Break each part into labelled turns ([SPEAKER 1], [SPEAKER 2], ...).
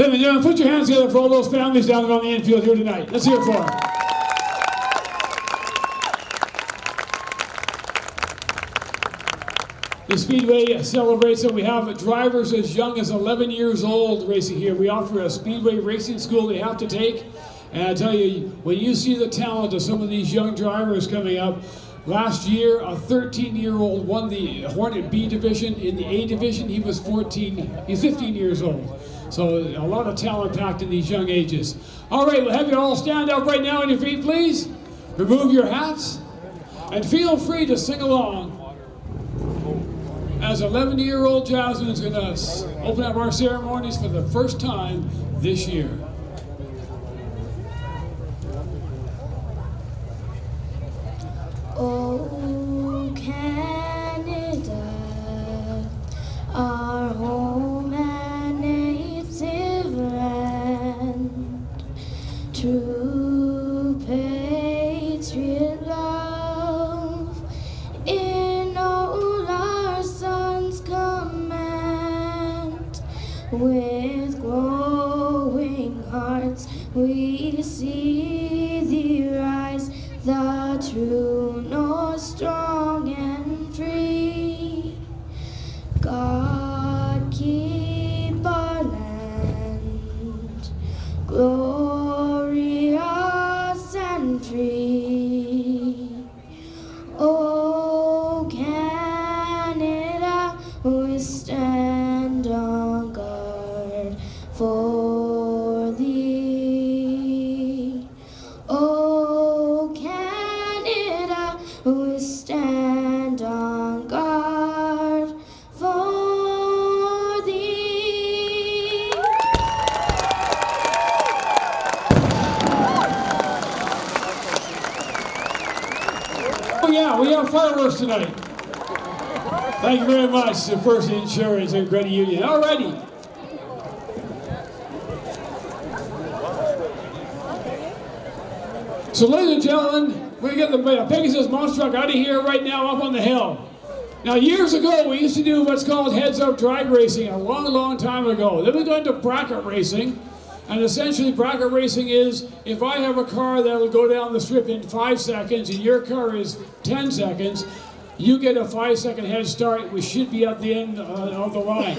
[SPEAKER 1] Ladies and gentlemen, put your hands together for all those families down there on the infield here tonight. Let's hear it for them. The Speedway celebrates that we have drivers as young as 11 years old racing here. We offer a Speedway racing school they have to take. And I tell you, when you see the talent of some of these young drivers coming up, last year a 13-year-old won the Hornet B division. In the A division, he was 15 years old. So a lot of talent packed in these young ages. All right, we'll have you all stand up right now on your feet, please. Remove your hats. And feel free to sing along as 11-year-old Jasmine is going to open up our ceremonies for the first time this year.
[SPEAKER 2] Oh, Canada, our home and native land, true patriot love, in all our sons' command, with glowing hearts we see thee rise, the true North, strong and free. God keep our land glorious and free. Oh, Canada, we stand on guard for thee. Oh, Canada, we stand on guard for thee.
[SPEAKER 1] Oh yeah, we have fireworks tonight. Thank you very much to First Insurance and Credit Union. All righty. So ladies and gentlemen, we're going to get the Pegasus monster truck out of here right now up on the hill. Now years ago we used to do what's called heads-up drag racing a long time ago. Then we got into bracket racing. And essentially bracket racing is if I have a car that'll go down the strip in 5 seconds and your car is 10 seconds, you get a 5-second head start, which should be at the end of the line.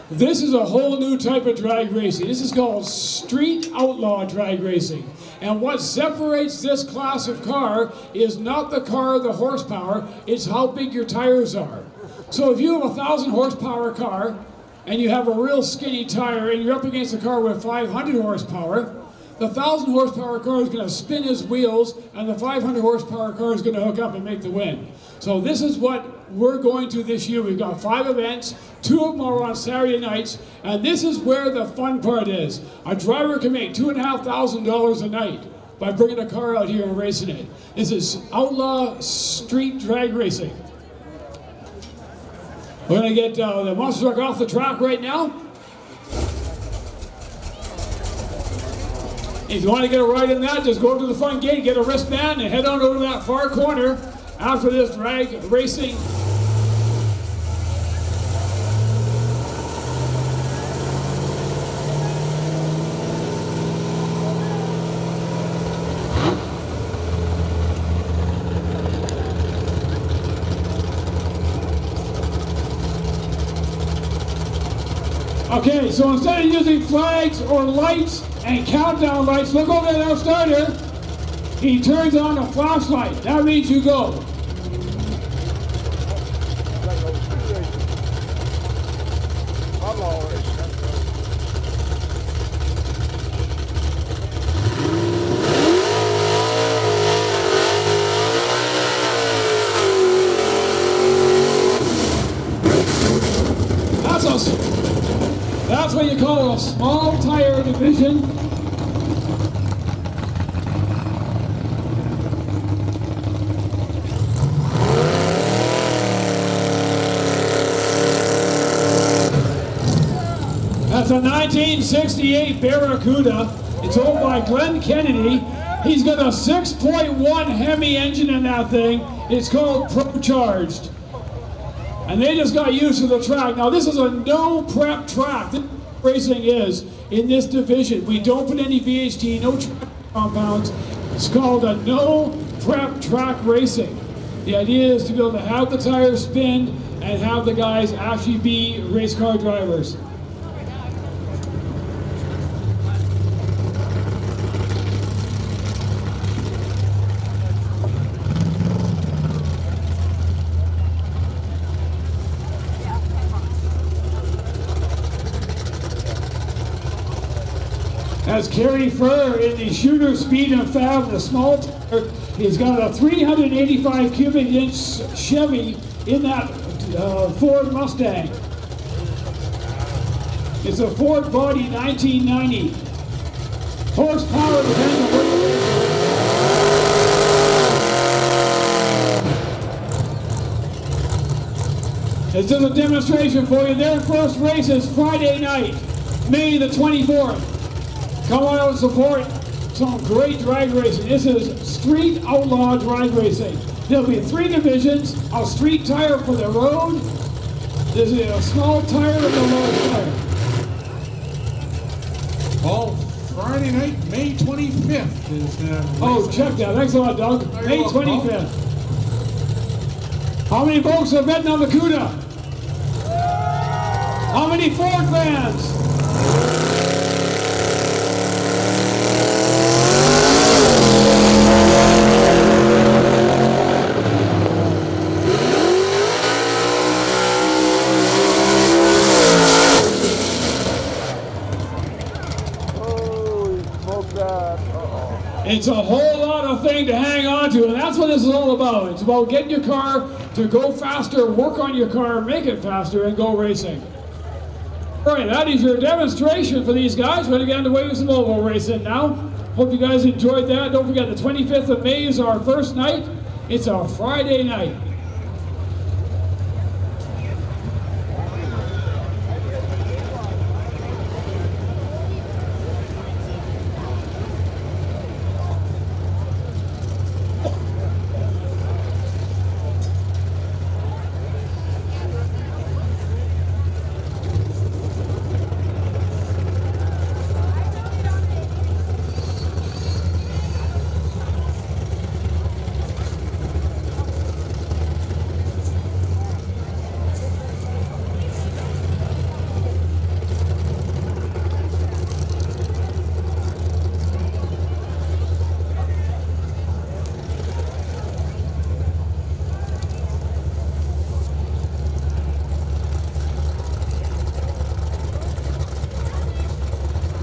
[SPEAKER 1] This is a whole new type of drag racing. This is called street outlaw drag racing. And what separates this class of car is not the car or the horsepower, it's how big your tires are. So if you have a 1,000 horsepower car and you have a real skinny tire and you're up against a car with 500 horsepower, the 1,000 horsepower car is going to spin his wheels and the 500 horsepower car is going to hook up and make the win. So this is what we're going to this year. We've got 5 events, 2 of them are on Saturday nights, and this is where the fun part is. A driver can make $2,500 a night by bringing a car out here and racing it. This is outlaw street drag racing. We're going to get the monster truck off the track right now. If you want to get a ride in that, just go up to the front gate, get a wristband, and head on over to that far corner after this drag racing. Okay, so instead of using flags or lights and countdown lights, look over at our starter. He turns on a flashlight. That means you go. That's what you call a small tire division. That's a 1968 Barracuda. It's owned by Glenn Kennedy. He's got a 6.1 Hemi engine in that thing. It's called Pro-Charged. And they just got used to the track. Now this is a no prep track. This racing is in this division. We don't put any VHT, no track compounds. It's called a no prep track racing. The idea is to be able to have the tires spin and have the guys actually be race car drivers. As Kerry Furr in the Shooter Speed and Fab, the small tire, he's got a 385 cubic inch Chevy in that Ford Mustang. It's a Ford body 1990. Horsepower depends on what It's just a demonstration for you. Their first race is Friday night, May the 24th. Come on out and support some great drag racing. This is street outlaw drag racing. There'll be 3 divisions, a street tire for the road, there's a small tire and a large tire.
[SPEAKER 3] All Friday night, May 25th is
[SPEAKER 1] Oh, check that. Thanks a lot, Doug. May 25th. How many folks are betting on the CUDA? How many Ford fans? It's a whole lot of thing to hang on to, and that's what this is all about. It's about getting your car to go faster, work on your car, make it faster, and go racing. All right, that is your demonstration for these guys. We're going to get underway with some oval racing now. Hope you guys enjoyed that. Don't forget, the 25th of May is our first night. It's a Friday night.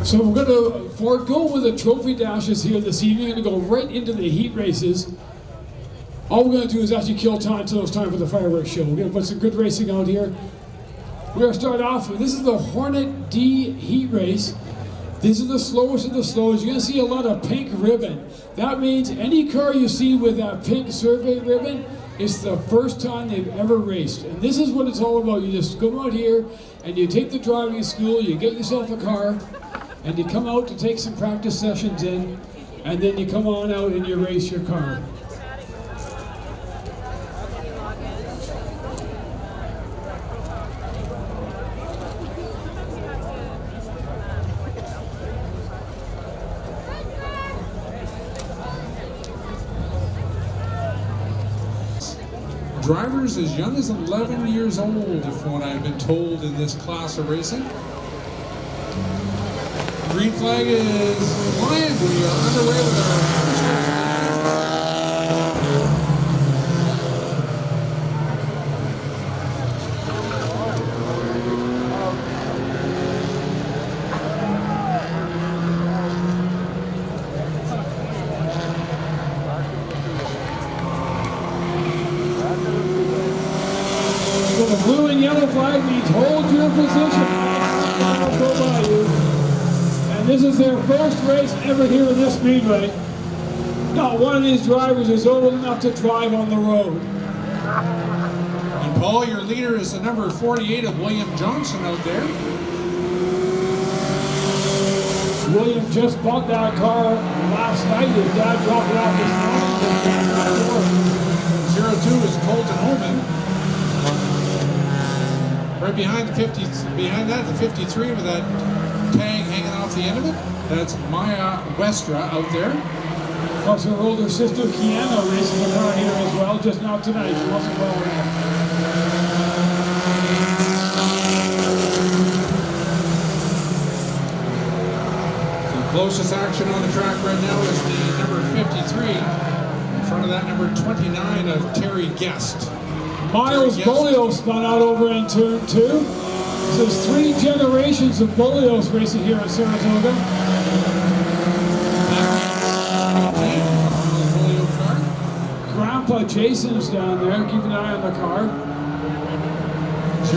[SPEAKER 1] So we're going to forego with the trophy dashes here this evening. We're going to go right into the heat races. All we're going to do is actually kill time until it's time for the fireworks show. We're going to put some good racing out here. We're going to start off with, this is the Hornet D heat race. This is the slowest of the slowest. You're going to see a lot of pink ribbon. That means any car you see with that pink survey ribbon, it's the first time they've ever raced. And this is what it's all about. You just come out here and you take the driving school, you get yourself a car, and you come out to take some practice sessions in, and then you come on out and you race your car.
[SPEAKER 3] drivers as young as 11 years old, from what I've been told, in this class of racing. Green flag is flying. We are underway with our first race.
[SPEAKER 1] So the blue and yellow flag means hold your position. I'll go by you. And this is their first race ever here in this speedway. Not one of these drivers is old enough to drive on the road.
[SPEAKER 3] And Paul, your leader, is the number 48 of William Johnson out there.
[SPEAKER 1] William just bought that car last night. His dad dropped it off his house.
[SPEAKER 3] 02 is Colton Holman. Right behind the 50, behind that, the 53 with that tag hanging off off the end of it. That's Maya Westra out there.
[SPEAKER 1] Plus her older sister Kiana races a car here as well, just not tonight. She wasn't well enough.
[SPEAKER 3] The closest action on the track right now is the number 53. In front of that, number 29 of Terry Guest.
[SPEAKER 1] Miles Bolios spun out over in turn 2. This is 3 generations of Bolios racing here at Saratoga. Grandpa Jason's down there, keep an eye on the car.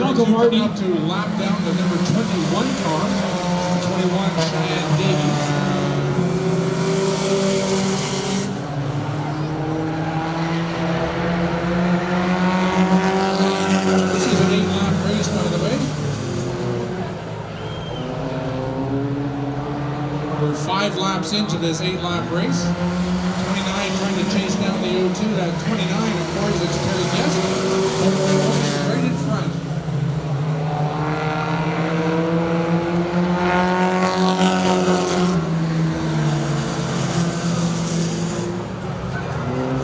[SPEAKER 3] Uncle Marty up to lap down the number 21 car, 21 Cheyenne Davies. This is an 8-lap race, by the way. We're 5 laps into this 8-lap race. 29 trying to chase down the 02. That 29, of course, it's Terry Guest. Right in front.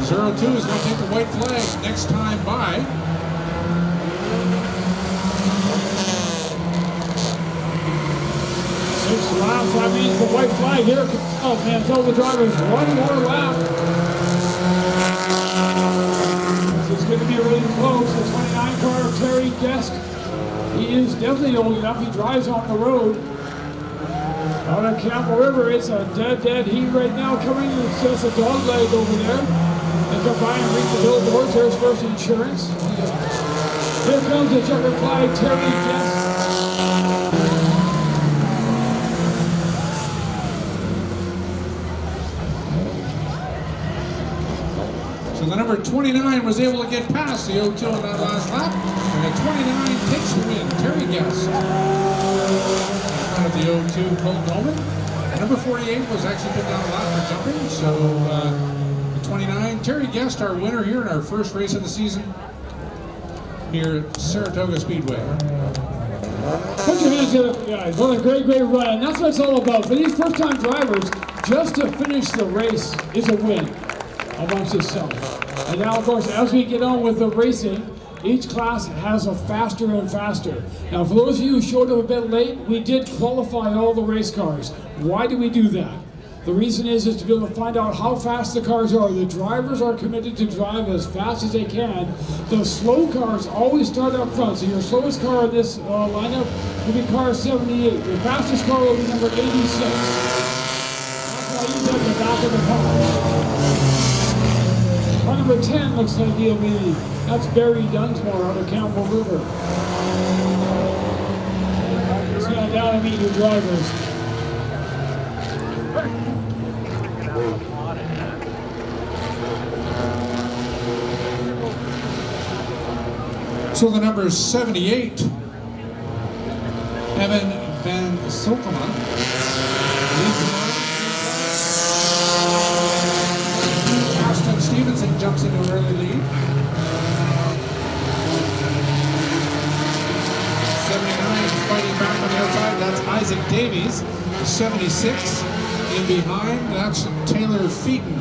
[SPEAKER 3] Zero 02 is going to take the white flag next time by.
[SPEAKER 1] Laps, that means the white flag here. Oh man, tell the drivers 1 more lap. This is going to be really close. The 29 car of Terry Guest. He is definitely old enough. He drives on the road. Out of Campbell River, it's a dead heat right now. Coming, it's just a dog leg over there. They come by and reach the billboards. There's First Insurance. Here comes the checkered flag, Terry Guest.
[SPEAKER 3] So the number 29 was able to get past the 02 on that last lap, and the 29 takes the win. Terry Guest. Out of the 02, Colt Dolman. Number 48 was actually put down a lap for jumping, so the 29, Terry Guest, our winner here in our first race of the season here at Saratoga Speedway.
[SPEAKER 1] Put your hands together, guys. What a great run. And that's what it's all about. For these first-time drivers, just to finish the race is a win amongst itself. And now, of course, as we get on with the racing, each class has a faster and faster. Now, for those of you who showed up a bit late, we did qualify all the race cars. Why do we do that? The reason is to be able to find out how fast the cars are. The drivers are committed to drive as fast as they can. The slow cars always start up front. So your slowest car in this lineup will be car 78. Your fastest car will be number 86. That's why you got the back of the car. Car number 10 looks like he'll be, that's Barry Dunsmore out of Campbell River. Let's go down and meet your drivers.
[SPEAKER 3] So the number 78, Evan Van Silkema. Austin Stevenson jumps into an early lead. 79 fighting back on the outside, that's Isaac Davies. 76 in behind, that's Taylor Featon.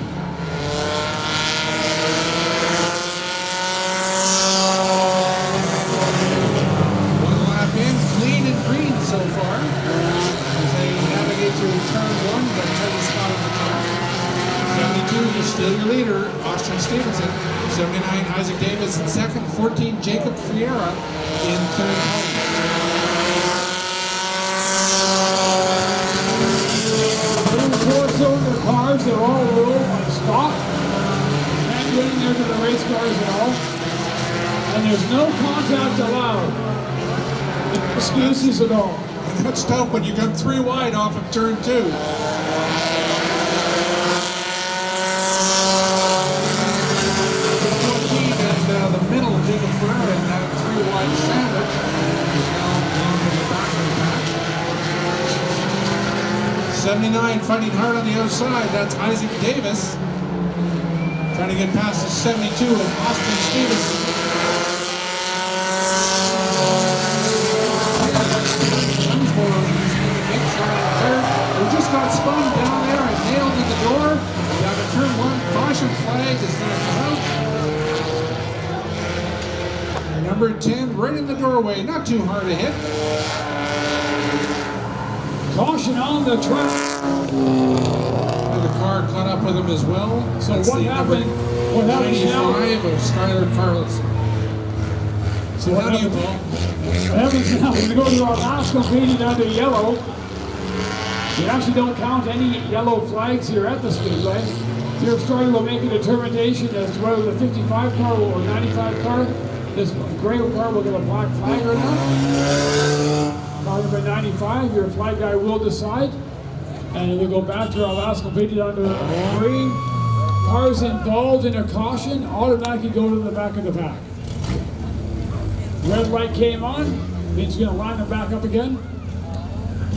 [SPEAKER 3] So far, as they navigate through turn 1, the tightest spot on the track. 72, you still your leader, Austin Stevenson. 79, Isaac Davis in second. 14, Jacob Fiera in third place.
[SPEAKER 1] Four-cylinder cars, they're all ruled on stop. Can't get in there to the race cars at all. And there's no contact allowed. Excuses at all.
[SPEAKER 3] And that's tough when you come 3 wide off of turn 2. 14 and the middle, Jacob Ferrara in that 3 wide sandwich is now down to the back of the pack. 79 fighting hard on the outside, that's Isaac Davis. Trying to get past the 72 of Austin Stevenson. Third. got spun down there and nailed in the door. Down to turn 1, caution flag is going to come out. Number 10 right in the doorway, not too hard a hit.
[SPEAKER 1] Caution on the track.
[SPEAKER 3] And the car caught up with him as well.
[SPEAKER 1] So
[SPEAKER 3] that's
[SPEAKER 1] what
[SPEAKER 3] the
[SPEAKER 1] happened? What
[SPEAKER 3] number
[SPEAKER 1] happens now?
[SPEAKER 3] 95 of Skylar Carlson.
[SPEAKER 1] So what
[SPEAKER 3] How do you,
[SPEAKER 1] happens?
[SPEAKER 3] Paul?
[SPEAKER 1] What happens now? We're going to go to our last competing under yellow. We actually don't count any yellow flags here at the Speedway. Your starter will make a determination as to whether the 55 car or 95 car, this gray car will get a black flag or not. Car number 95, your flag guy will decide. And we'll go back to our last competing under green. Cars involved in a caution automatically go to the back of the pack. Red light came on, means you're going to line them back up again.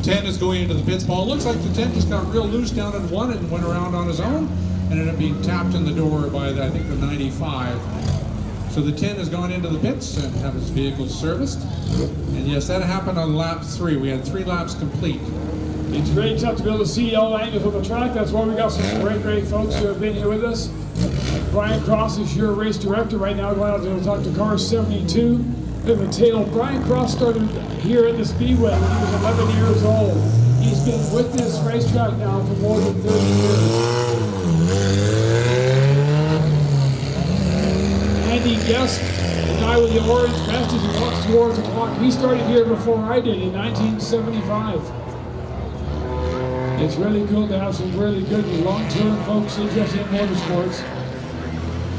[SPEAKER 3] 10 is going into the pits, Paul. Looks like the 10 just got real loose down in 1 and went around on his own and ended up being tapped in the door by, I think, the 95. So the 10 has gone into the pits and have his vehicle serviced. And yes, that happened on lap 3. We had 3 laps complete.
[SPEAKER 1] It's great tough to be able to see all angles of the track. That's why we got some great folks who have been here with us. Brian Cross is your race director right now, going out to talk to car 72. We have a tale. Brian Cross started here at the Speedway when he was 11 years old. He's been with this racetrack now for more than 30 years. Andy Guest, the guy with the orange vest as he walks towards the clock, he started here before I did in 1975. It's really cool to have some really good long-term folks interested in motorsports.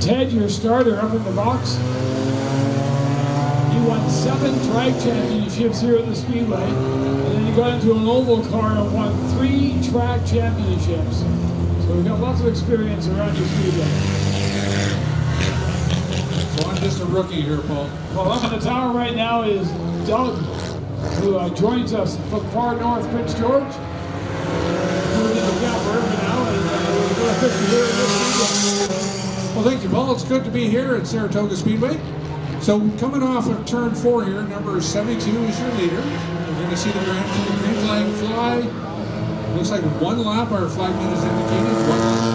[SPEAKER 1] Ted, your starter up in the box. He won 7 drag championships here at the Speedway, and then he got into an oval car and won 3 track championships. So we've got lots of experience around your Speedway.
[SPEAKER 3] So I'm just a rookie here, Paul.
[SPEAKER 1] Well, up in the tower right now is Doug, who joins us from far north Prince George. Moving into Gap River now, and we're going to fix it here in this Speedway.
[SPEAKER 3] Well, thank you, Paul. It's good to be here at Saratoga Speedway. So coming off of turn 4 here, number 72 is your leader. We're going to see the green flag fly. Looks like 1 lap our flagman is indicated. 1 lap.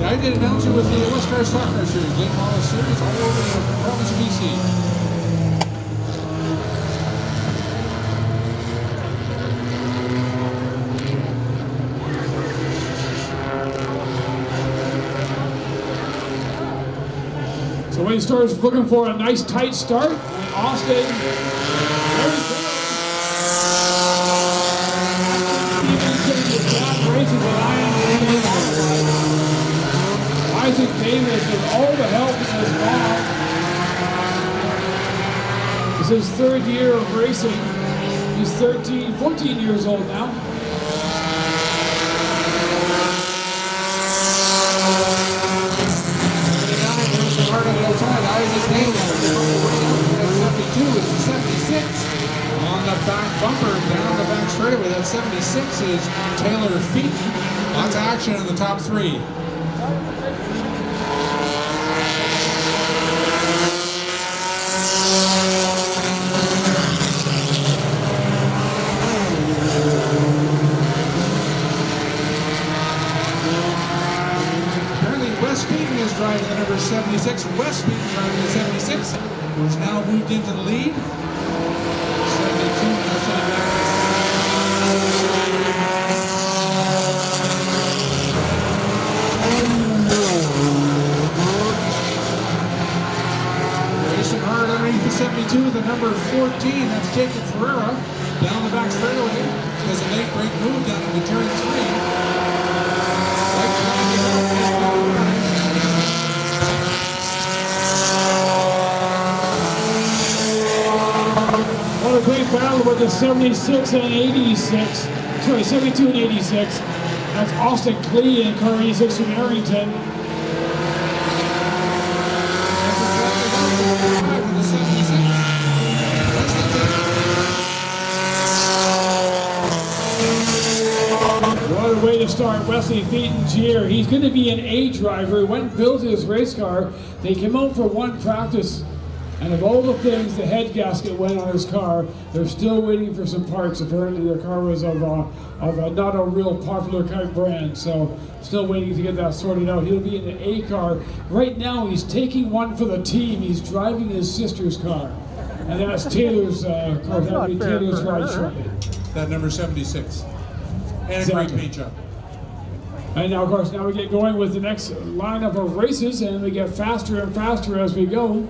[SPEAKER 3] I did announce it with the Westcar Soccer Series, late model series, all over the province of BC.
[SPEAKER 1] So when he starts looking for a nice tight start, and Austin, there he goes. Stevenson is back racing with Isaac Davis with all the help in his mom. It's his 3rd year of racing. He's 14 years old now.
[SPEAKER 3] Part of the outside, Isaac Davis, 72 is 76. On the back bumper, down the back straightaway, that 76 is Taylor Feet. Lots of action in the top 3. Driving the number 76, West Speed driving the 76, who's now moved into the lead. 72 now sitting back. Racing hard underneath the 72, the number 14, that's Jacob Ferreira, down the back straightaway. Does a late break move down into turn 3.
[SPEAKER 1] What a great battle with the 76 and 86. Sorry, 72 and 86. That's Austin Klee in car 86 from Arrington. What a way to start Wesley Featon's year. He's going to be an A driver. He went and built his race car. They came out for 1 practice And of all the things, the head gasket went on his car. They're still waiting for some parts. Apparently their car was of not a real popular type brand, so still waiting to get that sorted out. He'll be in the A car. Right now he's taking one for the team. He's driving his sister's car. And that's Taylor's car. That'll be Taylor's ride shortly.
[SPEAKER 3] That number 76. And a great paint job.
[SPEAKER 1] And now, of course, now we get going with the next lineup of races, and we get faster and faster as we go.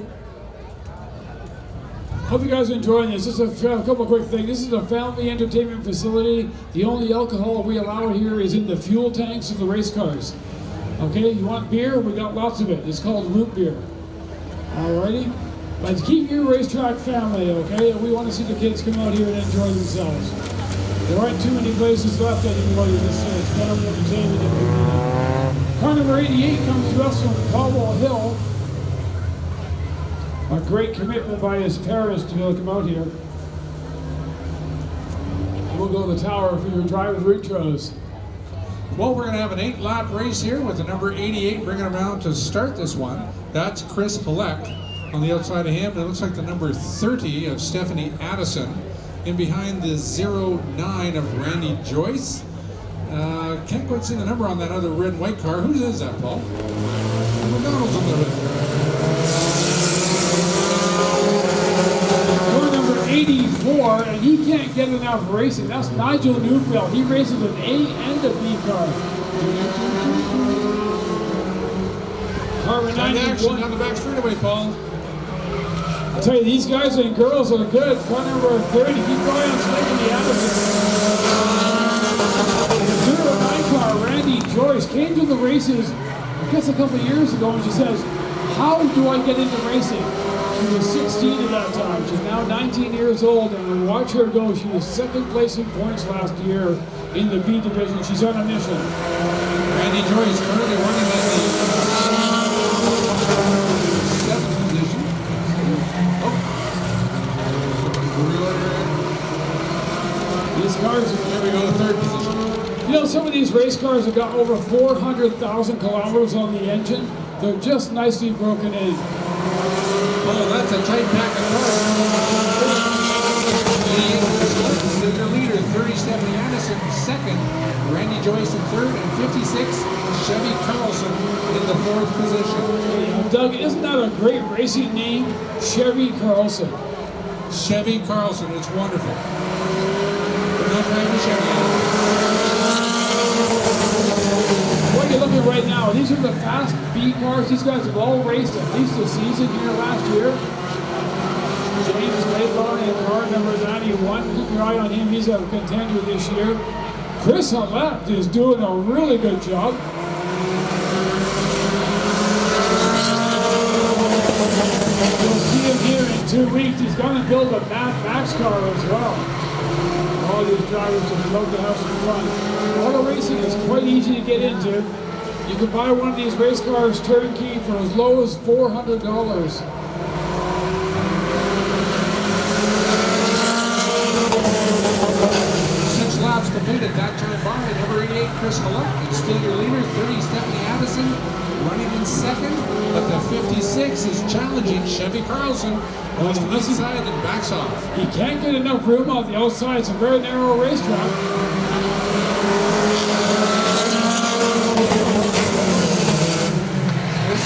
[SPEAKER 1] Hope you guys are enjoying this. Just a couple quick things. This is a family entertainment facility. The only alcohol we allow here is in the fuel tanks of the race cars. Okay, you want beer? We got lots of it. It's called root beer. Alrighty? But keep your racetrack family, okay? We want to see the kids come out here and enjoy themselves. There aren't too many places left anymore in this city. It's better entertainment. Car number 88 comes to us from Caldwell Hill. A great commitment by his parents to be able to come out here. We'll go to the tower for your driver's intros.
[SPEAKER 3] Well, we're going to have an 8-lap race here with the number 88 bringing around to start this one. That's Chris Felker. On the outside of him, it looks like the number 30 of Stephanie Addison. In behind the 09 of Randy Joyce. Can't quite see the number on that other red and white car. Whose is that, Paul? McDonald's on the
[SPEAKER 1] Car number 84, and he can't get enough racing. That's Nigel Neufeld. He races an A and a B car. Car number 91.
[SPEAKER 3] Action on the back straightaway, Paul.
[SPEAKER 1] I'll tell you, these guys and girls are good. Car number 30, keep going on Stephanie the Addison. The 09 car, Randy Joyce, came to the races, I guess a couple of years ago, and she says, how do I get into racing? She was 16 at that time. She's now 19 years old, and watch her go. She was second place in points last year in the B division. She's on a mission.
[SPEAKER 3] Randy Joyce currently running in the 7th position.
[SPEAKER 1] These cars,
[SPEAKER 3] there we go, the 3rd position.
[SPEAKER 1] You know, some of these race cars have got over 400,000 kilometers on the engine. They're just nicely broken in.
[SPEAKER 3] Oh, that's a tight pack of cars. The leader, 30 Stephanie Addison, 2nd. Randy Joyce in 3rd, and 56 Chevy Carlson in the 4th position.
[SPEAKER 1] Doug, isn't that a great racing name? Chevy Carlson.
[SPEAKER 3] Chevy Carlson, it's wonderful. We're not driving a Chevy.
[SPEAKER 1] What you're looking at right now, these are the fast B cars. These guys have all raced at least a season here last year. James Laidlaw in car number 91. Keep your eye on him. He's a contender this year. Chris Hallett is doing a really good job. You'll see him here in 2 weeks. He's going to build a Mad Max car as well. All these drivers just love to have some fun. Auto racing is quite easy to get into. You can buy one of these race cars turnkey for as low as $400.
[SPEAKER 3] 6 laps completed that time by number 88 Chris Hallett. Is still your leader, 30 Stephanie Addison running in 2nd, but the 56 is challenging Chevy Carlson. Goes to the inside and backs off.
[SPEAKER 1] He can't get enough room on the outside. It's a very narrow racetrack.
[SPEAKER 3] This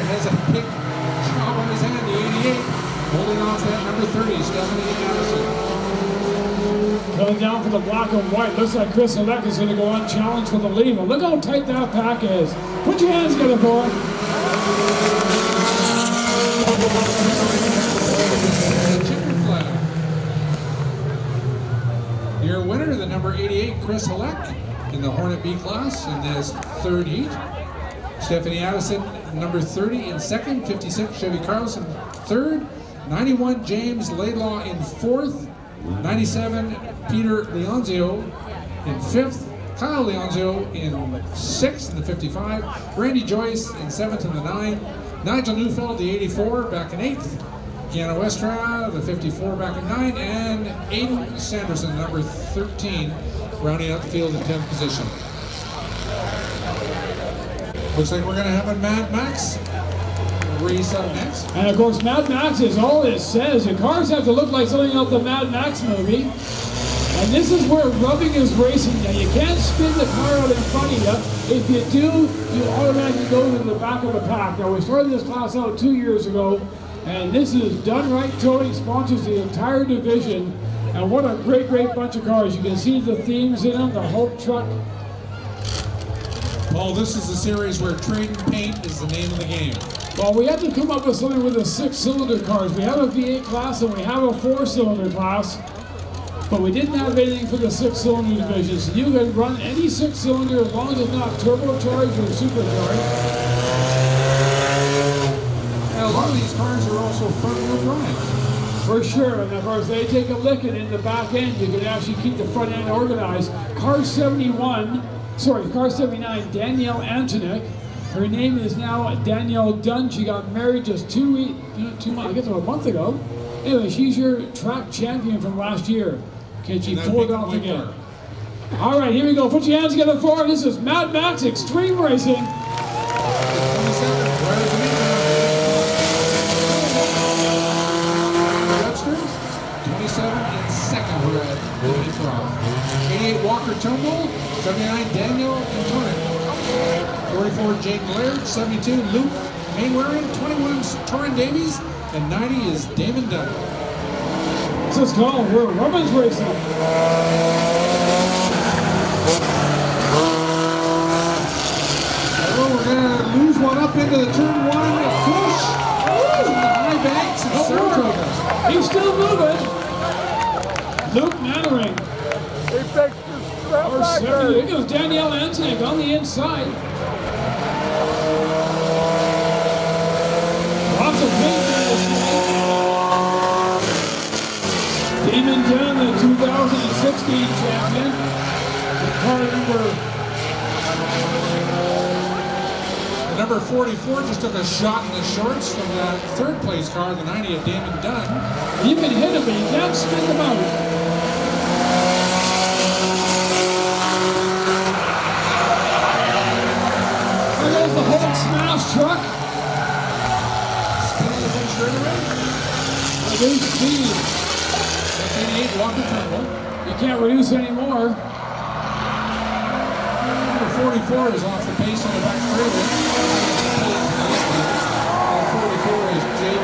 [SPEAKER 3] has a big job on his hand, the 88, holding off that number 30, Stephanie Addison.
[SPEAKER 1] Coming down for the black and white. Looks like Chris Hallett is going to go unchallenged for the lead. But look how tight that pack is. Put your hands together for him.
[SPEAKER 3] Chicken flag. Your winner, the number 88, Chris Hallett, in the Hornet B class in this 3rd heat. Stephanie Addison, number 30 in 2nd, 56 Chevy Carlson 3rd, 91 James Laidlaw in 4th, 97 Peter Leonzio in 5th, Kyle Leonzio in 6th in the 55, Randy Joyce in 7th in the 9, Nigel Neufeld, the 84, back in 8th, Keanu Westra, the 54, back in 9, and Aiden Sanderson, number 13, rounding out the field in 10th position. Looks like we're going to have a Mad Max race up next.
[SPEAKER 1] And of course, Mad Max is all it says. The cars have to look like something out of the Mad Max movie. And this is where rubbing is racing. Now, you can't spin the car out in front of you. If you do, you automatically go to the back of the pack. Now, we started this class out 2 years ago, and this is Done Right Towing, sponsors the entire division. And what a great, great bunch of cars. You can see the themes in them, the Hulk truck.
[SPEAKER 3] Paul, this is a series where trading paint is the name of the game.
[SPEAKER 1] Well, we had to come up with something with the 6-cylinder cars. We have a V8 class and we have a 4-cylinder class, but we didn't have anything for the 6-cylinder division. So you can run any 6-cylinder as long as it's not turbocharged or supercharged.
[SPEAKER 3] And a lot of these cars are also front-wheel drive.
[SPEAKER 1] For sure, and of course they take a licking in the back end. You can actually keep the front end organized. Car 79, Danielle Antonik. Her name is now Danielle Dunn. She got married just 2 months, I guess a month ago. Anyway, she's your track champion from last year. Can she pull it off again? All right, here we go. Put your hands together for it. This is Mad Max Extreme Racing.
[SPEAKER 3] 27 in second, we're at 88 Walker Turnbull, 79 Daniel Antonik, 44 Jake Laird, 72 Luke Mainwaring, 21 Torrin Davies, and 90 is Damon Dunn.
[SPEAKER 1] This is called We're Rubbins Racing.
[SPEAKER 3] Oh, we're going to lose one up into the turn one, a push, to the high banks of Saratoga.
[SPEAKER 1] He's still moving. Luke Mannering.
[SPEAKER 4] He fixed his back there.
[SPEAKER 1] Here goes Danielle Antonik on the inside. Lots of paint in this thing. Damon Dunn, the 2016 champion. The car
[SPEAKER 3] Number 44 just took a shot in the shorts from the third place car, the 90 of Damon Dunn.
[SPEAKER 1] You can hit him, but you can't spin them out. There goes the Hulk smash truck.
[SPEAKER 3] Spinning the thing straight away.
[SPEAKER 1] Reduce speed.
[SPEAKER 3] That's 88 Walker Turnbull.
[SPEAKER 1] You can't reduce anymore.
[SPEAKER 3] Number 44 is off the pace on the back straightaway. 44 is Jake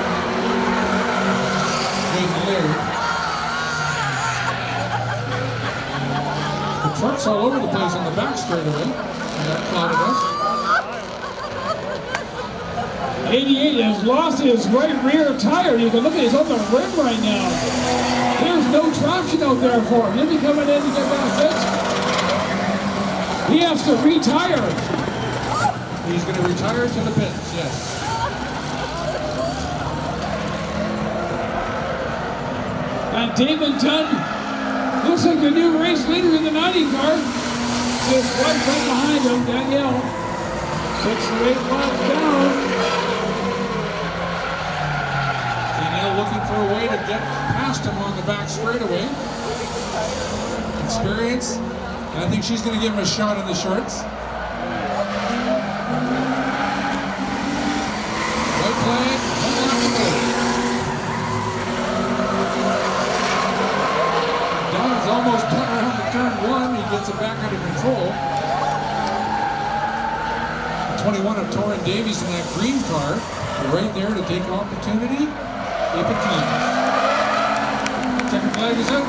[SPEAKER 3] Laird. The truck's all over the place on the back straightaway. And that cloud of dust.
[SPEAKER 1] 88 has lost his right rear tire. You can look at his on the rim right now. There's no traction out there for him. He'll be coming in to get that fixed. He has to retire.
[SPEAKER 3] He's going to retire to the pits, yes.
[SPEAKER 1] And Damon Dunn looks like the new race leader in the 90 car. Just right behind him, Danielle. 6 to 8 laps down.
[SPEAKER 3] Danielle looking for a way to get past him on the back straightaway. Experience. And I think she's going to give him a shot in the shorts. White flag, 1 lap to go. Don's almost done around the turn one. He gets it back under control. 21 of Torrin Davies in that green car, right there to take opportunity if it comes. Second flag is up.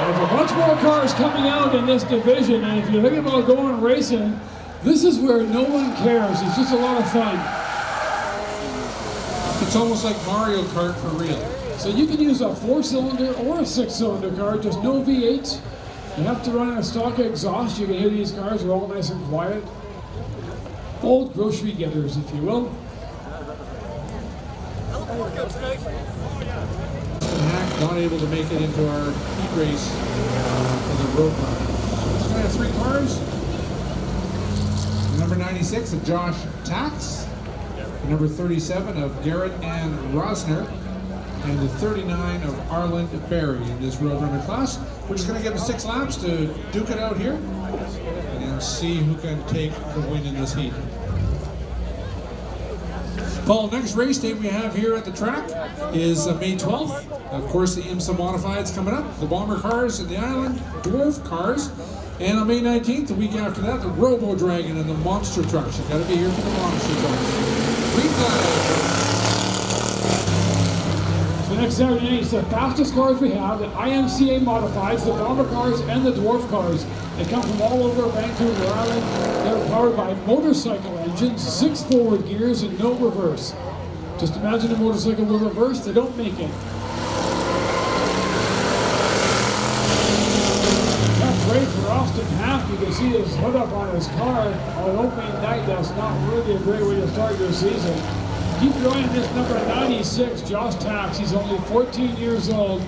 [SPEAKER 1] There's a bunch more cars coming out in this division, and if you're thinking about going racing, this is where no one cares. It's just a lot of fun.
[SPEAKER 3] It's almost like Mario Kart for real.
[SPEAKER 1] So you can use a 4-cylinder or a 6-cylinder car, just no V8s. You have to run a stock exhaust. You can hear these cars are all nice and quiet. Old grocery getters, if you will.
[SPEAKER 3] Hack not able to make it into our heat race for the Roadrunner. So we have 3 cars. Number 96 of Josh Tax. Number 37 of Garrett and Rosner. and the 39 of Arlen Berry in this Roadrunner class. We're just going to give them 6 laps to duke it out here and see who can take the win in this heat. Paul, next race date we have here at the track is May 12th. Of course, the IMSA Modified's coming up, the bomber cars in the island, dwarf cars, and on May 19th, the week after that, the Robo Dragon and the monster trucks. You got to be here for the monster trucks. Green flag.
[SPEAKER 1] So next Saturday night, it's the fastest cars we have, the IMCA Modifieds, the bomber cars, and the dwarf cars. They come from all over Vancouver Island. They're powered by motorcycle engines, 6 forward gears, and no reverse. Just imagine a motorcycle with reverse, they don't make it. That's great for Austin Half. You can see his hood up on his car on opening night. That's not really a great way to start your season. Keep going, this number 96, Josh Tax. He's only 14 years old,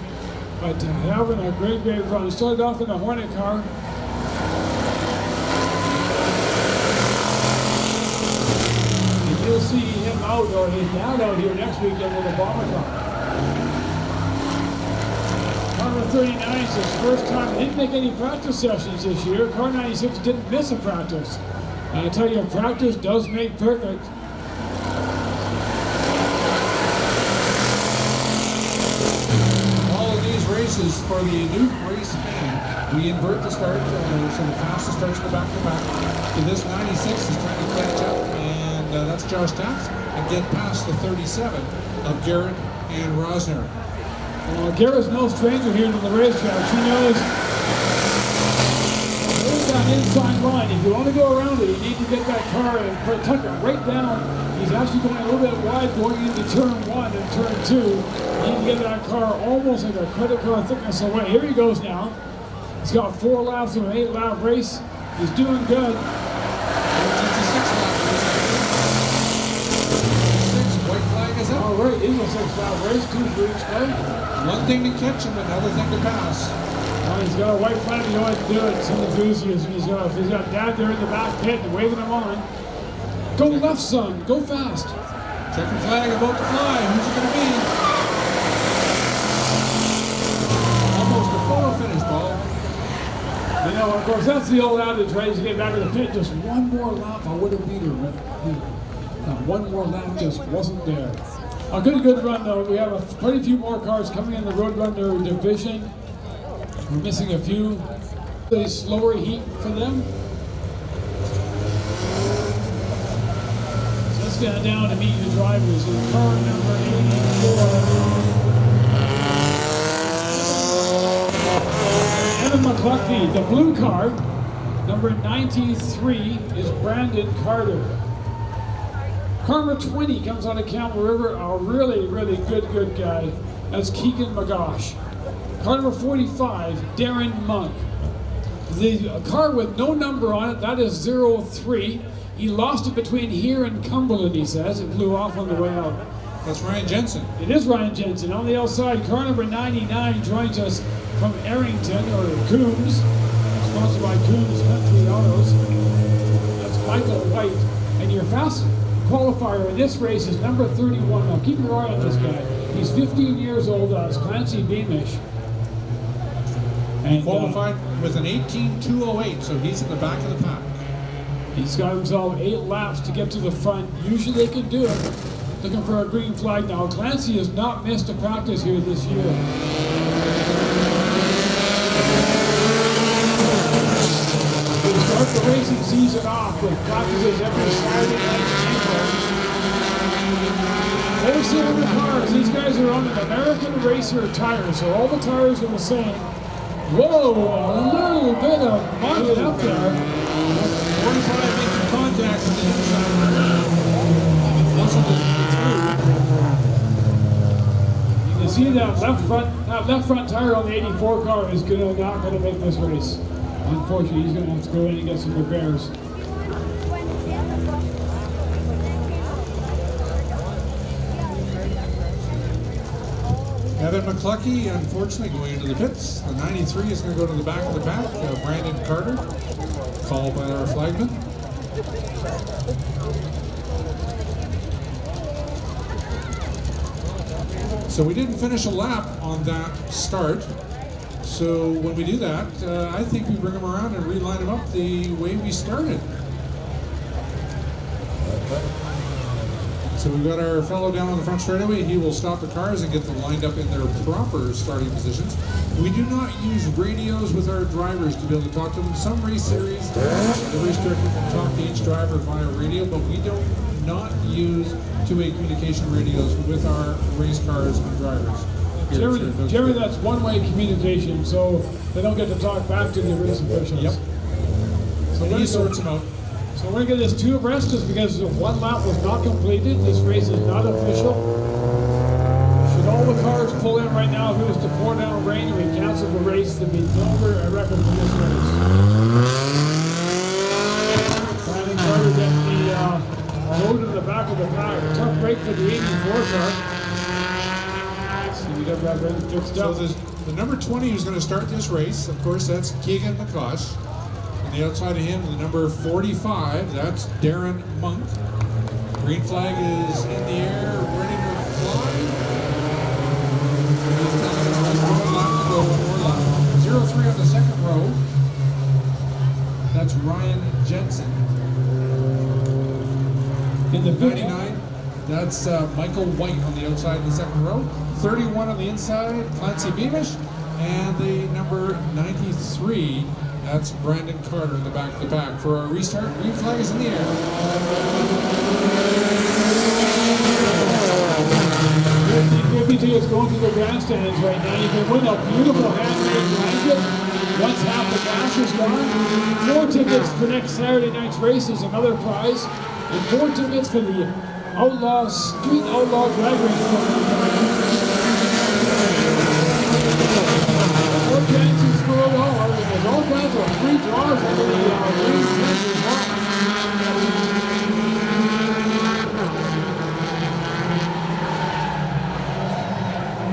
[SPEAKER 1] but having a great run. Started off in a Hornet car. You'll see him out, or his dad out here next weekend with a bomber car. Car number 39 is his first time. He didn't make any practice sessions this year. Car 96 didn't miss a practice. And I tell you, practice does make perfect.
[SPEAKER 3] All of these races for the new race fan, we invert the start, so the fastest starts go back to back. So this 96 is trying to catch up, and that's Josh Tax, and get past the 37 of Garrett and Rosner.
[SPEAKER 1] Well, Garrett's no stranger here to the racetrack. She knows there's that inside line. If you want to go around it, you need to get that car and tuck it right down. He's actually going a little bit wide going into turn 1 and turn 2. You need to get that car almost like a credit card thickness away. Here he goes now. He's got 4 laps of an 8-lap race. He's doing good.
[SPEAKER 3] It's a 6-lap race. 6, white flag is up.
[SPEAKER 1] All right, it's a 6-lap race, 2 for each way.
[SPEAKER 3] One thing to catch him, another thing to pass.
[SPEAKER 1] Well, he's got a white flag, you know what to do it. Some enthusiasm. He's got Dad there in the back pit and waving him on. Go left, son. Go fast.
[SPEAKER 3] Checkered flag about to fly. Who's it going to be? Almost a photo finish, Paul.
[SPEAKER 1] You know, of course, that's the old adage, right? To get back to the pit, just one more lap, I would have beat her. One more lap just wasn't there. A good run, though. We have quite a few more cars coming in the Roadrunner division. We're missing a few. A slower heat for them. So let's get down to meet the drivers in car number 84. Evan McCluskey, the blue car, number 93, is Brandon Carter. Car number 20 comes out of Campbell River, a really good guy. That's Keegan McGosh. Car number 45, Darren Monk. The car with no number on it, that is 03. He lost it between here and Cumberland, he says. It blew off on the way out.
[SPEAKER 3] That's Ryan Jensen.
[SPEAKER 1] It is Ryan Jensen. On the outside, car number 99 joins us from Arrington, or Coombs, sponsored by Coombs Country Autos. That's Michael White. And your fast qualifier in this race is number 31. Now keep your eye on this guy. He's 15 years old. It's Clancy Beamish. And
[SPEAKER 3] qualified with an 18.208, so he's in the back of the pack.
[SPEAKER 1] He's got himself 8 laps to get to the front. Usually they can do it. Looking for a green flag now. Clancy has not missed a practice here this year. We start the racing season off with practices every Saturday night in April. 4-cylinder cars. These guys are on an American Racer tire, so all the tires are the same. Whoa, a little bit of mud up there.
[SPEAKER 3] 45 making contact with the inside.
[SPEAKER 1] You can see that left front tire on the 84 car is not gonna make this race. Unfortunately, he's gonna have to go in and get some repairs.
[SPEAKER 3] Evan McCluskey, unfortunately, going into the pits. The 93 is going to go to the back of the pack. Brandon Carter, called by our flagman. So we didn't finish a lap on that start. So when we do that, I think we bring them around and reline them up the way we started. So we've got our fellow down on the front straightaway. He will stop the cars and get them lined up in their proper starting positions. We do not use radios with our drivers to be able to talk to them. Some race series, the race director can talk to each driver via radio, but we don't not use two-way communication radios with our race cars and drivers.
[SPEAKER 1] Jerry, that's one-way communication, so they don't get to talk back to the race officials.
[SPEAKER 3] Yep. So he sorts them out.
[SPEAKER 1] So we're going to get this two abreast just because one lap was not completed. This race is not official. Should all the cars pull in right now, if it was to pour down rain and we cancel the race, there'd be no record for this race. Brandon Carter getting the load in the back of the pack. Tough break for the 84 car. See, we got that ready fixed up.
[SPEAKER 3] So the number 20 who's going to start this race, of course, that's Keegan McCosh. On the outside of him, the number 45, that's Darren Monk. Green flag is in the air, ready to fly. He's telling us one more lap to go, one more lap. 0-3 on the second row. That's Ryan Jensen.
[SPEAKER 1] In the
[SPEAKER 3] 99, that's Michael White on the outside in the second row. 31 on the inside, Clancy Beamish. And the number 93, that's Brandon Carter in the back of the pack. For our restart, green flag is in the air.
[SPEAKER 1] VITVca is going to the grandstands right now. You can win a beautiful handmade blanket once half the gas is gone. 4 tickets for next Saturday night's race is another prize. And 4 tickets for the Street Outlaw Drag Race program. 4 chances for a while. There's all kinds of free draws under the race tent as well.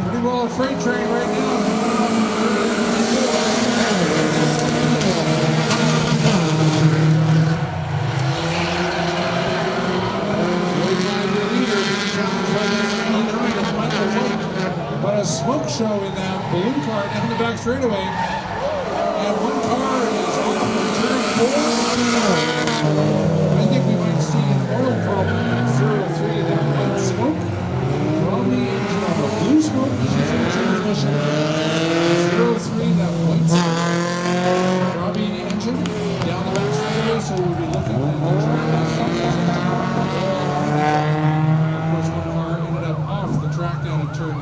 [SPEAKER 3] Pretty well a freight train right now. But a smoke show in that balloon car down the back straightaway. And one car is on turn 4. I think we might see an oil problem at 0-3 of that white smoke. From the engine of a blue smoke, which is in transmission. 0-3, that white smoke. Robbie the engine down the back straightaway, so we'll be looking at the track. Of course, one car ended up off the track down at turn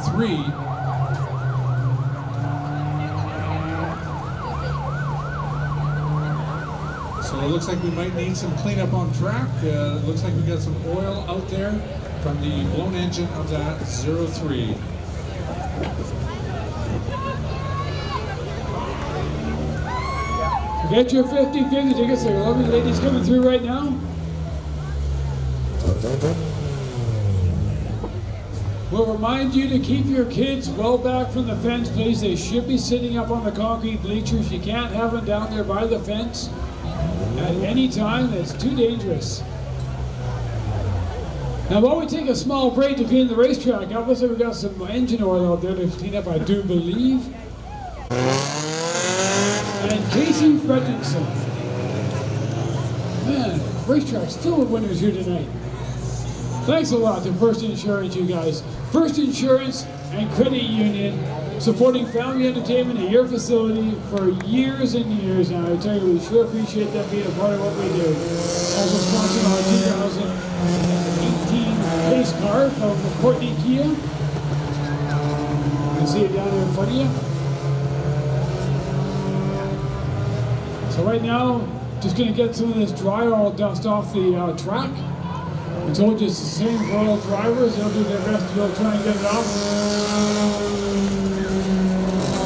[SPEAKER 3] 3. So it looks like we might need some cleanup on track. It looks like we got some oil out there from the blown engine of that 0-3.
[SPEAKER 1] Get your 50-50 tickets. There are lovely ladies coming through right now. We'll remind you to keep your kids well back from the fence, please. They should be sitting up on the concrete bleachers. You can't have them down there by the fence at any time. It's too dangerous. Now, while we take a small break to clean the racetrack, obviously we've got some engine oil out there to clean up, I do believe. And Casey Fredrickson. Man, racetrack's still with winners here tonight. Thanks a lot to First Insurance, you guys. First Insurance and Credit Union, supporting family entertainment at your facility for years and years now. I tell you, we sure appreciate that being a part of what we do. Also sponsoring our 2018 pace car from Courtney Kia. You can see it down there in front of you. So right now, just going to get some of this dry oil dust off the track. I told you it's the same for all drivers. They'll do their best to go try and get it off.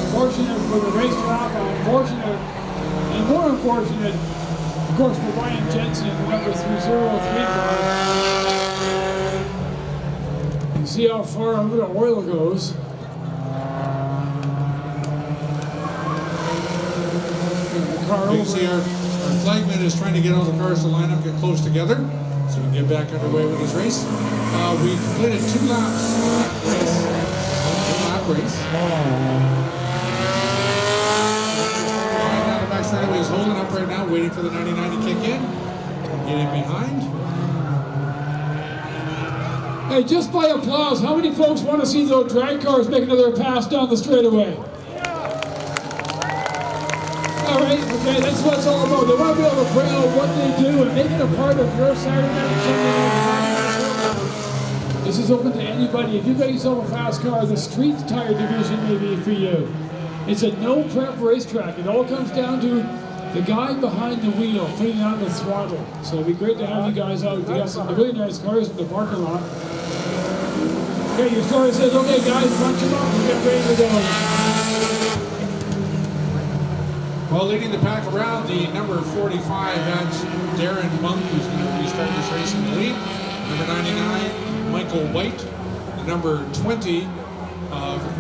[SPEAKER 1] Unfortunate for the racetrack, unfortunate, and more unfortunate, of course, for Ryan Jensen in the number 303 car. You can see how far under the oil goes. The car
[SPEAKER 3] You can see our flagman is trying to get all the cars to line up, get close together, so we can get back underway with this race. We completed 2 laps of the race. truck race. Right down the back straightaway is holding up right now, waiting for the 99 to kick in. Getting behind.
[SPEAKER 1] Hey, just by applause, how many folks want to see those drag cars make another pass down the straightaway? All right, okay, that's what it's all about. They want to be able to bring out what they do and make it a part of your Saturday night, Sunday night. This is open to anybody. If you've got yourself a fast car, the street tire division may be for you. It's a no-prep racetrack. It all comes down to the guy behind the wheel putting on the throttle. So it'd be great to have you guys out. We got some really nice cars in the parking lot. Okay, your story says, okay guys, bunch them up and get ready to go.
[SPEAKER 3] Well, leading the pack around, the number 45, that's Darren Monk, who's going to be starting this race in the lead. Number 99, Michael White. The number 20,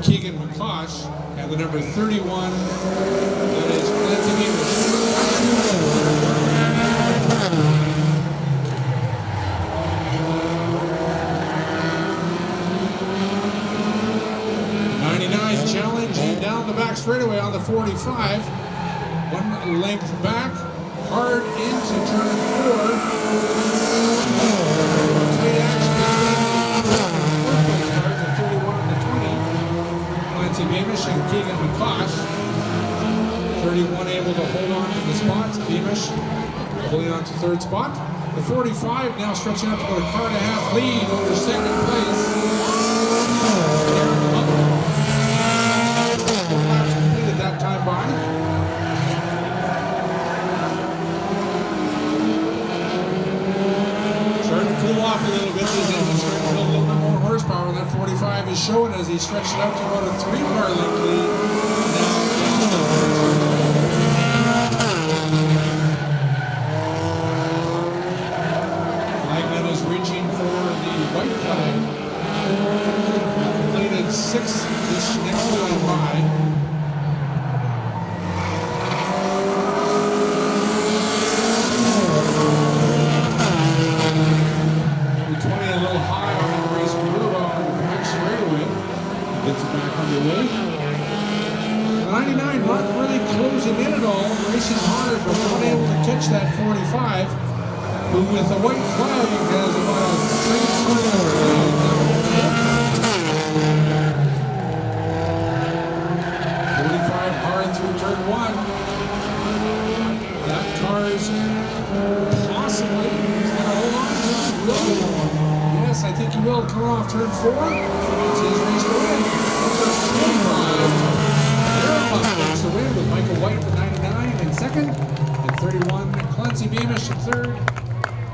[SPEAKER 3] Keegan McCosh. And the number 31, that is Clancy English. 99 challenging down the back straightaway on the 45. 1 length back, hard into turn 4. Tight action between the 31 and the 20. Clancy Beamish and Keegan McCosh. 31 able to hold on to the spots. Beamish holding on to third spot. The 45 now stretching up about a car and a half lead over second place. Laps completed that time by. Cool off a little bit. These engines starting to build a little bit more horsepower. That 45 is showing as he stretched it out to about a 3-car length lead. Flagman is reaching for the white flag. Completed 6th this next time by. Gets it back underway. The 99 not really closing in at all, racing hard, but not able to catch that 45, who with the white flag has about a 3-car lead. 45 hard through turn 1. That car's possibly he's going to hold on to it. Yes, I think he will come off turn 4. It's his race to win. Number 25. Darren Monk takes the win with Michael White at 99 in second. And 31, Clancy Beamish in third.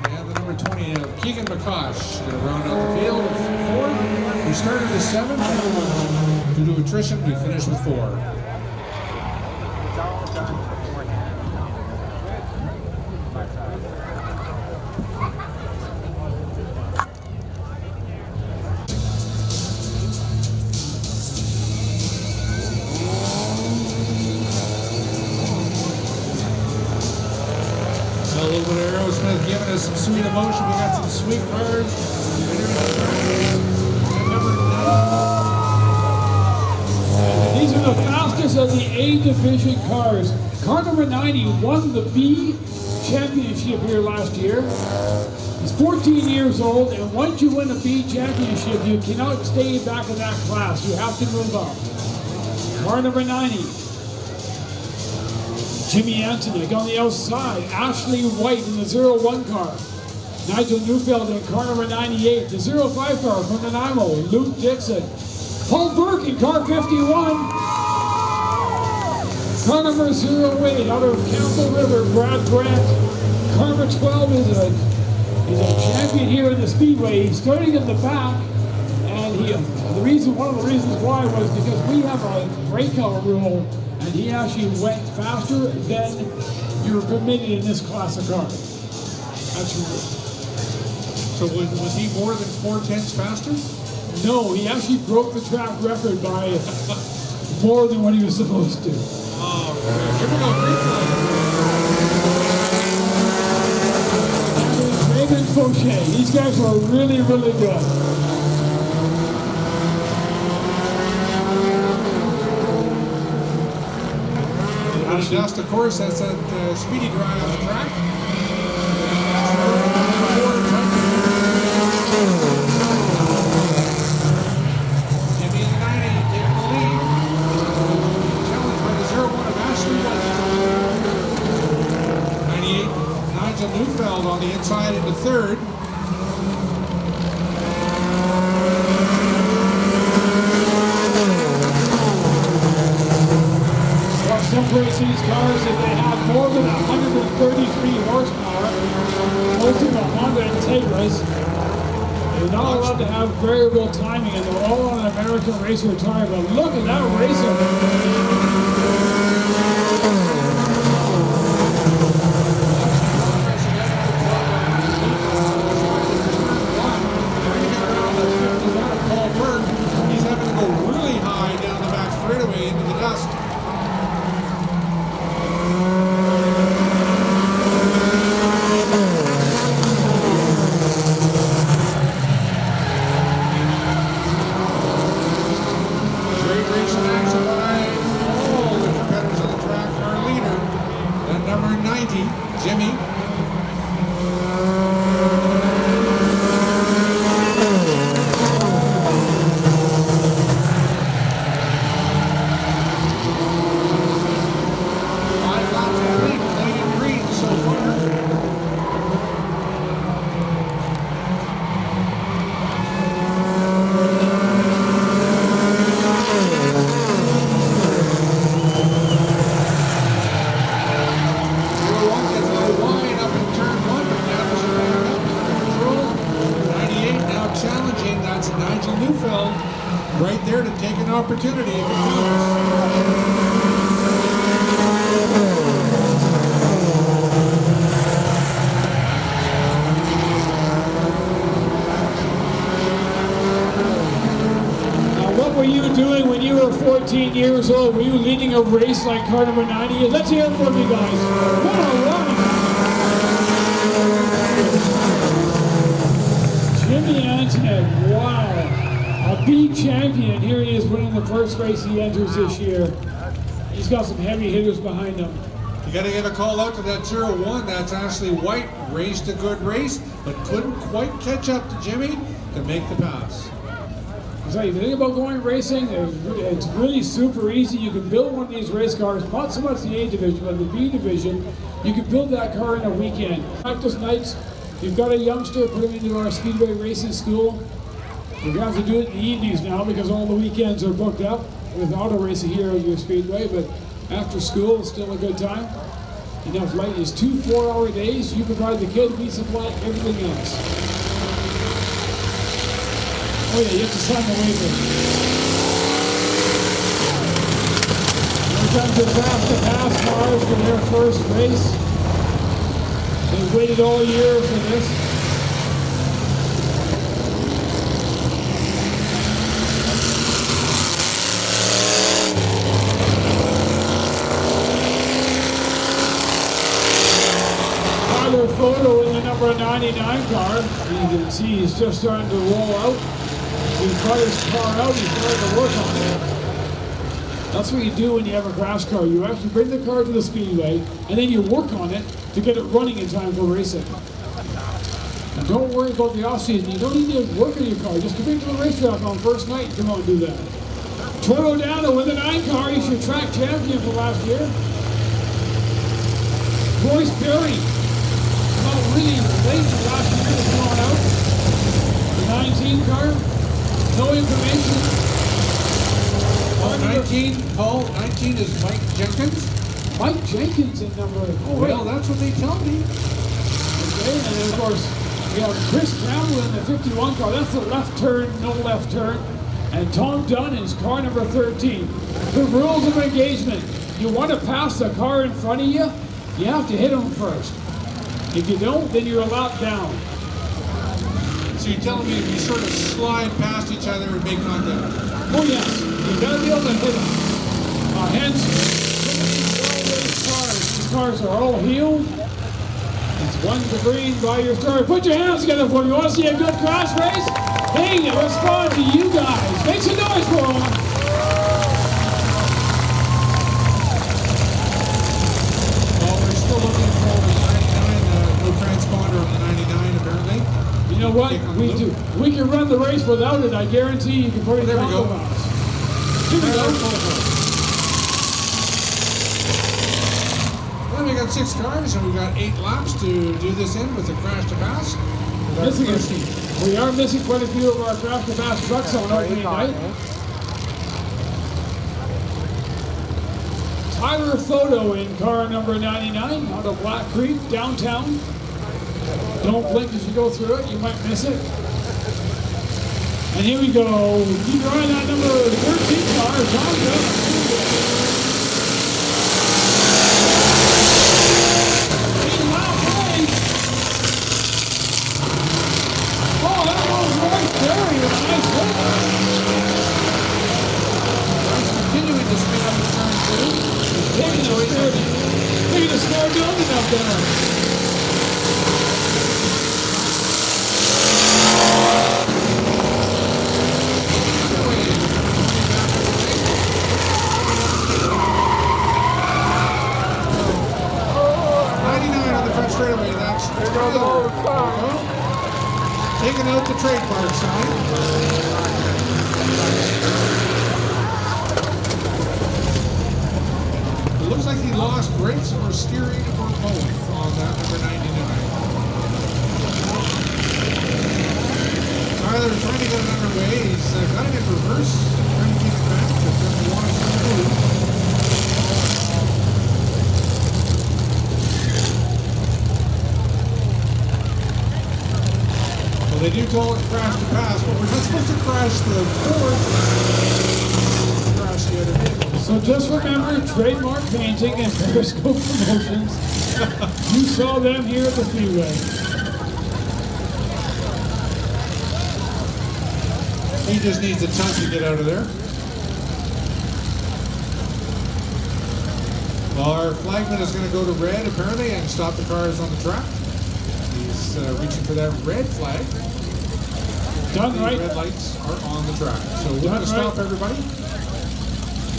[SPEAKER 3] And the number 20, Keegan McCosh, going to round out the field with 4. We started with 7. Due to attrition, we finished with 4. Giving us some sweet emotion. We got some sweet cars.
[SPEAKER 1] These are the fastest of the A division cars. Car number 90 won the B championship here last year. He's 14 years old, and once you win a B championship, you cannot stay back in that class. You have to move up. Car number 90. Jimmy Antonik on the outside, Ashley White in the 01 car. Nigel Neufeld in car number 98, the 05 car from Nanaimo, Luke Dixon. Paul Burke in car 51. Car number 08 out of Campbell River, Brad Grant. Car number 12 is a champion here in the Speedway. He's starting in the back, and one of the reasons why was because we have a breakout rule. And he actually went faster than you're permitted in this class of car. That's right.
[SPEAKER 3] So was he more than 4/10 faster?
[SPEAKER 1] No, he actually broke the track record by more than what he was supposed to.
[SPEAKER 3] Oh, here we go,
[SPEAKER 1] Raymond Fauché. These guys were really, really good.
[SPEAKER 3] dust, of course, that's that speedy dry on the track. Jimmy in the 90, taking the lead. Challenged by the 0-1 of Ashley White. 98, Nigel Neufeld on the inside into third.
[SPEAKER 1] Some racing cars, if they have more than 133 horsepower, most of the Honda Integras, they're not allowed to have variable timing, and they're all on an American racer tire. But look at that racer!
[SPEAKER 3] He's having to go really high down the back straightaway into the dust. Jimmy. Right there to take an opportunity if it comes.
[SPEAKER 1] Now, what were you doing when you were 14 years old? Were you leading a race like car number 90? Let's hear it from you guys. What a run! Jimmy Antoinette, wow. A B champion. Here he is winning the first race he enters this year. He's got some heavy hitters behind him.
[SPEAKER 3] You got to get a call out to that 0-1. That's Ashley White. Raced a good race, but couldn't quite catch up to Jimmy to make the pass.
[SPEAKER 1] So if you think about going racing, it's really super easy. You can build one of these race cars, not so much the A division, but the B division. You can build that car in a weekend. Practice nights. If you've got a youngster, put him into our Speedway racing school. We're going to have to do it in the evenings now because all the weekends are booked up with auto racing here at your Speedway, but after school, it's still a good time. Enough light is 2 4-hour days. You provide the kid, we supply everything else. Oh yeah, you have to sign the waiver. Here comes the Fast to Pass cars for their first race. They've waited all year for this. Photo in the number 99 car. You can see he's just starting to roll out. He brought his car out, he's starting to work on it. That's what you do when you have a crash car. You actually bring the car to the speedway and then you work on it to get it running in time for racing. And don't worry about the off season. You don't need to work on your car. Just come into the racetrack on first night and come out and do that. Toto Dano with the 9 car. He's your track champion for last year. Royce Perry. Really late last year has gone out. The 19 car, no information.
[SPEAKER 3] 19 is Mike Jenkins.
[SPEAKER 1] Mike Jenkins in number. Oh,
[SPEAKER 3] well, that's what they tell me.
[SPEAKER 1] Okay, and then of course we have Chris Campbell in the 51 car. That's the left turn, no left turn. And Tom Dunn is car number 13. The rules of engagement: you want to pass the car in front of you, you have to hit him first. If you don't, then you're a lap down.
[SPEAKER 3] So you're telling me if you sort of slide past each other and make contact?
[SPEAKER 1] Oh yes, you gotta be able to hit them. Hence, look at these well-raced cars. These cars are all heeled. It's 1 to green by your start. Put your hands together for me. You want to see a good crash race? Hey, respond to you guys. Make some noise for them. what?
[SPEAKER 3] kick on the loop.
[SPEAKER 1] We can run the race without it. I guarantee you can put it
[SPEAKER 3] There we go.
[SPEAKER 1] compromise. Here we go.
[SPEAKER 3] Well, we got 6 cars and we got 8 laps to do this in with the crash to pass.
[SPEAKER 1] We are missing quite a few of our crash to pass trucks on opening night. Tyler Photo in car number 99 out of Black Creek, downtown. Don't blink as you go through it, you might miss it. And here we go. Keep your eye on that number 13 car, John Gunn. Oh, that was right there. Nice hit.
[SPEAKER 3] Continuing to speed up the turn 2.
[SPEAKER 1] Taking a spare building up there.
[SPEAKER 3] Taking out the trademark sign. It looks like he lost brakes or steering or both on that number 99. Tyler's trying to get it underway. He's got it in reverse, trying to keep it back, but doesn't want to move. They do call it crash to pass, but we're not supposed to crash the forward, crash the other vehicle.
[SPEAKER 1] So just remember, trademark painting and Periscope Promotions. You saw them here at the Speedway.
[SPEAKER 3] He just needs a ton to get out of there. Our flagman is going to go to red apparently and stop the cars on the track. He's reaching for that red flag.
[SPEAKER 1] Done
[SPEAKER 3] The
[SPEAKER 1] right.
[SPEAKER 3] red lights are on the track. So we're going to stop everybody.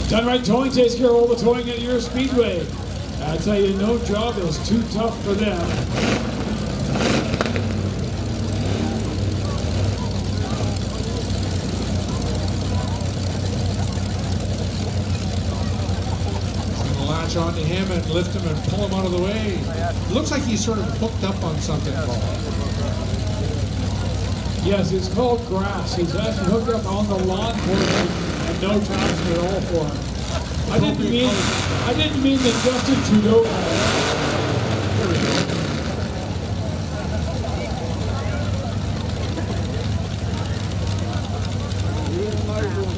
[SPEAKER 1] Done Right Towing takes care of all the towing at your Speedway. I tell you, no job is too tough for them.
[SPEAKER 3] Going to latch onto him and lift him and pull him out of the way. It looks like he's sort of hooked up on something, Paul.
[SPEAKER 1] Yes, it's called grass. He's actually hooked up on the lawn portion and no traction at all for him. I didn't mean that Justin Trudeau.
[SPEAKER 3] There we go.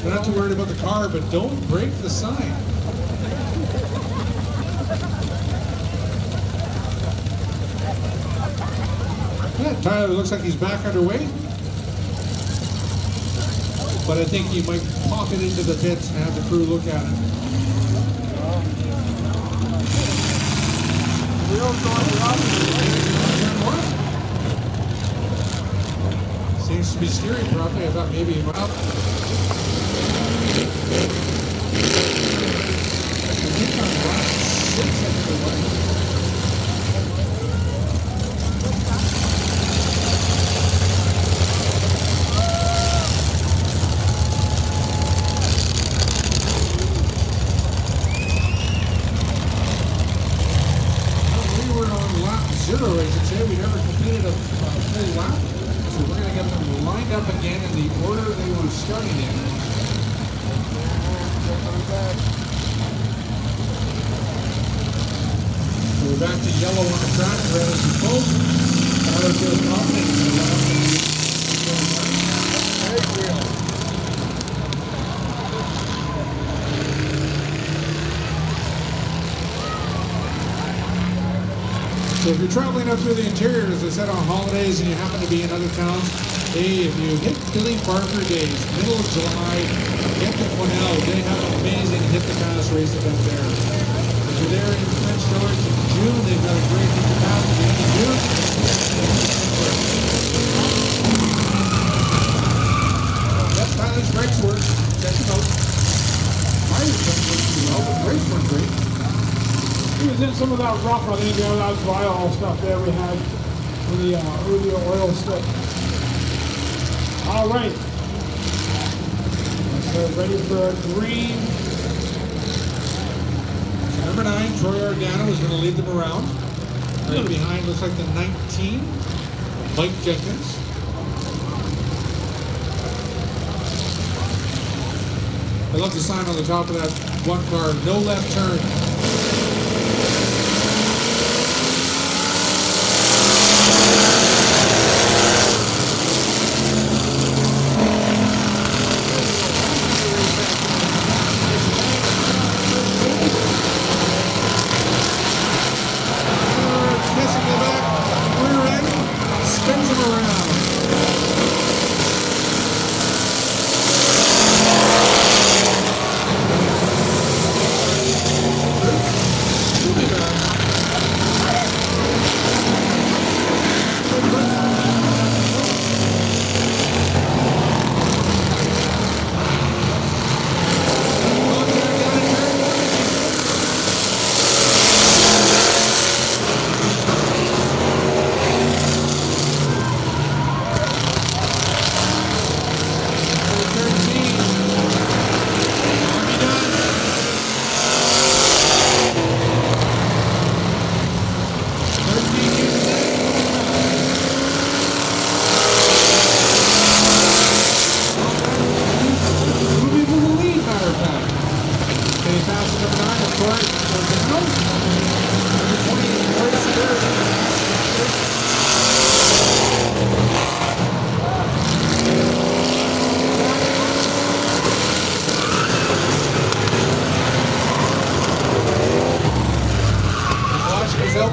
[SPEAKER 3] We're not too worried about the car, but don't break the sign. Yeah, Tyler looks like he's back underway. But I think he might pop it into the pits and have the crew look at it. Seems to be steering properly. I thought maybe he might. Zero, I should say. We never completed a full lap, so we're going to get them lined up again in the order they were starting in. So we're back to yellow on the track, red as the post. Tyler feels confident. So if you're traveling up through the interior, as I said, on holidays and you happen to be in other towns, hey, if you hit Billy Barker Days, middle of July, get to Cornell. They have an amazing hit the pass race event there. If you're there in French George in June, they've got a great hit the pass at the end of June. Yep, Tyler's brakes work. Check them out. Mine don't work too well, but brakes work great.
[SPEAKER 1] He was in some of that rough, I think, that dry all stuff there we had with the oil stick. All right. So ready for a green.
[SPEAKER 3] Number 9, Troy Ordano is going to lead them around. Right behind looks like the 19, Mike Jenkins. I love the sign on the top of that one car, no left turn. Missing the back, rear end, spins him around.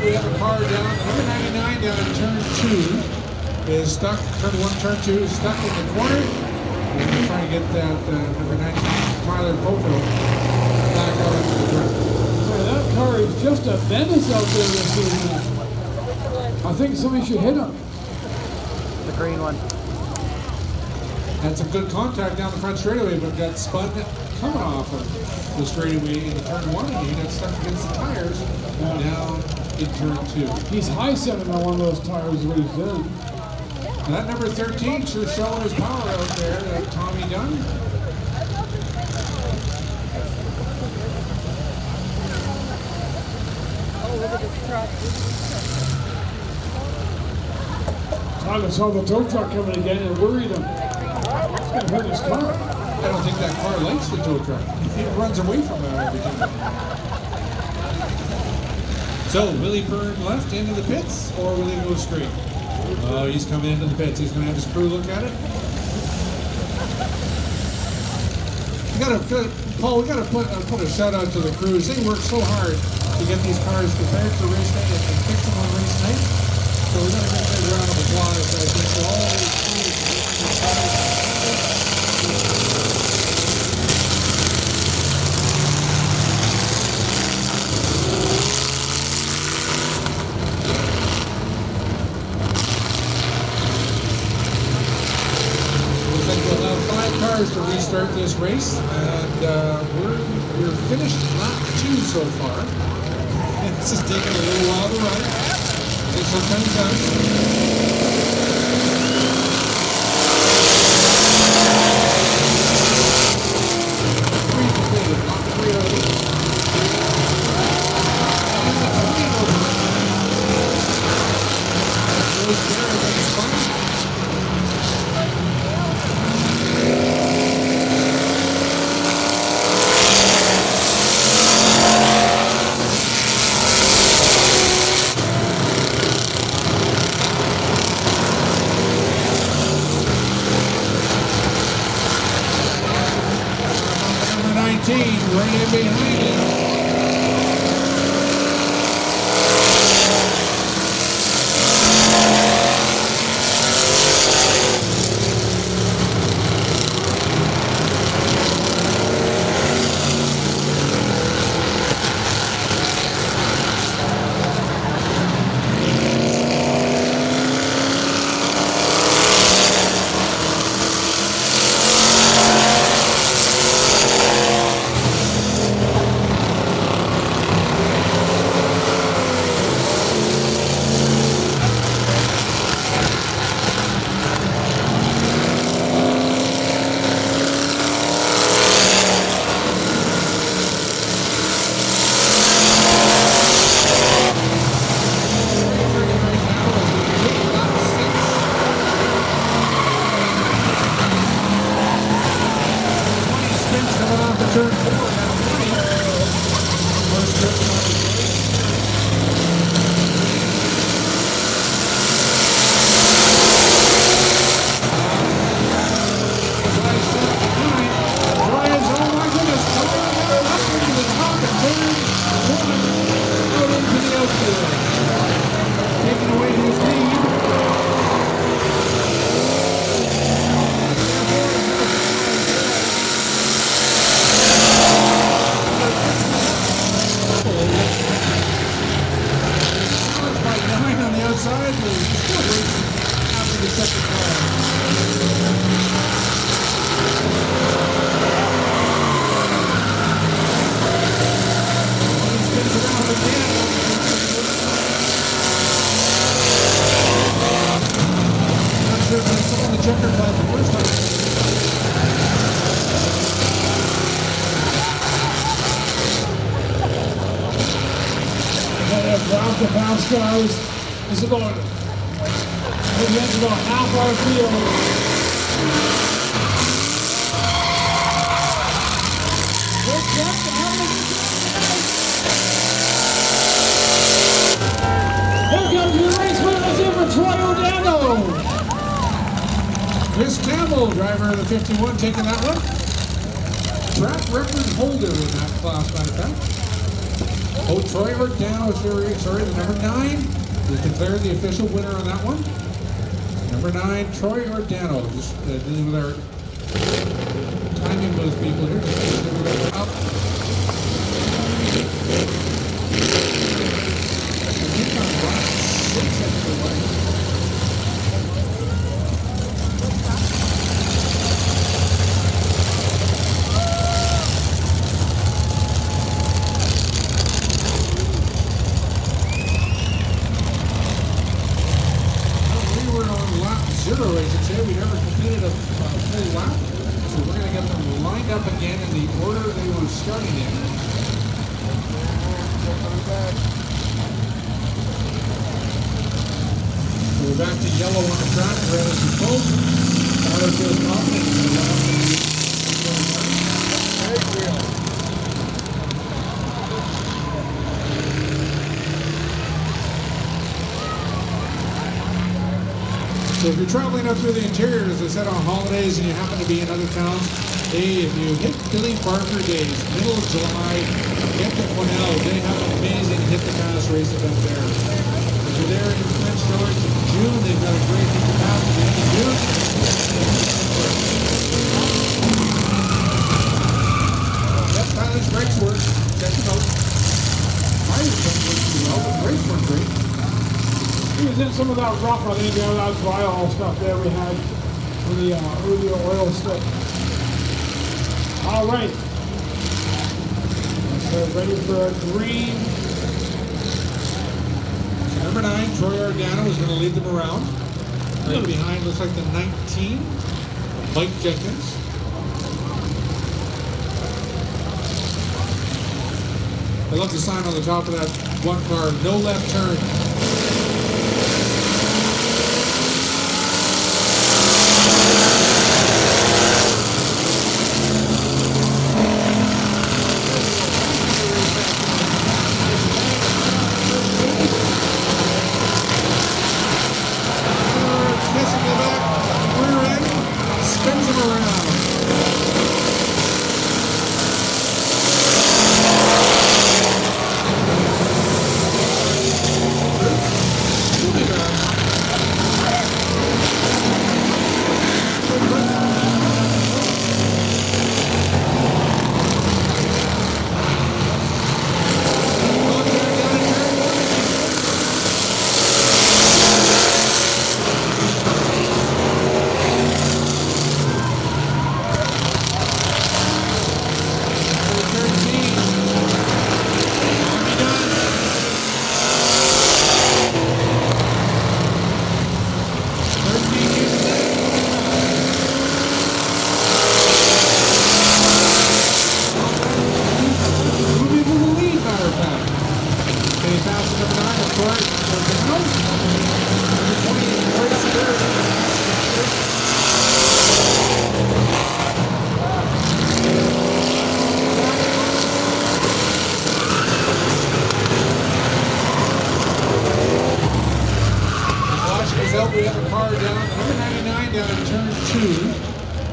[SPEAKER 3] We have a car down, number 99 down in turn 2 is stuck, turn 1, turn 2 is stuck in the corner. And we're trying to get that number 99 Tyler Poco back out into the ground.
[SPEAKER 1] Boy, that car is just a menace out there this evening. I think somebody should hit him.
[SPEAKER 5] The green one.
[SPEAKER 3] Had some good contact down the front straightaway, but got spun coming off of the straightaway in turn 1, and he got stuck against the tires down in turn 2.
[SPEAKER 1] He's high setting on one of those tires is what he's doing.
[SPEAKER 3] And that number 13 sure showing his power out there, that Tommy Dunn.
[SPEAKER 5] Oh, look at this truck.
[SPEAKER 1] Tyler saw the tow truck coming again and worried him. It's going to hurt his car.
[SPEAKER 3] I don't think that car likes the tow truck. It runs away from that every time. So, will he burn left into the pits, or will he go straight? Oh, he's coming into the pits. He's going to have his crew look at it. Paul, we got to put a shout out to the crews. They work so hard to get these cars prepared for race day and fix them on race night. So we got to give a big round of applause, I think, to all these crews making these cars. To restart this race, and we're finished lap 2 so far. This is taking a little while to run. Takes some time. Right in behind him. Spins coming off the turn 4 at 20. First trip on the plate. Taking away his lead. By 9 on the outside, but he's still racing after the second car. He spins around again. Not sure if I saw the checker flag the first time.
[SPEAKER 1] Ground to bounce cars. It's about, maybe that's about half our field. Here comes the race winner. That's it for Troy O'Donnell.
[SPEAKER 3] Chris Campbell, driver of the 51, taking that one. Track record holder in that class, matter of fact. Oh, Troy O'Donnell, sorry, the number 9 is declared the official winner on that one. Number 9, Troy O'Donnell. Just dealing with our timing booth people here. Just up. I think I'm right. 6 extra way. Zero, I should say. We never completed a full lap, so we're going to get them lined up again in the order they were starting in. So we're back to yellow on the track, red as the boat. Tyler feels confident in the lap. So if you're traveling up through the interior, as I said, on holidays and you happen to be in other towns, hey, if you hit Billy Barker Days, middle of July, get to Quesnel. They have an amazing Hit the Pass race event there. If you're there in Prince George in June, they've got a great Hit the Pass at the end of June. Yep, Tyler's brakes work. Check them out. Tires don't work too well, but brakes work great.
[SPEAKER 1] He was in some of that rough, I think, that vial stuff there we had for the oil stick. All right. So ready for a green.
[SPEAKER 3] Number 9, Troy O'Donnell is going to lead them around. Right behind looks like the 19, Mike Jenkins. I love the sign on the top of that one car, no left turn.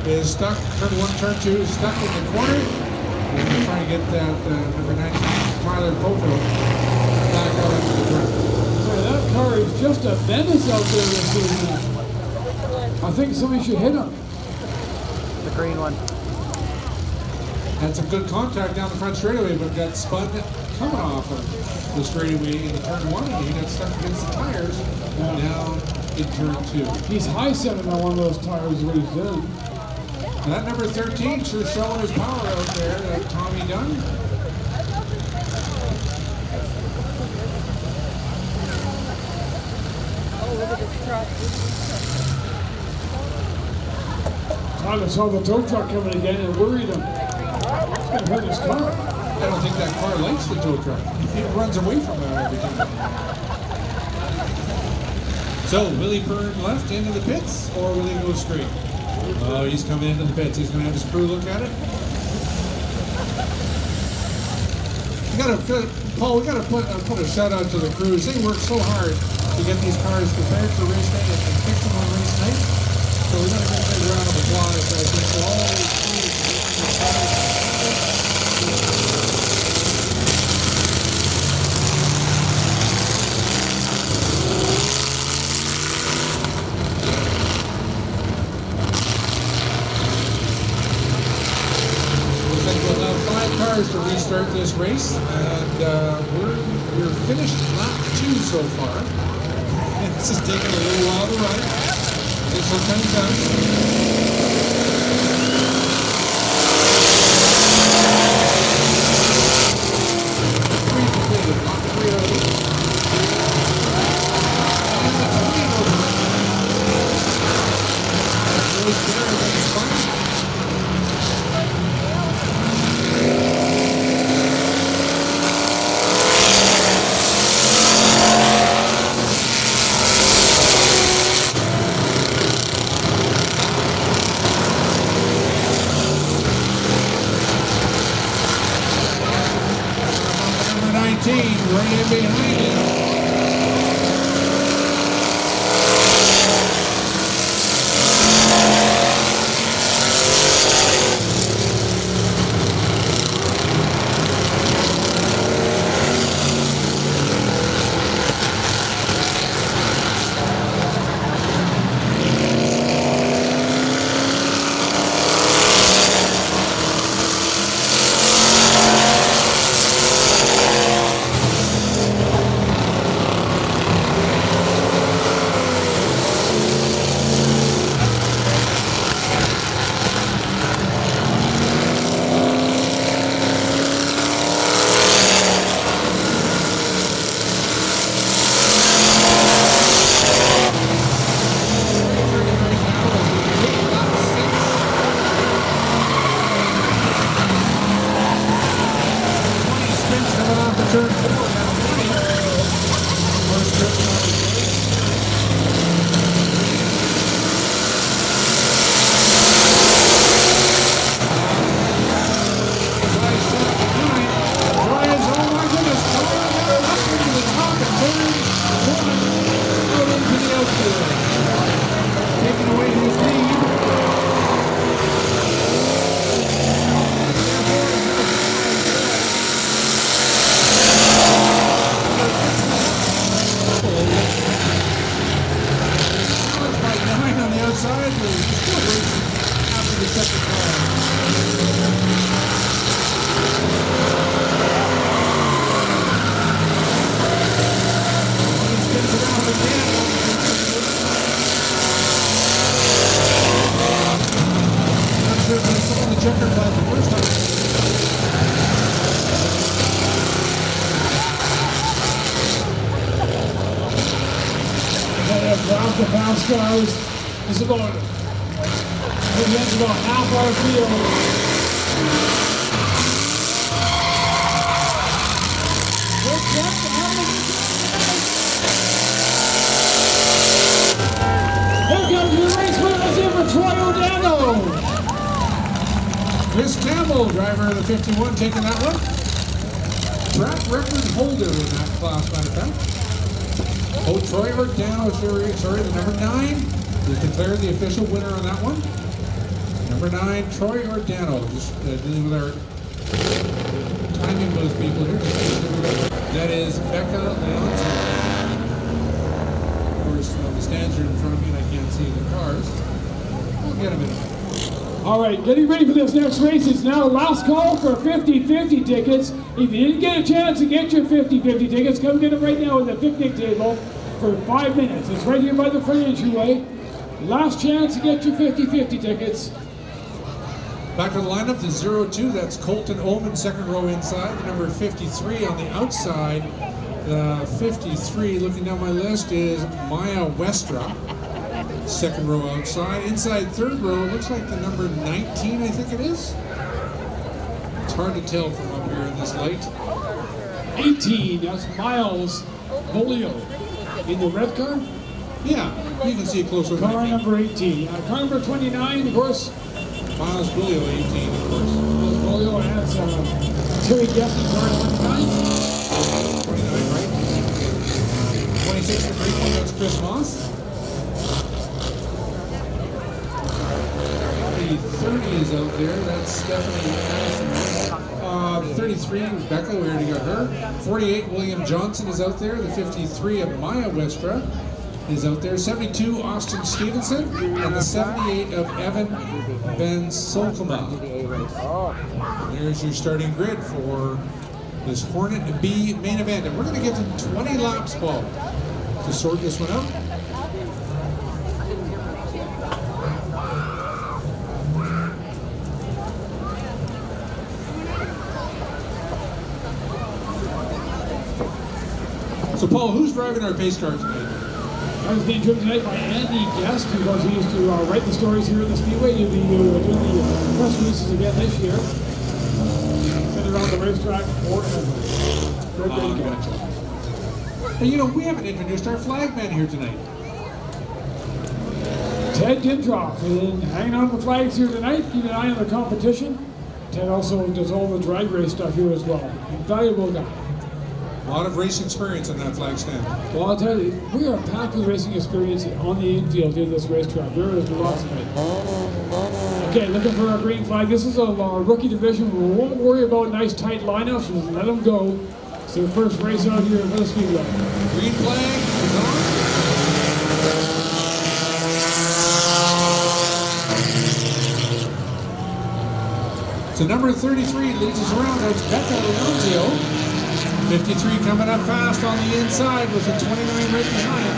[SPEAKER 3] is stuck. Turn 1, turn 2, stuck in the corner. And we're trying to get that number 19, Tyler Poto, back out into the track.
[SPEAKER 1] Boy, that car is just a menace out there this evening. I think somebody should hit him.
[SPEAKER 5] The green one.
[SPEAKER 3] Had some good contact down the front straightaway, but got spun coming off of the straightaway into turn 1, and he got stuck against the tires down in turn 2.
[SPEAKER 1] He's high setting on one of those tires is what he's doing.
[SPEAKER 3] And that number 13 sure showing his power out there, that Tommy Dunn.
[SPEAKER 5] Oh, look at this truck.
[SPEAKER 1] Tyler saw the tow truck coming again and worried him. It's going to hurt his car.
[SPEAKER 3] I don't think that car likes the tow truck. It runs away from that every time. So, will he turn left into the pits, or will he go straight? Oh, he's coming into the pits. He's going to have his crew look at it. Paul, we got to put a shout out to the crews. They work so hard to get these cars prepared for race day and fix them on race night. So we're going to give a big round of applause, I think, for all these crews making these cars. We'll have 5 cars to restart this race, and we're finished lap 2 so far. This is taking a little while to run. Takes some time to come. Three completed, not 3 out of 8. And the 20 over. Rose there against Fun. Right in behind him.
[SPEAKER 1] The fast cars is about, it's about half our field. Welcome to the race winner. Let's hear for Troy O'Donnell.
[SPEAKER 3] Chris Campbell, driver of the 51, taking that one. Track record holder in that class, matter of fact. Oh, Troy O'Donnell, sorry, the number 9 is declared the official winner on that one. Number 9, Troy Ordano. Just dealing with our timing those people here. That is Becca Leonzo. Of course, the stands are in front of me and I can't see the cars. We'll get them in a minute.
[SPEAKER 1] All right, getting ready for this next race. It's now last call for 50-50 tickets. If you didn't get a chance to get your 50-50 tickets, come get them right now at the picnic table for 5 minutes. It's right here by the front entryway. Last chance to get your 50-50 tickets.
[SPEAKER 3] Back to the lineup, the 02, that's Colton Ullman, second row inside. The number 53 on the outside. The 53, looking down my list, is Maya Westra. Second row outside. Inside third row, looks like the number 19, I think it is. It's hard to tell from up here in this light.
[SPEAKER 1] 18, that's Miles Bolio. In the red car?
[SPEAKER 3] Yeah, you can see it closer.
[SPEAKER 1] Car number 18. Car number 29, of course.
[SPEAKER 3] Miles Bulio, 18, of course.
[SPEAKER 1] Miles Bolio has Terry Guessing, car 29.
[SPEAKER 3] 29, right? 26 for green one, that's Chris Moss. The 30 is out there, that's Stephanie Madison. 33, Rebecca, we already got her. 48, William Johnson is out there. The 53 of Maya Westra is out there. 72, Austin Stevenson. And the 78 of Evan Van Solkema. There's your starting grid for this Hornet B main event. And we're going to get to 20 laps, Paul, to sort this one out. So, Paul, who's driving our pace car tonight?
[SPEAKER 1] I was being driven tonight by Andy Guest, who was used to write the stories here in the Speedway. He'll be doing the press releases again this year. Been around the racetrack forever.
[SPEAKER 3] Gotcha. And you know, we haven't introduced our flag man here tonight.
[SPEAKER 1] Ted Dintroff, and hanging on the flags here tonight, keep an eye on the competition. Ted also does all the drag race stuff here as well. Invaluable guy.
[SPEAKER 3] A lot of race experience on that flag stand.
[SPEAKER 1] Well, I'll tell you, we are packed with racing experience on the infield in this racetrack. There is lots of it. Okay, looking for our green flag. This is a rookie division. We won't worry about nice tight lineups. We'll let them go. It's their first race out here at the Speedway.
[SPEAKER 3] Green flag is on. So number 33 leads us around. That's Becca Leonzio. 53 coming up fast on the inside with the 29 right behind.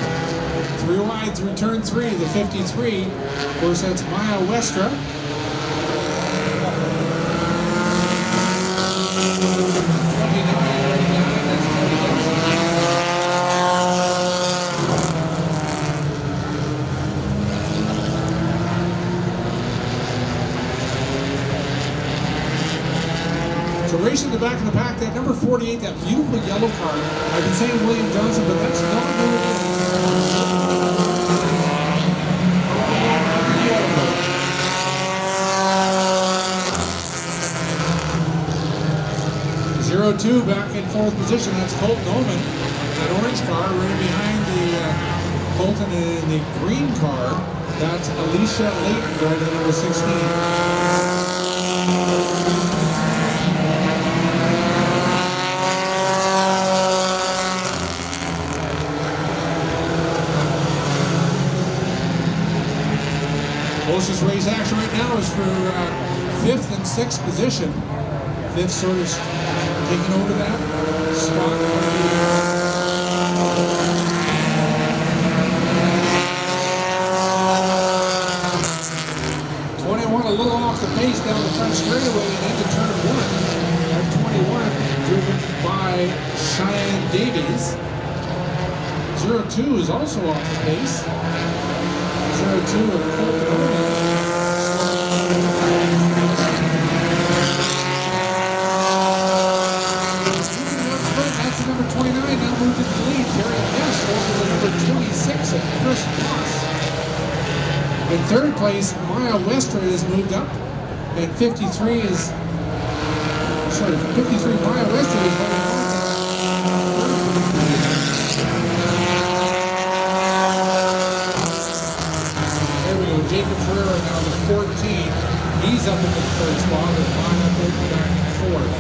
[SPEAKER 3] 3 wide through turn 3, the 53. Of course, that's Maya Westra. So racing the back of the pack, that number 48, that beautiful yellow car. I've been saying William Johnson, but that's not who it is. 02 back in 4th position, that's Colton Ullman. That orange car right behind the Colton in the green car, that's Alicia Layton driving number 16. Closest race action right now is for 5th and 6th position. 5th sort of taking over that spot. 21 a little off the pace down the front straightaway and into turn 1. That 21 driven by Cheyenne Davies. 02 is also off the pace. 02 of Colton Ullman. That's the number 29, now moved into the lead. Terry Guest over the number 26 of Chris Moss. In 3rd place, Maya Westra has moved up. And 53 is, 53 Maya Westra is holding on. Jacob Ferreira now the 14. third spot with 5 Felker back in fourth.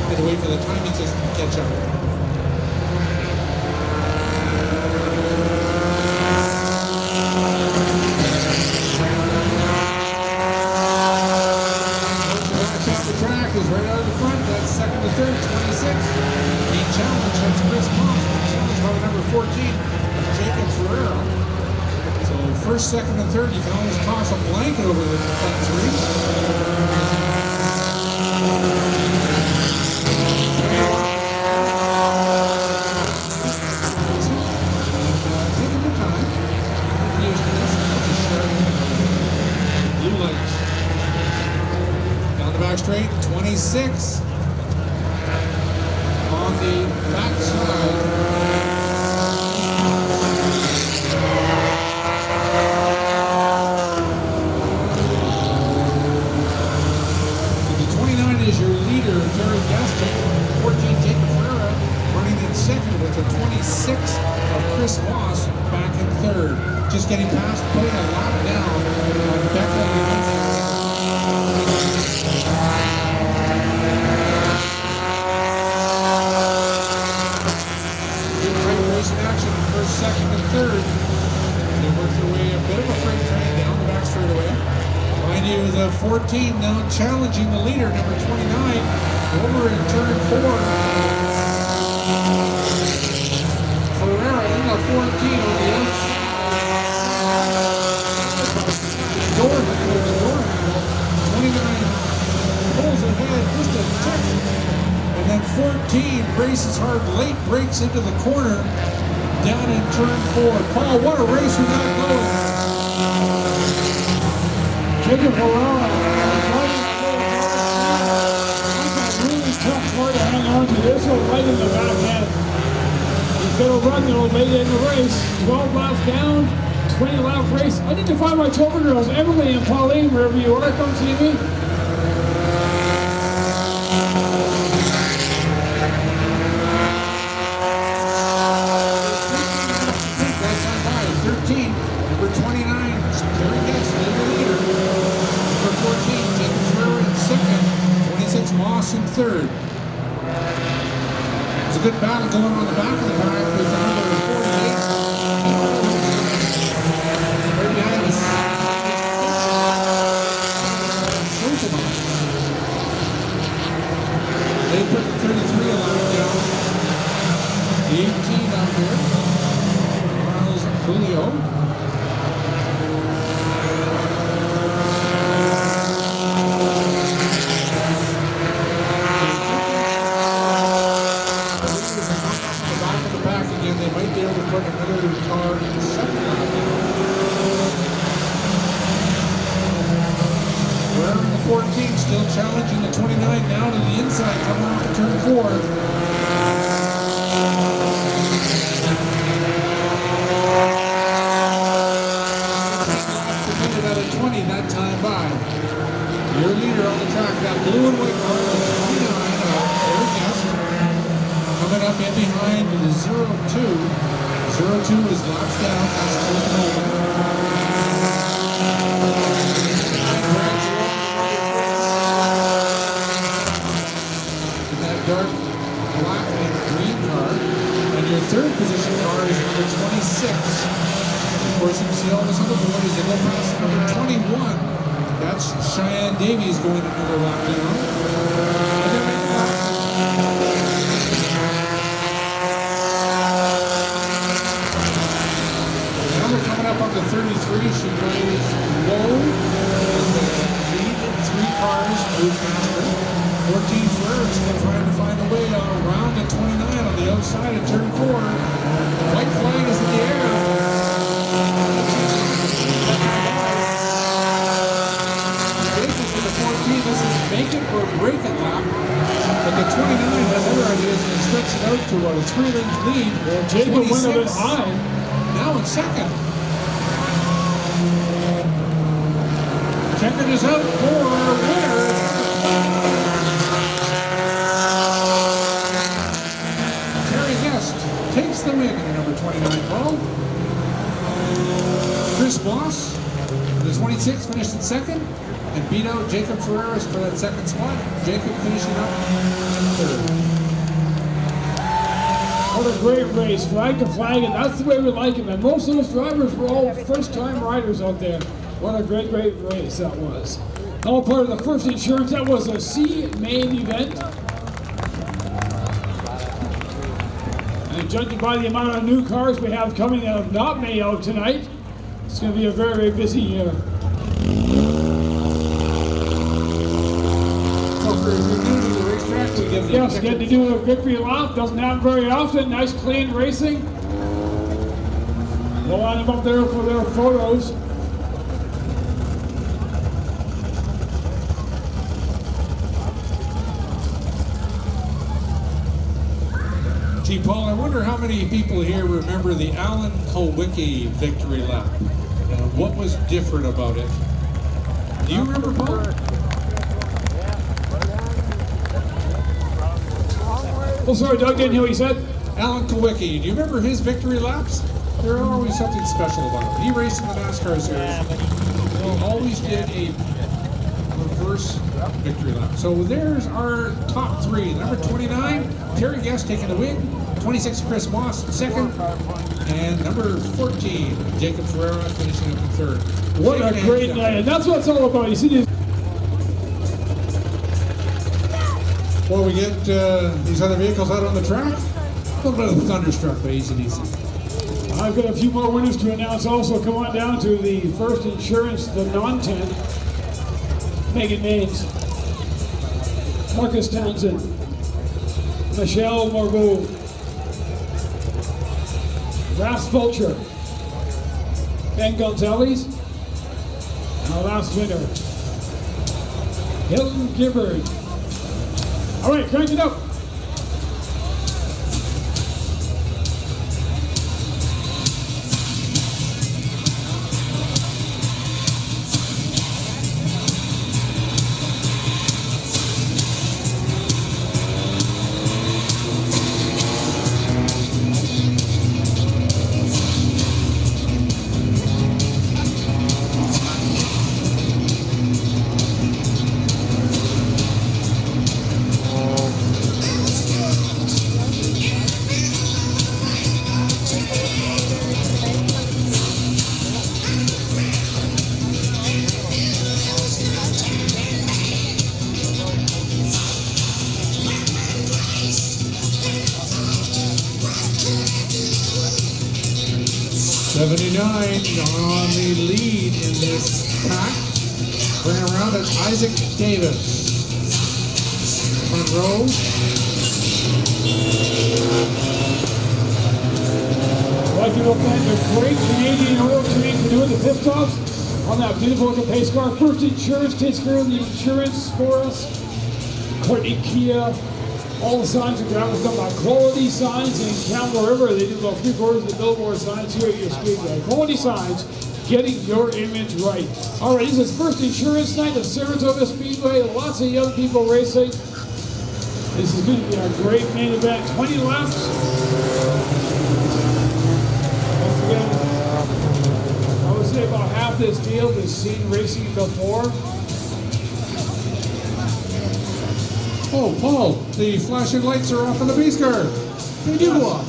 [SPEAKER 3] Had to wait for the timing system to catch up. Track is right out of the front. That's second to third, 26. Being challenged, that's Chris Moss. Challenged by the number 14, Jacob Ferreira. So first, second, and third, you can almost toss a blanket over the front three. Taking your time. Used to this. Blue lights. Down the back straight, 26. On the back side. The 29 is your leader, Terry Gaston. 14, Jacob Ferreira, running in second with the 26 of Chris Moss back in third. Just getting past, putting a lap down on Becca. Action first, second, and third. They work their way a bit of a freight train down the back straightaway. Mind you, the 14 now challenging the leader, number 29, over in turn 4. Ferreira in the 14 on the outside. Door handle. 29 pulls ahead just a tick. And then 14 braces hard, late breaks into the corner down in turn 4. Paul, what a race we got going.
[SPEAKER 1] Jacob Ferreira, that's a really tough car to hang on to. This one right in the back end. He's going to run though late in the race. 12 laps down, 20 lap race. I need to find my Topher girls, Emily and Pauline, wherever you are. Come see me.
[SPEAKER 3] Number 29, Terry Gaston, the leader. Number 14, Jacob Ferreira in second. 26, Moss in third. There's a good battle going on the back of the pack with number 48. Right behind us. They put the 33 allowed down. The 18 out here. Miles Julio. They might be able to put another car in the second lap. We're in the 14, still challenging the 29 now to the inside, coming off of turn 4. Committed out of 20 that time by. Your leader on the track, that blue and white car, the 29 Eric Gaston. Coming up in behind the 0-2. 0-2 is laps down. That's Colton Holman. In that dark black and green car. And your third position car is number 26. Of course, you can see all this on the board as they go past number 21. That's Cheyenne Davies going another lap down. Coming up on the 33, she plays low as the lead 3 cars move faster. 14 Ferreira still trying to find a way around the 29 on the outside of turn 4. White flag is in the air. Basically for the 14, this is make it or break it lap. But the 29 has other ideas and stretch it out to a 3-length lead.
[SPEAKER 1] Well, Jacob went a bit high.
[SPEAKER 3] Now in second. Checkered is out for winner. Terry Gaston takes the win in the number 29 ball. Chris Moss, the 26. 26 finished in second and beat out Jacob Ferreras for that second spot. Jacob finishing up in third.
[SPEAKER 1] What a great race, flag to flag, and that's the way we like it. And most of those drivers were all first-time riders out there. What a great race that was. All part of the first insurance. That was a C main event. And judging by the amount of new cars we have coming that have not made out tonight, it's going to be a very, very busy year.
[SPEAKER 3] So for if you're new to the racetrack, we give you
[SPEAKER 1] Yes, get to do a victory lap. Doesn't happen very often. Nice, clean racing. We'll line them up there for their photos.
[SPEAKER 3] Gee, Paul, I wonder how many people here remember the Alan Kulwicki victory lap. What was different about it? Do you remember, Paul?
[SPEAKER 1] Oh, sorry, Doug, didn't hear what he said.
[SPEAKER 3] Alan Kulwicki, do you remember his victory laps? There always something special about him. He raced in the NASCAR series. He always did a reverse victory lap. So there's our top three. Number 29, Terry Guest taking the win. 26, Chris Moss second. And number 14, Jacob Ferreira finishing up in third.
[SPEAKER 1] What a great night. And that's what it's all about. You see these.
[SPEAKER 3] Before we get these other vehicles out on the track, a little bit of Thunderstruck by Easy Easy.
[SPEAKER 1] I've got a few more winners to announce also. Come on down to the first insurance, the non-tent. Megan Maines, Marcus Townsend, Michelle Margot, Ras Fulcher, Ben Gonzalez, and our last winner, Helen Gibbard. All right, crank it up.
[SPEAKER 3] On the lead in this pack. Bring around at Isaac Davis. Front row.
[SPEAKER 1] I'd like to go thank the great Canadian oil team for doing the pit stops on that beautiful looking pace car. First Insurance takes care of the insurance for us. Courtney Kia. All the signs are ground done by Quality Signs in Campbell River. They do about 3/4 of the billboard signs here at your speedway. Quality Signs, getting your image right. All right, this is first insurance night at Saratoga Speedway. Lots of young people racing. This is going to be a great main event. 20 laps. Once again, I would say about half this field has seen racing before.
[SPEAKER 3] Oh, Paul, the flashing lights are off on the base car. They do go off.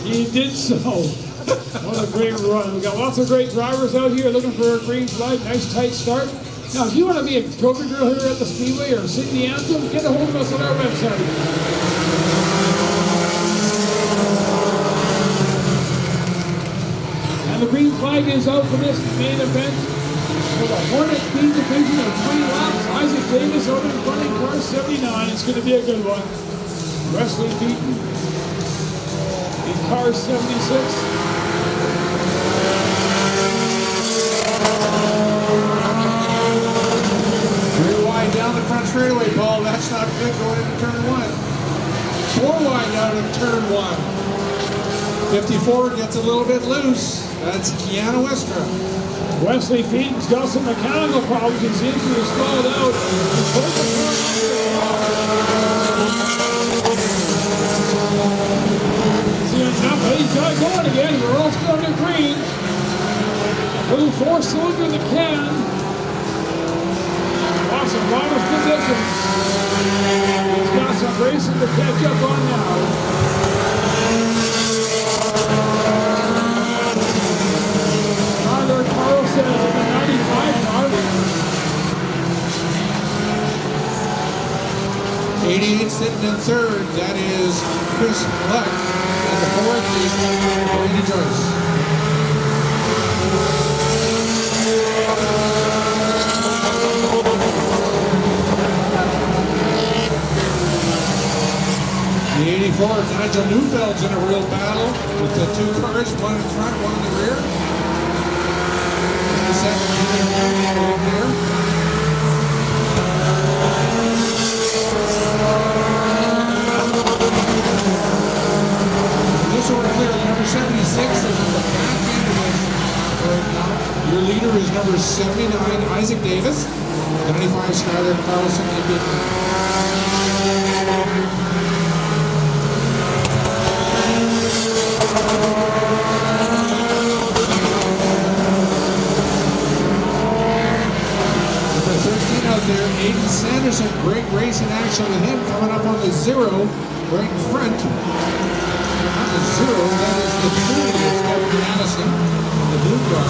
[SPEAKER 1] He did so. What a great run. We've got lots of great drivers out here looking for a green flag. Nice tight start. Now, if you want to be a trophy girl here at the Speedway or sing the anthem, get a hold of us on our website. And the green flag is out for this main event. For the Hornet B division of 20 laps, Isaac Davis over in front in car 79. It's going to be a good one. Wesley Beaton in car 76.
[SPEAKER 3] Three wide down the front straightaway, Paul. That's not good going into turn one. 4 wide out of turn one. 54 gets a little bit loose. That's Kiana Westra.
[SPEAKER 1] Wesley Featon's got some mechanical problems. He seems to have stalled out. He's got it going again. We're all still in green. Little 4-cylinder in the can. to catch up on now. Tyler Carlson in the 95 car.
[SPEAKER 3] 88 sitting in third, that is Chris Luck. And the fourth is Randy Joyce. The 84, Nigel Neufeld's in a real battle with the two cars, one in front, one in the rear. The second right there. Just so we're clear, number 76 is on the back end of this right now. Your leader is number 79, Isaac Davis. 95, Skyler Carlson. Out there, Aiden Sanderson, great race in action with him coming up on the 0 right in front. On the 0, that is the 30 of Stephanie Addison, the blue car.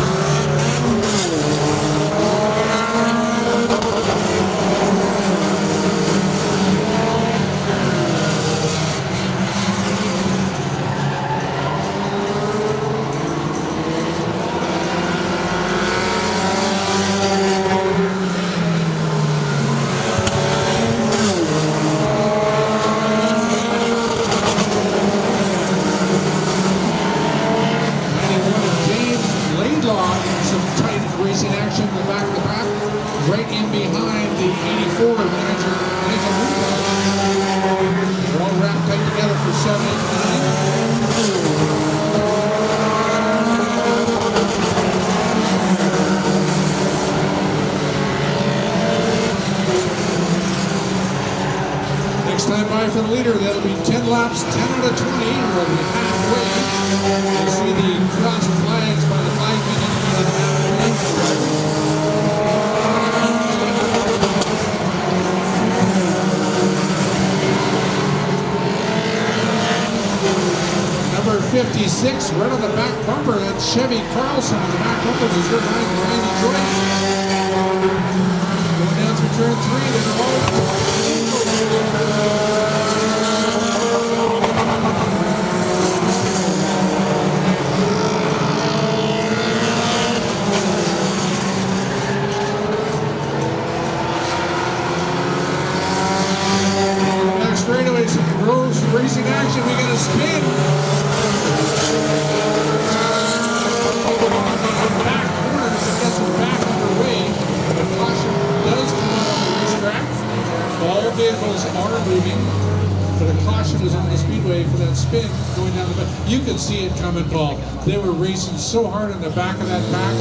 [SPEAKER 3] Right in behind the 84 manager, they're all wrapped tight together for 7 and 9. Next time by for the leader, that'll be 10 laps, 10 out of 20. We'll be halfway. You'll see the cross flags by the flagman indicated halfway. Number 56, right on the back bumper, that's Chevy Carlson on the back bumper, is your Randy Joyce. Going down through turn 3, there's a ball. Next straightaway, some Rose racing action, we got a spin. Back corners to get them back underway. The caution does come out on the racetrack. All vehicles are moving, but a caution is on the speedway for that spin going down the back. You could see it coming, Paul. They were racing so hard in the back of that pack.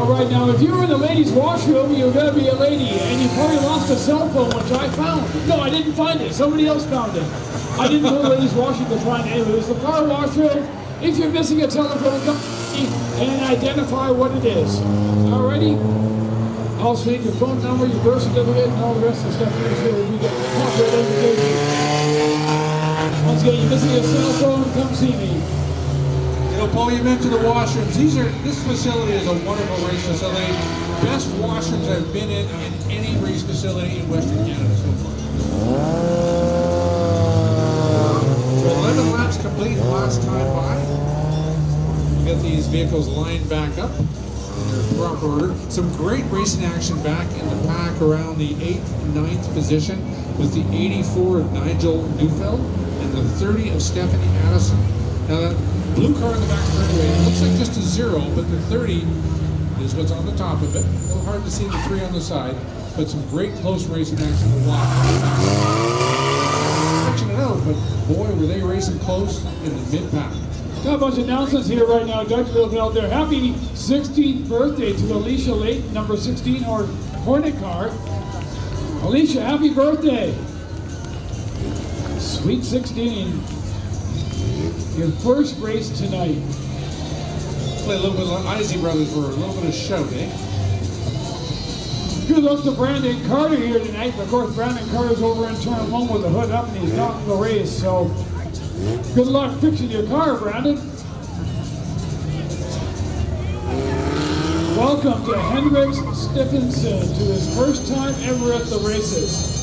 [SPEAKER 1] Right now, if you were in the ladies' washroom, you're going to be a lady, and you probably lost a cell phone, which I found. No, I didn't find it. Somebody else found it. I didn't go to the ladies' washroom to find it. Anyway, it was the car washroom. If you're missing a telephone, come and identify what it is. Alrighty? Also, your phone number, your birth certificate, and all the rest of the stuff here so we get corporate identification. Once again, you're missing a cell phone, come see me.
[SPEAKER 3] You know, Paul, you mentioned the washrooms. This facility is a wonderful race facility. Best washrooms I've been in any race facility in Western Canada so far. So 11 laps complete last time by. We got these vehicles lined back up in their proper order. Some great racing action back in the pack around the 8th and 9th position with the 84 of Nigel Neufeld and the 30 of Stephanie Addison. Now that blue car in the back straightaway, it looks like just a 0, but the 30 is what's on the top of it. A little hard to see the 3 on the side, but some great close racing action to watch. Stretching it out, but boy, were they racing close in the mid-pack.
[SPEAKER 1] Got a bunch of announcements here right now. Doug looking out there. Happy 16th birthday to Alicia Layton, number 16, or Hornet car. Alicia, happy birthday. Sweet 16. Your first race tonight.
[SPEAKER 3] play a little bit of Isley Brothers for a little bit of show, eh?
[SPEAKER 1] Good luck to Brandon Carter here tonight. Of course, Brandon Carter's over in turn one with the hood up and he's not in the race. So good luck fixing your car, Brandon. Welcome to Hendricks Stephenson to his first time ever at the races.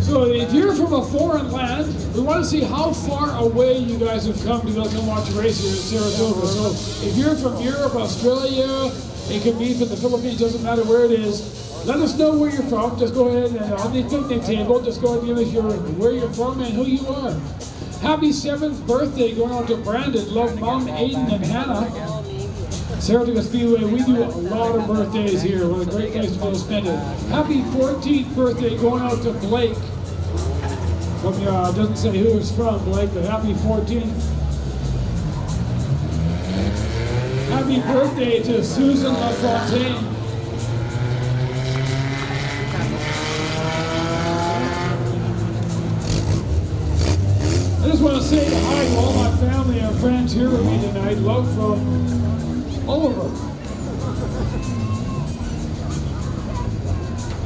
[SPEAKER 1] So if you're from a foreign land, we want to see how far away you guys have come to come watch races here at Saratoga. So if you're from Europe, Australia, it could be from the Philippines, doesn't matter where it is, let us know where you're from. Just go ahead and on the picnic table, just go ahead and give us where you're from and who you are. Happy 7th birthday going out to Brandon, Love Mom, Aiden, and Hannah. Saratoga Speedway, we do a lot of birthdays here. What a great place to go spend it. Happy 14th birthday going out to Blake. From doesn't say who it's from, Blake, but happy 14th. Happy birthday to Susan LaFontaine. I just want to say hi to all my family and friends here with me tonight. Love from Oliver.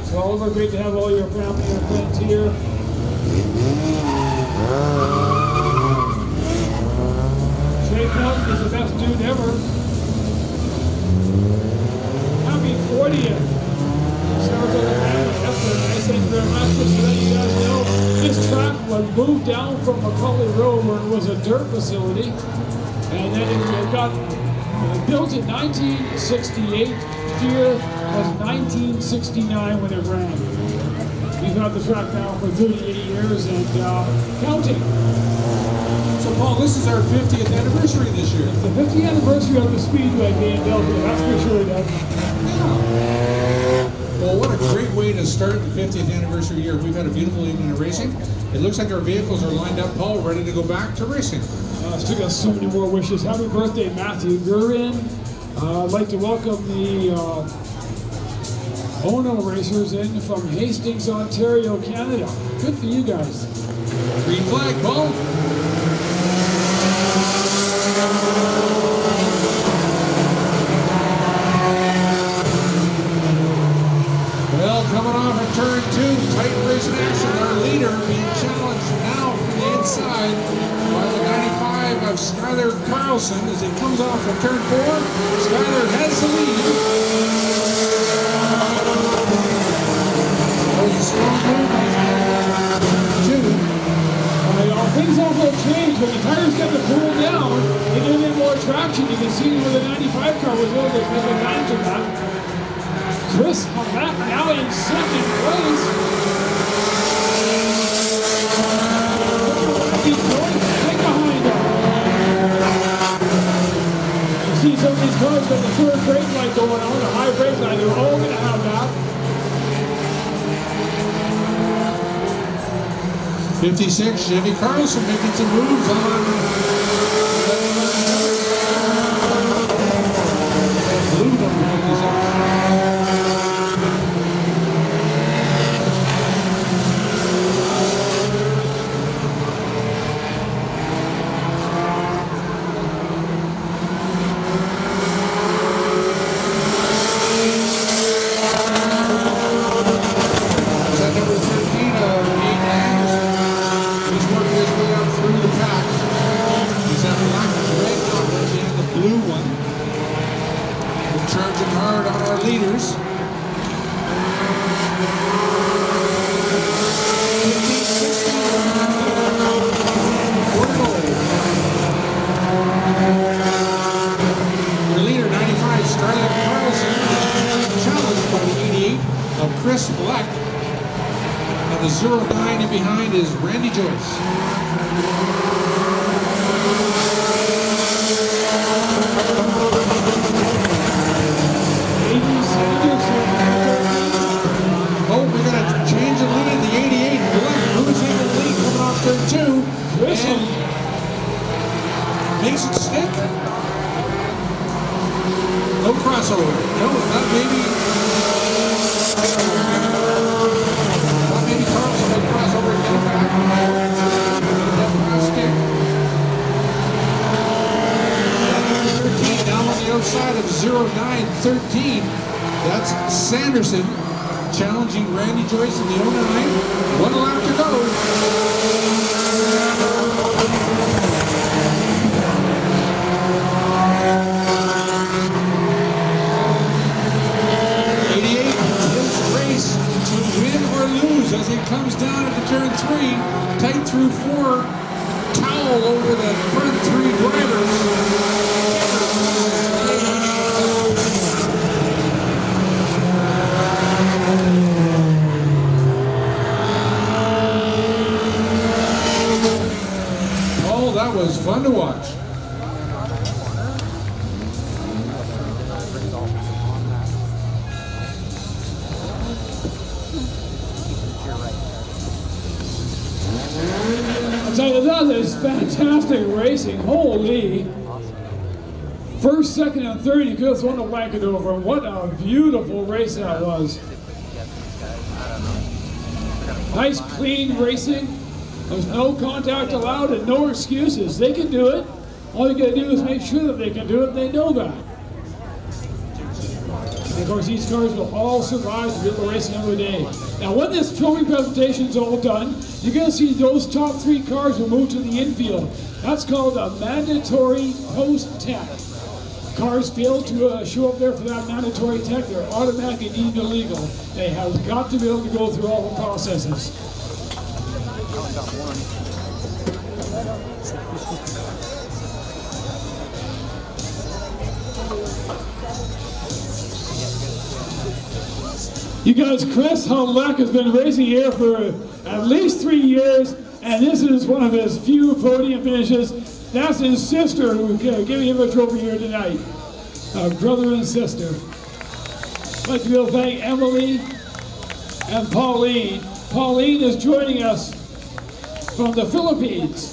[SPEAKER 1] So Oliver, great to have all your family and friends here. Shay Pelton is the best dude ever. Happy 40th. Saratoga effort. I thank you very much. Just to let you guys know, this track was moved down from Macaulay Road where it was a dirt facility. And then it got built in 1968. Year was 1969 when it ran. We've had the track now for 38 years and counting.
[SPEAKER 3] So Paul, this is our 50th anniversary this year.
[SPEAKER 1] It's the 50th anniversary of the Speedway being built here, that's for sure, Doug.
[SPEAKER 3] Well, what a great way to start the 50th anniversary year. We've had a beautiful evening of racing. It looks like our vehicles are lined up, Paul, ready to go back to racing.
[SPEAKER 1] It's took us so many more wishes. Happy birthday, Matthew Gurin. I'd like to welcome the Ono racers in from Hastings, Ontario, Canada. Good for you guys.
[SPEAKER 3] Green flag, Paul. Well, coming off of turn 2, tight racing action. Our leader being challenged now from the inside by the 95 of Skyler Carlson as he comes off of turn 4. Skyler has the lead. Strong move by Skyler. 2.
[SPEAKER 1] Things also change when the tires get to cool down. They get a bit more traction. You can see where the 95 car was able to take advantage of that. Chris Hamak now in second place. He's going right behind him. You see some of these cars got the third brake light going on, the high brake light. They're all going to have that.
[SPEAKER 3] 56, Chevy Carlson making some moves on blue number 56. Is that number 13 of 8 He's working his way up through the pack. He's that black and red number and the blue one. We're charging hard on our leaders. 15, 16, 4 to go. Our leader, 95, Scarlett Carlson, challenged by the 88 of Chris Black. And the 09 in behind is Randy Joyce. Oh, we got to change the lead. The 88 Black losing the lead coming off turn 2. And makes it stick. No crossover. No, not maybe. Maybe Carlson will cross over and get it back. Stick. outside of 0913. That's Sanderson challenging Randy Joyce in the 09. 1 lap to go. As it comes down into turn 3, tight through 4, towel over the front 3 drivers. Oh, that was fun to watch.
[SPEAKER 1] That is fantastic racing. Holy. First, second, and third, you could have thrown a blanket over. What a beautiful race that was. Nice, clean racing. There's no contact allowed and no excuses. They can do it. All you got to do is make sure that they can do it. They know that. And of course, these cars will all survive the real racing every day. Now, when this trophy presentation is all done, you're going to see those top 3 cars will move to the infield. That's called a mandatory post-tech. Cars fail to show up there for that mandatory tech, they're automatically deemed illegal. They have got to be able to go through all the processes. You guys, Chris Hulleck has been racing here for at least 3 years, and this is one of his few podium finishes. That's his sister who's giving him a trophy here tonight. Brother and sister. I'd like to be able to thank Emily and Pauline. Pauline is joining us from the Philippines.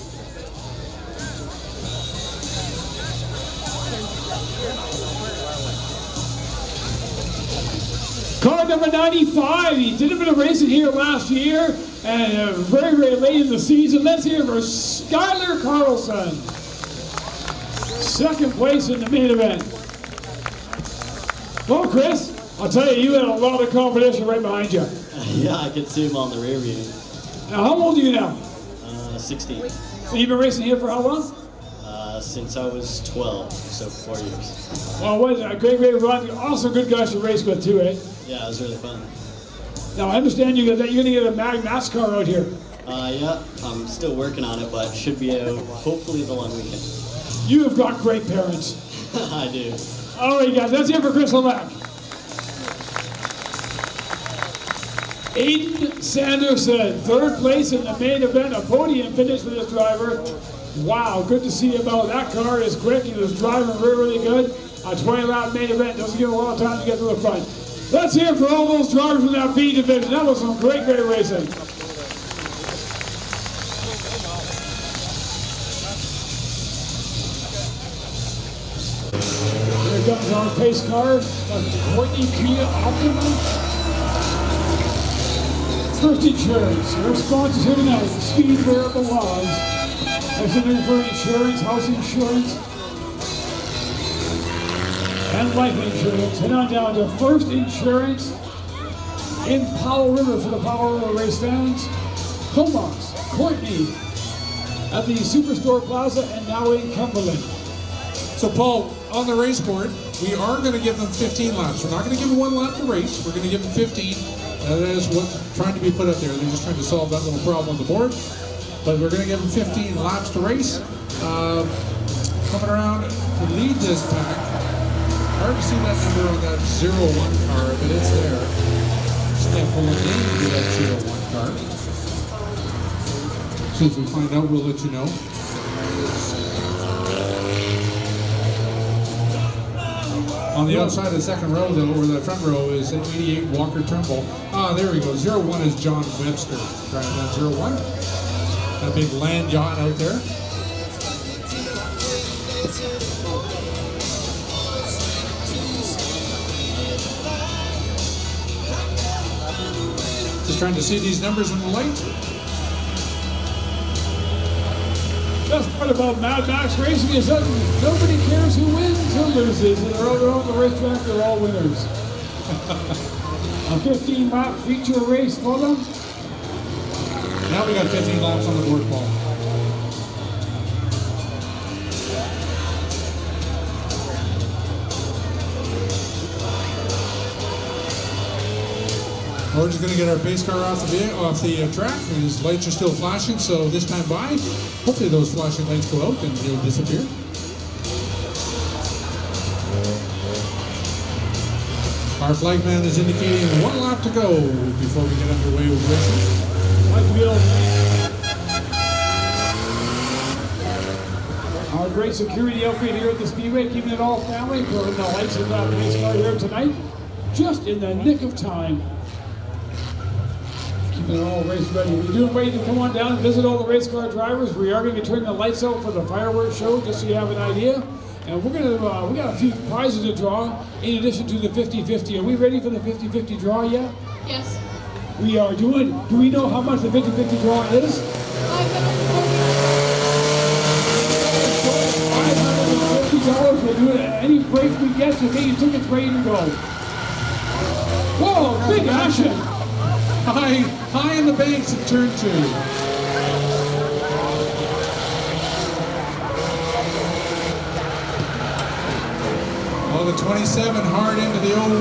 [SPEAKER 1] Car number 95, he did a bit of racing here last year, and very, very late in the season. Let's hear for Skylar Carlson. Second place in the main event. Well, Chris, I'll tell you, you had a lot of competition right behind you.
[SPEAKER 6] Yeah, I could see him on the rear view.
[SPEAKER 1] Now, how old are you now?
[SPEAKER 6] 16.
[SPEAKER 1] So you've been racing here for how long?
[SPEAKER 6] Since I was 12, so 4 years.
[SPEAKER 1] Well, what is it? A great, great run. Also good guys to race with too, eh?
[SPEAKER 6] Yeah, it was really fun.
[SPEAKER 1] Now, I understand you're going to get a Mag Max car out here.
[SPEAKER 6] Yeah, I'm still working on it, but should be out hopefully the long weekend.
[SPEAKER 1] You have got great parents.
[SPEAKER 6] I do.
[SPEAKER 1] All right, guys, let's hear for Chris Hulleck. Aiden Sanderson, third place in the main event, a podium finish for this driver. Wow, good to see about that car is quick. He was driving really, really good. A 20-lap main event doesn't give him a lot of time to get to the front. Let's hear for all those drivers in that B division. That was some great, great racing. Here comes our pace car, Courtney Kia Optima. First Insurance, your sponsors here tonight, Speed Where It Belongs. That's for insurance, house insurance, and life insurance. Head on down to First Insurance in Powell River for the Powell River race fans. Comox, Courtney at the Superstore Plaza and now in Cumberland.
[SPEAKER 3] So Paul, on the race board, we are going to give them 15 laps. We're not going to give them 1 lap to race. We're going to give them 15. That is what's trying to be put up there. They're just trying to solve that little problem on the board. But we're going to give them 15 laps to race. Coming around to lead this pack. Hard to see that number on that 01 car, but it's there. Just can't pull a name to that 01 car. As soon as we find out, we'll let you know. On the outside of the second row, though, or the front row, is 88 Walker Turnbull. Ah, there we go. 01 is John Webster driving that 01. That big land yacht out there. Just trying to see these numbers in the light.
[SPEAKER 1] Best part about Mad Max racing is that nobody cares who wins or loses. They're all on the racetrack, they're all winners. A 15-lap feature race for them.
[SPEAKER 3] Now we got 15 laps on the board, Paul. We're just going to get our pace car off the track. His lights are still flashing, so this time by, hopefully those flashing lights go out and they'll disappear. Our flagman is indicating 1 lap to go before we get underway with racing.
[SPEAKER 1] Our great security outfit here at the Speedway, keeping it all family, putting the lights in that race car here tonight, just in the nick of time. Keeping it all race ready. If you're ready to come on down and visit all the race car drivers, we are going to be turning the lights out for the fireworks show, just so you have an idea. And we got a few prizes to draw in addition to the 50-50. Are we ready for the 50-50 draw yet?
[SPEAKER 2] Yes.
[SPEAKER 1] We are doing. Do we know how much the 50-50 draw is? $550. We'll do it at any break we get, so get your tickets ready to go. Whoa, big action!
[SPEAKER 3] High in the banks at turn 2. Well, the 27 hard into the 01.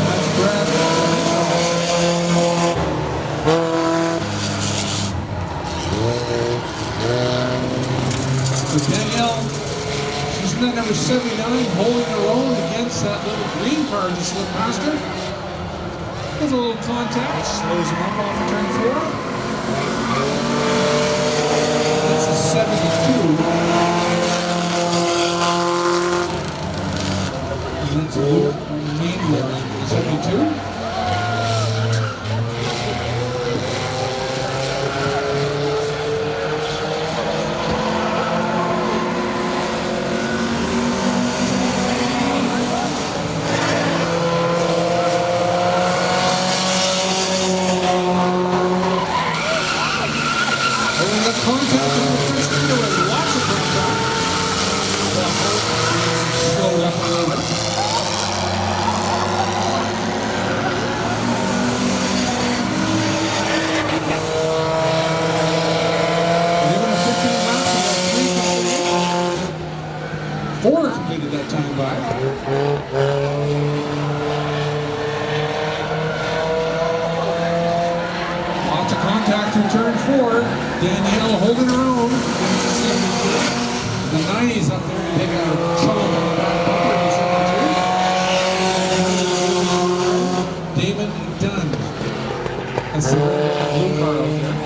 [SPEAKER 3] That's Brad. So Danielle, she's in that number 79, holding her own against that little green car just slipped past her. There's a little contact, slows him up off of turn 4. That's a 72. That's Luke Mainward, 72. Contact on the first straightaway, lots of contact. Slow up a little bit. Given a 15 laps, we got 3 completed. 4 completed that time by. Lots of contact through turn 4. Danielle holding her own. The 90s up there, they got a trouble on the back bumper. Damon Dunn. That's the blue car out there.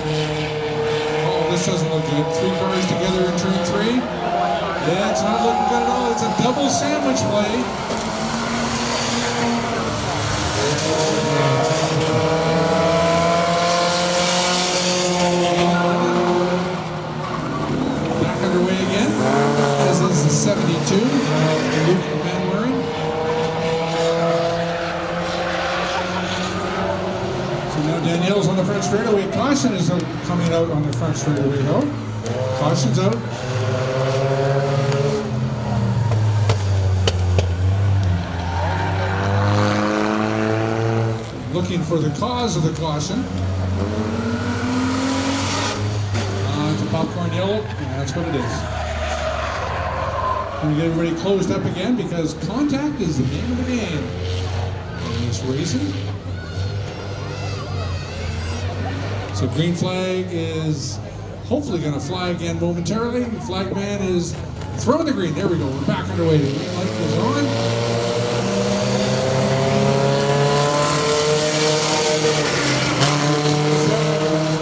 [SPEAKER 3] Oh, this doesn't look good. 3 cars together in turn 3. Yeah, it's not looking good at all. It's a double sandwich play. Underway again, as is the 72, Luke Manwaring. So now Danielle's on the front straightaway. Caution is coming out on the front straightaway though. Caution's out. Looking for the cause of the caution. It's a popcorn yellow. Yeah, that's what it is. We're going to get everybody closed up again because contact is the name of the game in this racing. So green flag is hopefully going to fly again momentarily. The flagman is throwing the green. There we go. We're back underway. The green light is on.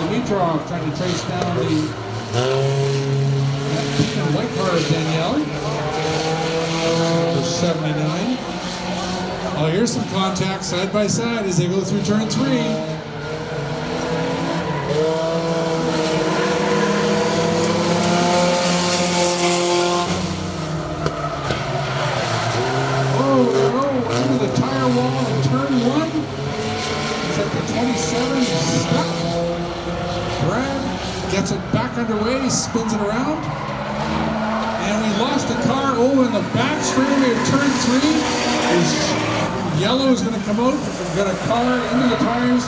[SPEAKER 3] Dimitrov trying to trace down the pink and white car of Danielle. For 79. Oh, here's some contact side by side as they go through turn 3. Into the tire wall in turn 1. It's at the 27, stuck. Brad gets it back underway. spins it around. And we lost a car over in the back straightaway of turn 3. Yellow is going to come out. We've got a car into the tires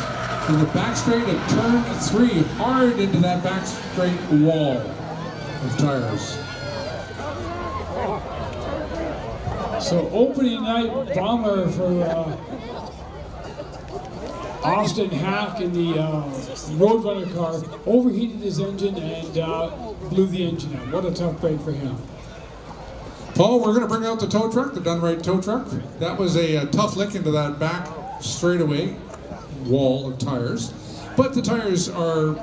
[SPEAKER 3] in the back straight of turn 3, hard into that back straight wall of tires.
[SPEAKER 1] So opening night bomber for Austin Hack in the Roadrunner car, overheated his engine and blew the engine out. What a tough break for him.
[SPEAKER 3] Paul, we're going to bring out the tow truck, the Dunright tow truck. That was a tough lick into that back straightaway wall of tires. But the tires are,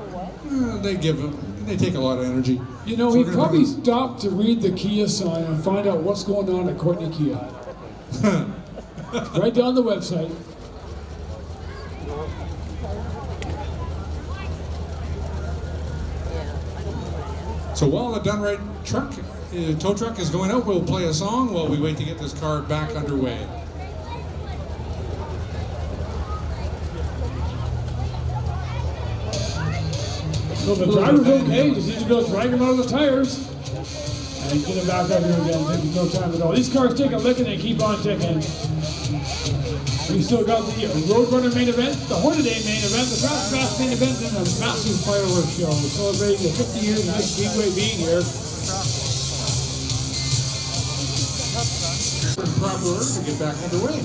[SPEAKER 3] they take a lot of energy.
[SPEAKER 1] You know,
[SPEAKER 3] So
[SPEAKER 1] he
[SPEAKER 3] we're gonna
[SPEAKER 1] probably
[SPEAKER 3] bring
[SPEAKER 1] stopped to read the Kia sign and find out what's going on at Courtney Kia. Right down the website.
[SPEAKER 3] So while the Dunright truck, tow truck is going out, we'll play a song while we wait to get this car back underway.
[SPEAKER 1] So the driver's okay, just need to go drag him out of the tires and get him back up here again. Taking no time at all. These cars take a lick and they keep on ticking. We still got the Roadrunner main event, the Hornet A main event, the Fast main event, and the massive fireworks show. Celebrating the 50 years of this speedway being here.
[SPEAKER 3] In proper order to get back underway.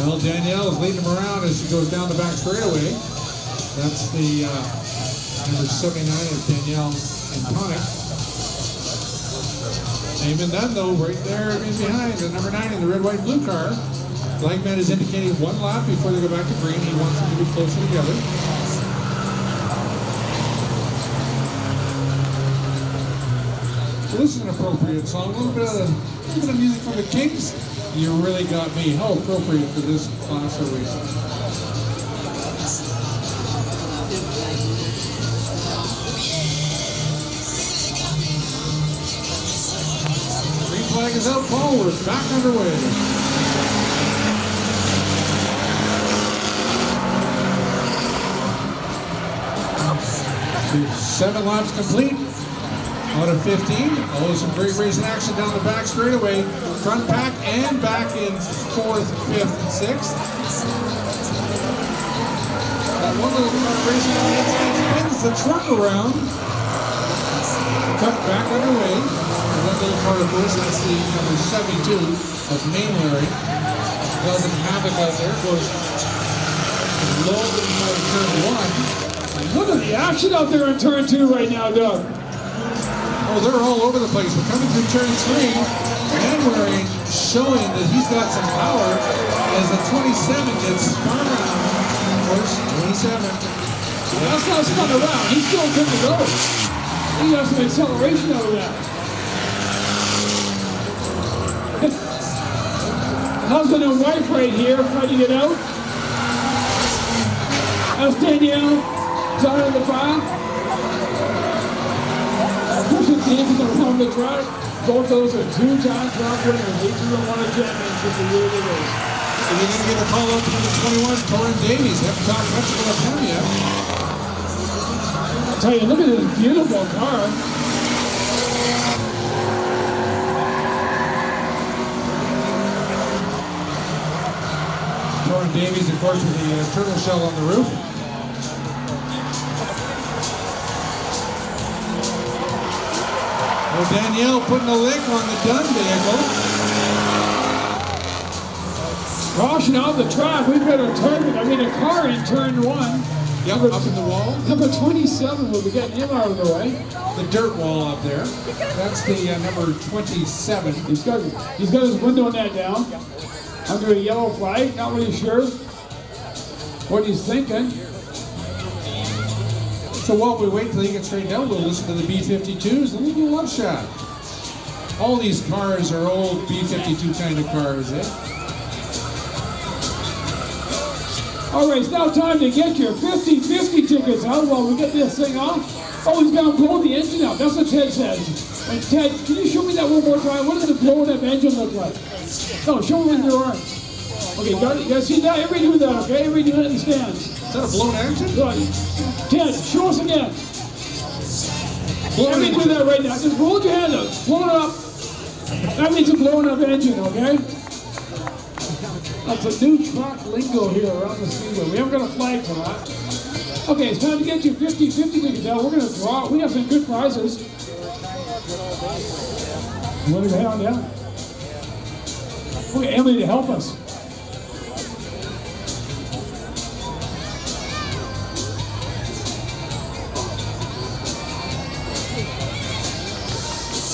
[SPEAKER 3] Well, Danielle is leading him around as she goes down the back straightaway. That's the number 79 of Danielle and Tonic. Same and done though, right there in behind the number 9 in the red, white, and blue car. Flagman is indicating 1 lap before they go back to green. He wants them to be closer together. So this is an appropriate song. A little bit of music from the Kings. You really got me. How appropriate for this class of racing. Green flag is out, Paul. We're back underway. So 7 laps complete. Out of 15, oh, some great racing action down the back straightaway. Front pack and back in 4th, 5th, and 6th. That one little car racing on the inside spins the truck around. Truck back underway. One little car, of course, that's the number 72 of Main Larry. Causing havoc out there. Goes low into turn 1.
[SPEAKER 1] Look at the action out there in turn 2 right now, Doug.
[SPEAKER 3] Oh, they're all over the place. We're coming through turn 3. January showing that he's got some power as the 27 gets spun around. Of course, 27.
[SPEAKER 1] That's not spun around. He's still good to go. He has some acceleration out of that. Husband and wife right here fighting it out. That's Danielle, daughter of the fire. Dancing around the track. Both those are 2-time track winners. They two won a championship the year they race.
[SPEAKER 3] So you're going to get a call up to the 21, Torrin Davies. Haven't talked much about him yet.
[SPEAKER 1] I'll tell you, look at this beautiful car.
[SPEAKER 3] Torrin Davies, of course, with the turtle shell on the roof. Well, Danielle putting a lick on the Dunn vehicle.
[SPEAKER 1] Caution on the track. We've got a car in turn 1.
[SPEAKER 3] Yep, up in the wall.
[SPEAKER 1] Number 27, we'll be getting him out of the way.
[SPEAKER 3] The dirt wall up there. That's the number 27.
[SPEAKER 1] He's got his window net down under a yellow flag. Not really sure what he's thinking.
[SPEAKER 3] So while we wait till he gets straightened out, we'll listen to the B-52s and then Love Shot. All these cars are old B-52 kind of cars, eh?
[SPEAKER 1] All right, it's now time to get your 50-50 tickets out while we get this thing off. Oh, he's gonna blow the engine out. That's what Ted says. And Ted, can you show me that one more time? What does the blowing up engine look like? No, show me with your arms. Okay, you guys see that? Everybody do that, okay? Everybody do it in the stands.
[SPEAKER 3] Is that a blown engine?
[SPEAKER 1] Good. Ted, show us again. Everybody do that right now. Just hold your hand up. Blow it up. That means a blown up engine, okay? That's a new track lingo here around the speedway. We haven't got a flag for that. Okay, it's time to get you 50-50 tickets out. We're going to draw. We have some good prizes. You want to go head on down? Okay, Emily to help us.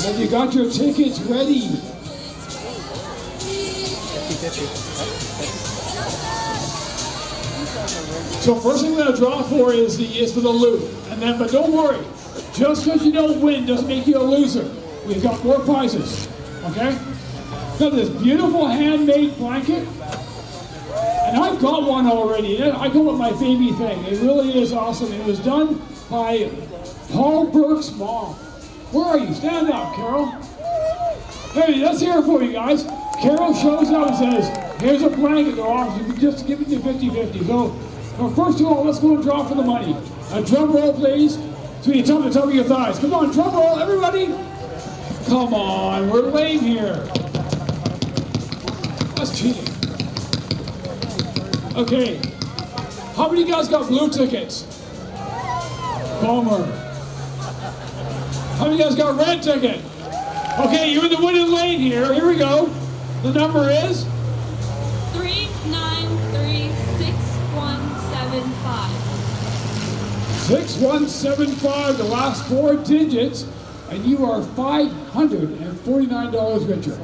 [SPEAKER 1] Have you got your tickets ready? So first thing we're going to draw for is for the loot. And then, but don't worry, just because you don't win doesn't make you a loser. We've got more prizes, okay? Got this beautiful handmade blanket. And I've got one already. I go with my baby thing. It really is awesome. It was done by Paul Burke's mom. Where are you? Stand up, Carol. Hey, let's hear it for you guys. Carol shows up and says, here's a blanket to offer. You can just give it to 50-50. So, first of all, let's go and draw for the money. A drum roll, please. So you tell me the top of your thighs. Come on, drum roll, everybody. Come on, we're lame here. That's cheating. Okay. How many of you guys got blue tickets? Bummer. How many of you guys got red ticket? Okay, you're in the winning lane here. Here we go. The number is
[SPEAKER 2] 3936175.
[SPEAKER 1] 6175, the last 4 digits, and you are $549 richer.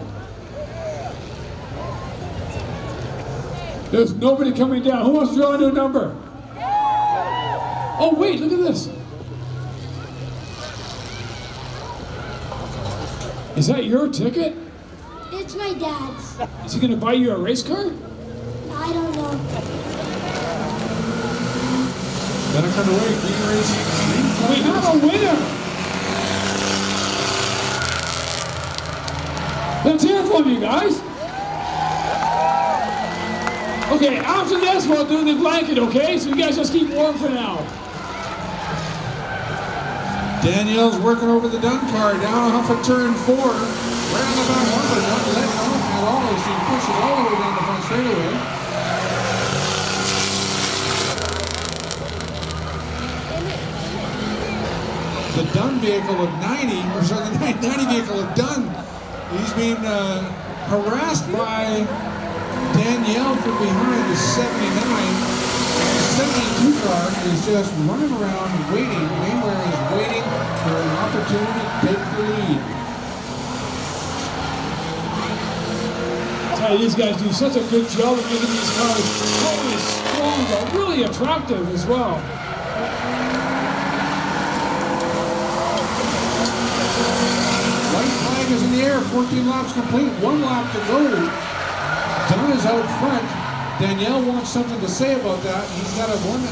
[SPEAKER 1] There's nobody coming down. Who wants to draw a new number? Oh, wait, look at this. Is that your ticket?
[SPEAKER 2] It's my dad's.
[SPEAKER 1] Is he going to buy you a race car?
[SPEAKER 2] I don't know.
[SPEAKER 3] Then I come away, green racing.
[SPEAKER 1] We have a winner. Let's hear from you guys. Okay, after this, we'll do the blanket, okay? So you guys just keep warm for now.
[SPEAKER 3] Danielle's working over the Dunn car down off of turn 4. Right on the back bumper, not letting off at all as she pushes all the way down the front straightaway. The Dunn vehicle of 90, or sorry, the 90 vehicle of Dunn, he's being harassed by Danielle from behind the 79. The 72 car is just running around waiting. Mayweather is waiting for an opportunity to take the lead.
[SPEAKER 1] I tell you, these guys do such a good job of making these cars totally strong, but really attractive as well.
[SPEAKER 3] White flag is in the air, 14 laps complete, 1 lap to go. Dunn is out front. Danielle wants something to say about that. He's got a 1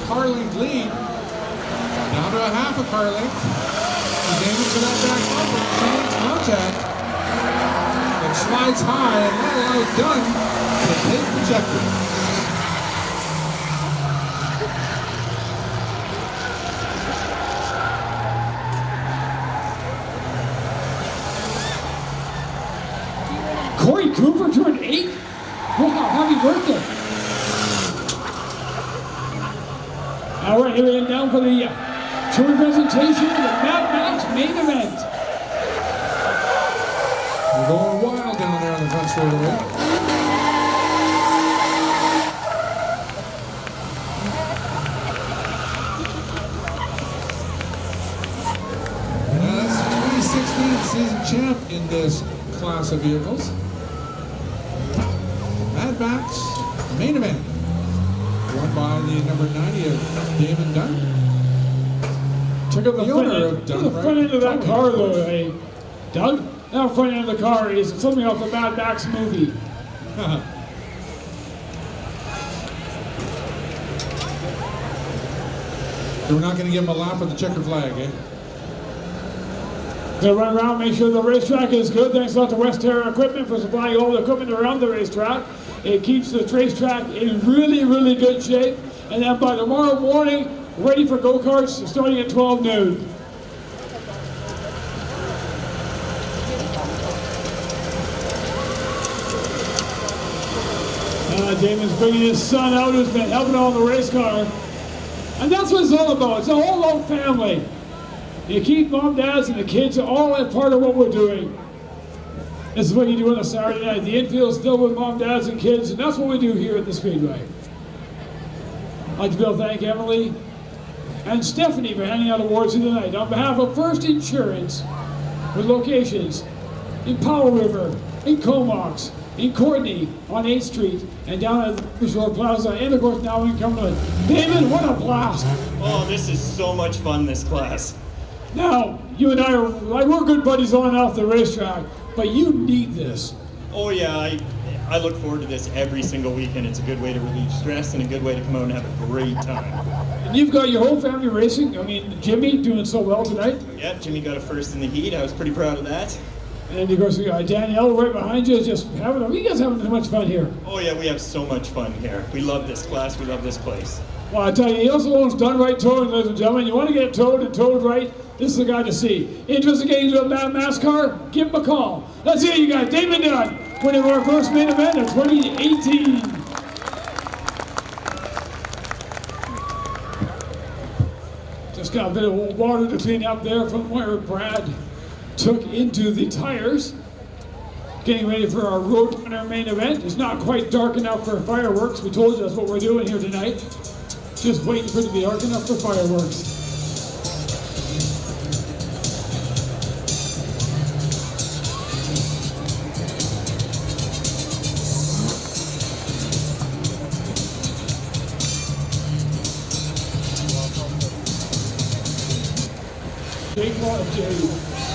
[SPEAKER 3] car length lead. Down to a half a car length. He's aiming for that back bumper. She makes contact. It slides high and that allows Dunn to take the checker.
[SPEAKER 1] Corey Cooper turned 8? Wow, happy birthday. All right, here we are down for the jury presentation of the Mad Max main event.
[SPEAKER 3] We're going wild down there on the front straightaway. That's the 2016 season champ in this class of vehicles. Mad Max main event, won by the number 90 of Damon Dunn.
[SPEAKER 1] Check out the front end of that car, though, hey, Doug. That front end of the car is something off the Mad Max movie.
[SPEAKER 3] So we're not going to give him a lap with the checkered flag, eh?
[SPEAKER 1] Gonna run around, make sure the racetrack is good. Thanks a lot to West Terra Equipment for supplying all the equipment around the racetrack. It keeps the racetrack in really, really good shape. And then by tomorrow morning, ready for go-karts starting at 12 noon. Damon's bringing his son out, who's been helping on the race car. And that's what it's all about. It's a whole old family. You keep mom, dads, and the kids all as part of what we're doing. This is what you do on a Saturday night. The infield's filled with mom, dads, and kids, and that's what we do here at the Speedway. I'd like to thank Emily and Stephanie for handing out awards tonight. On behalf of First Insurance, with locations in Powell River, in Comox, in Courtney, on 8th Street, and down at the Shore Plaza, and of course now in Cumberland. Damon, what a blast!
[SPEAKER 6] Oh, this is so much fun, this class.
[SPEAKER 1] Now, you and I are, like, we're good buddies on and off the racetrack, but you need this.
[SPEAKER 6] Oh yeah, I look forward to this every single weekend. It's a good way to relieve stress and a good way to come out and have a great time.
[SPEAKER 1] And you've got your whole family racing. I mean, Jimmy doing so well tonight.
[SPEAKER 6] Yeah, Jimmy got a first in the heat. I was pretty proud of that.
[SPEAKER 1] And of course, we got Danielle right behind you, just having, you guys having so much fun here.
[SPEAKER 6] Oh yeah, we have so much fun here. We love this class, we love this place.
[SPEAKER 1] Well, I tell you, he also owns Done Right Towing, ladies and gentlemen. You want to get towed and towed right, this is the guy to see. Interested in getting into a mass car? Give him a call. Let's see, you got Damon Dunn, winning our first main event of 2018. Just got a bit of water to clean up there from where Brad took into the tires. Getting ready for our Roadrunner main event. It's not quite dark enough for fireworks. We told you that's what we're doing here tonight. Just waiting for it to be dark enough for fireworks.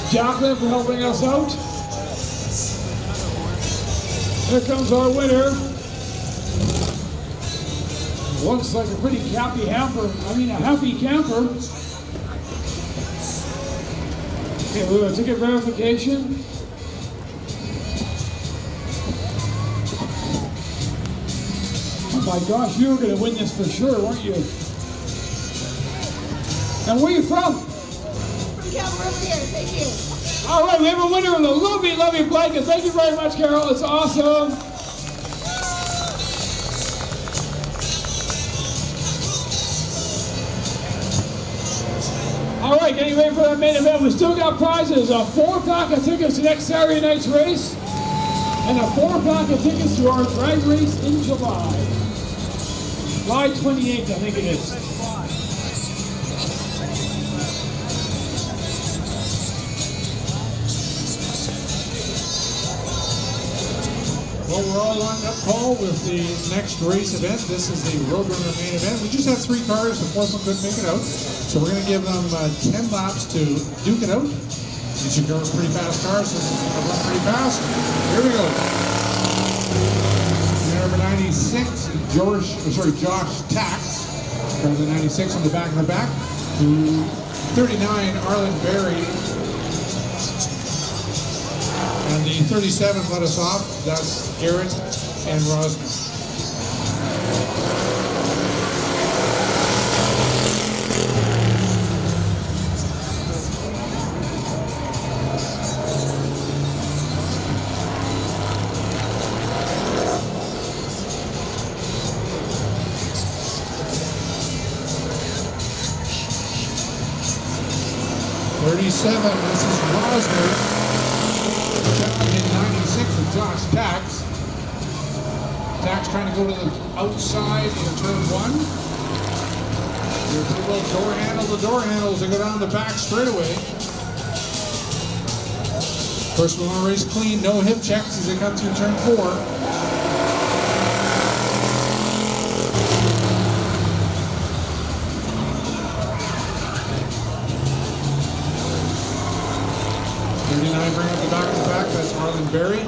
[SPEAKER 1] Jacqueline for helping us out. Here comes our winner. Looks like a pretty happy camper. A happy camper. Okay, we're going to ticket verification. Oh my gosh, you were going to win this for sure, weren't you? And where are you from?
[SPEAKER 2] Thank you.
[SPEAKER 1] All right, we have a winner of the lovely, lovely blanket. Thank you very much, Carol. It's awesome. All right, getting ready for the main event. We still got prizes. A 4-pack of tickets to next Saturday night's race, and a 4-pack of tickets to our drag race in July. July 28th, I think it is.
[SPEAKER 3] Well, we're all lined up, Paul, with the next race event. This is the Roadrunner main event. We just have 3 cars. The 4th one couldn't make it out. So we're going to give them 10 laps to duke it out. These are pretty fast cars, so this is going to run pretty fast. Here we go. Number 96, Josh Tax. Car the 96 on the back of the back. 39, Arlen Berry. And the 37 let us off. That's Garrett and Rosner. This is Rosner. In 96 with Josh Tax. Tax trying to go to the outside in turn 1. Here's a little door handle. The door handles that go down the back straightaway. Of course, we want to race clean, no hip checks as they come through turn 4. Bring up the back of the pack, that's Arlen Berry.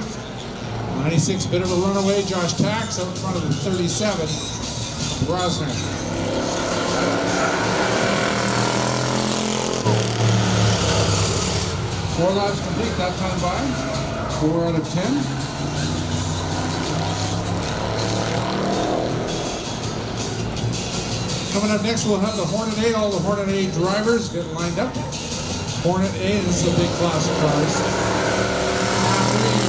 [SPEAKER 3] 96, bit of a runaway, Josh Tax out in front of the 37, Rosner. Four laps complete, that time by 4 out of 10. Coming up next, we'll have the Hornet A. All the Hornet A drivers get lined up. Hornet A, this is a big class of cars. Halfway,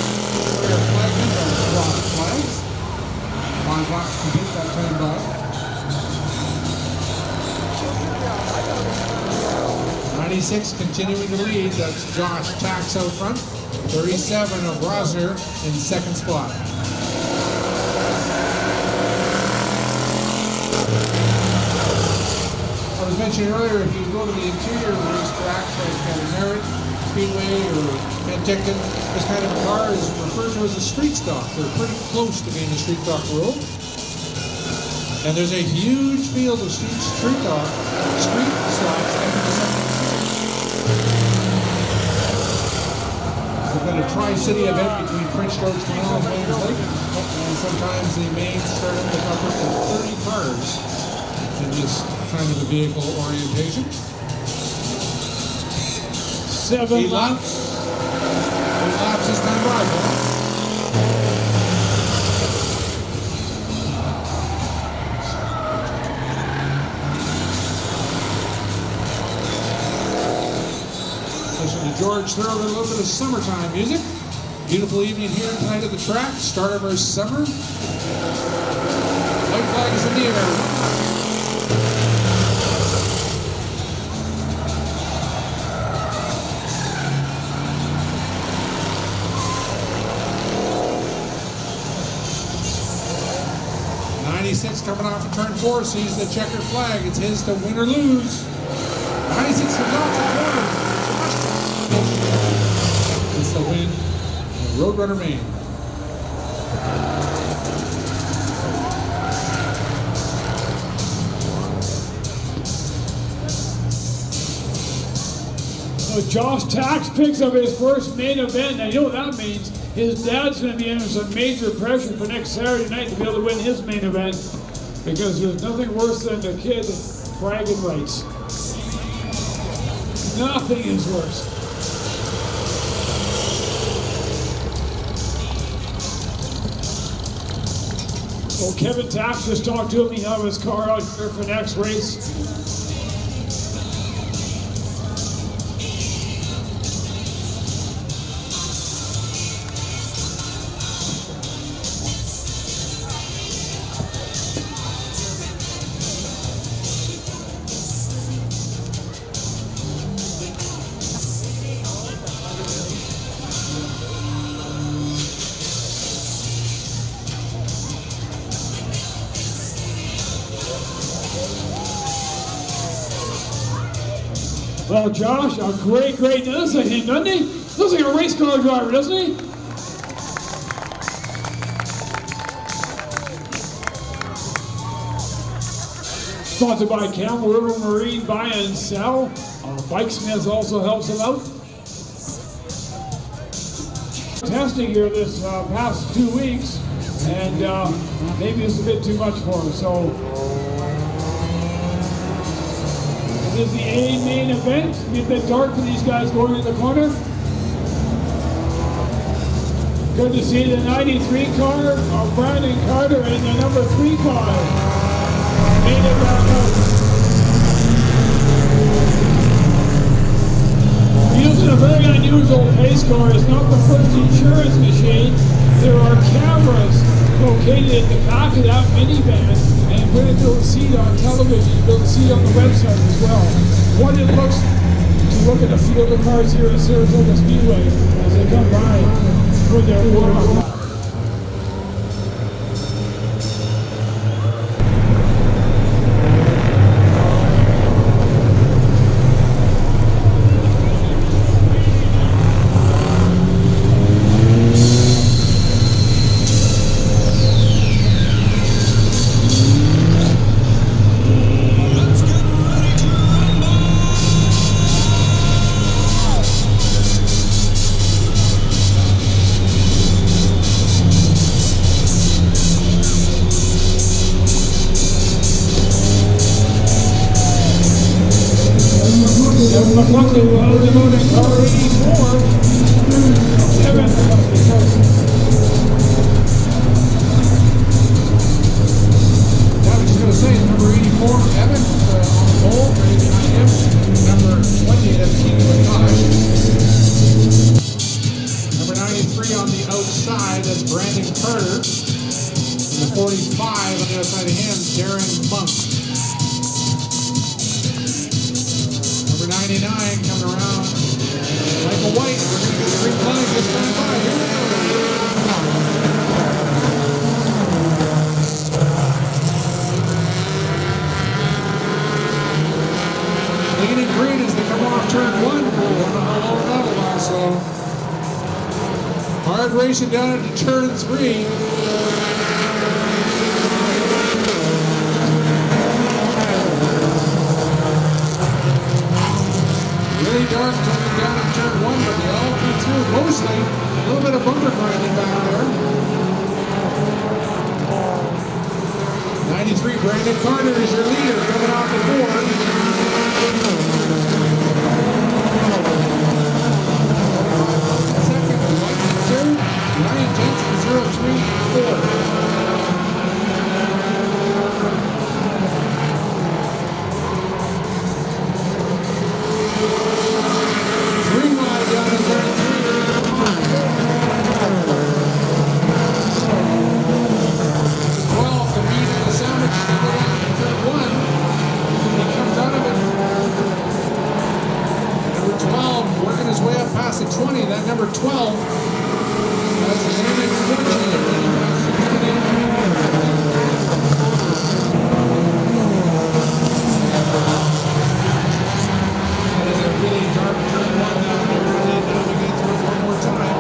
[SPEAKER 3] we're flagging or cross flags. 5 laps complete, that time by. 96 continuing to lead. That's Josh Tax out front. 37 of Rosner in second spot. I was mentioning earlier, if you go to the interior racetracks like Merritt, Speedway, or Penticton, this kind of car is referred to as a street stock. They're pretty close to being a street stock road. And there's a huge field of street stocks. We've got a tri-city event between Prince George Canal and Williams Lake. And sometimes the mains start up with upwards of 30 cars in this kind of a vehicle orientation.
[SPEAKER 1] 7 laps.
[SPEAKER 3] 8 laps is time by, Paul. Listen to George throw a little bit of summertime music. Beautiful evening here tonight at the track. Start of our summer. White flag is in the air. 96 coming off of turn 4, sees the checkered flag. It's his to win or lose. 96 comes off the corner. It's the win. Roadrunner Main.
[SPEAKER 1] So Josh Tax picks up his first main event. Now, you know what that means? His dad's going to be under some major pressure for next Saturday night to be able to win his main event, because there's nothing worse than the kid bragging rights. Nothing is worse. Well, Kevin Tax just talked to him. He'll have his car out here for next race. Well, Josh, a great, looks like him, doesn't he? Looks like a race car driver, doesn't he? Sponsored by Camel River Marine Buy and Sell. Bike Smith also helps him out. Testing here this past 2 weeks, and maybe it's a bit too much for him, so. This is the A main event. It's a bit dark for these guys going in the corner. Good to see the 93 car of Brandon Carter and the number 3 car. Made it back out. We're using a very unusual pace car. It's not the first insurance machine. There are cameras located at the back of that minivan, and we're going to be able to see it on television. You'll be able to see it on the website as well. What it looks to look at a field of cars here at Saratoga Speedway as they come by for their warm-up lap.
[SPEAKER 3] Hard racing down into turn 3. Really dark coming down in turn 1, but they all come through mostly. A little bit of bumper grinding back there. 93, Brandon Carter is your leader coming off the board. Second, Lightning 2, Ryan Jensen 034. Green line down in turn 12, the meat and the sandwich to go down in turn 1. He comes out of it. Number 12 working his way up past the 20. That number 12 has his name in 14. That is a really dark turn 1 down there. They navigate through it one more time.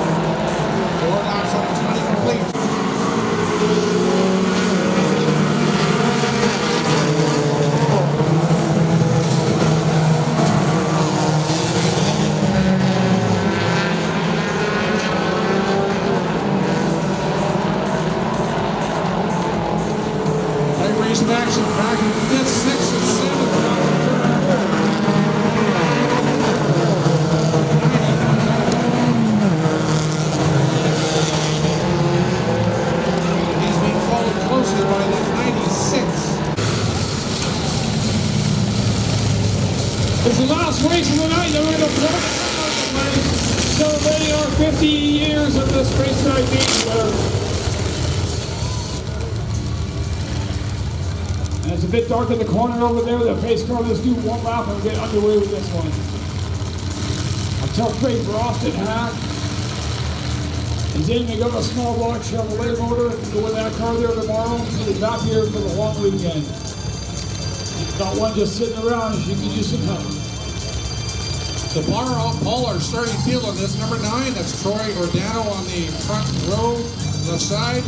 [SPEAKER 3] 4 laps on the 20 complete. Light race action back in 5th, 6th, and 7th. He's being followed closely by that 96.
[SPEAKER 1] It's the last race of the night. Then we're going to play celebrating our 50 years of this racetrack being together. And it's a bit dark in the corner over there. The pace car, let's do one lap and get underway with this one. A tough break for Austin Hack. He's aiming up a small block Chevrolet motor. Go with that car there tomorrow. He'll be back here for the long weekend. He's not one just sitting around. She can use some help.
[SPEAKER 3] The Paul our starting field on this. Number 9, that's Troy Ordano on the front row, left side.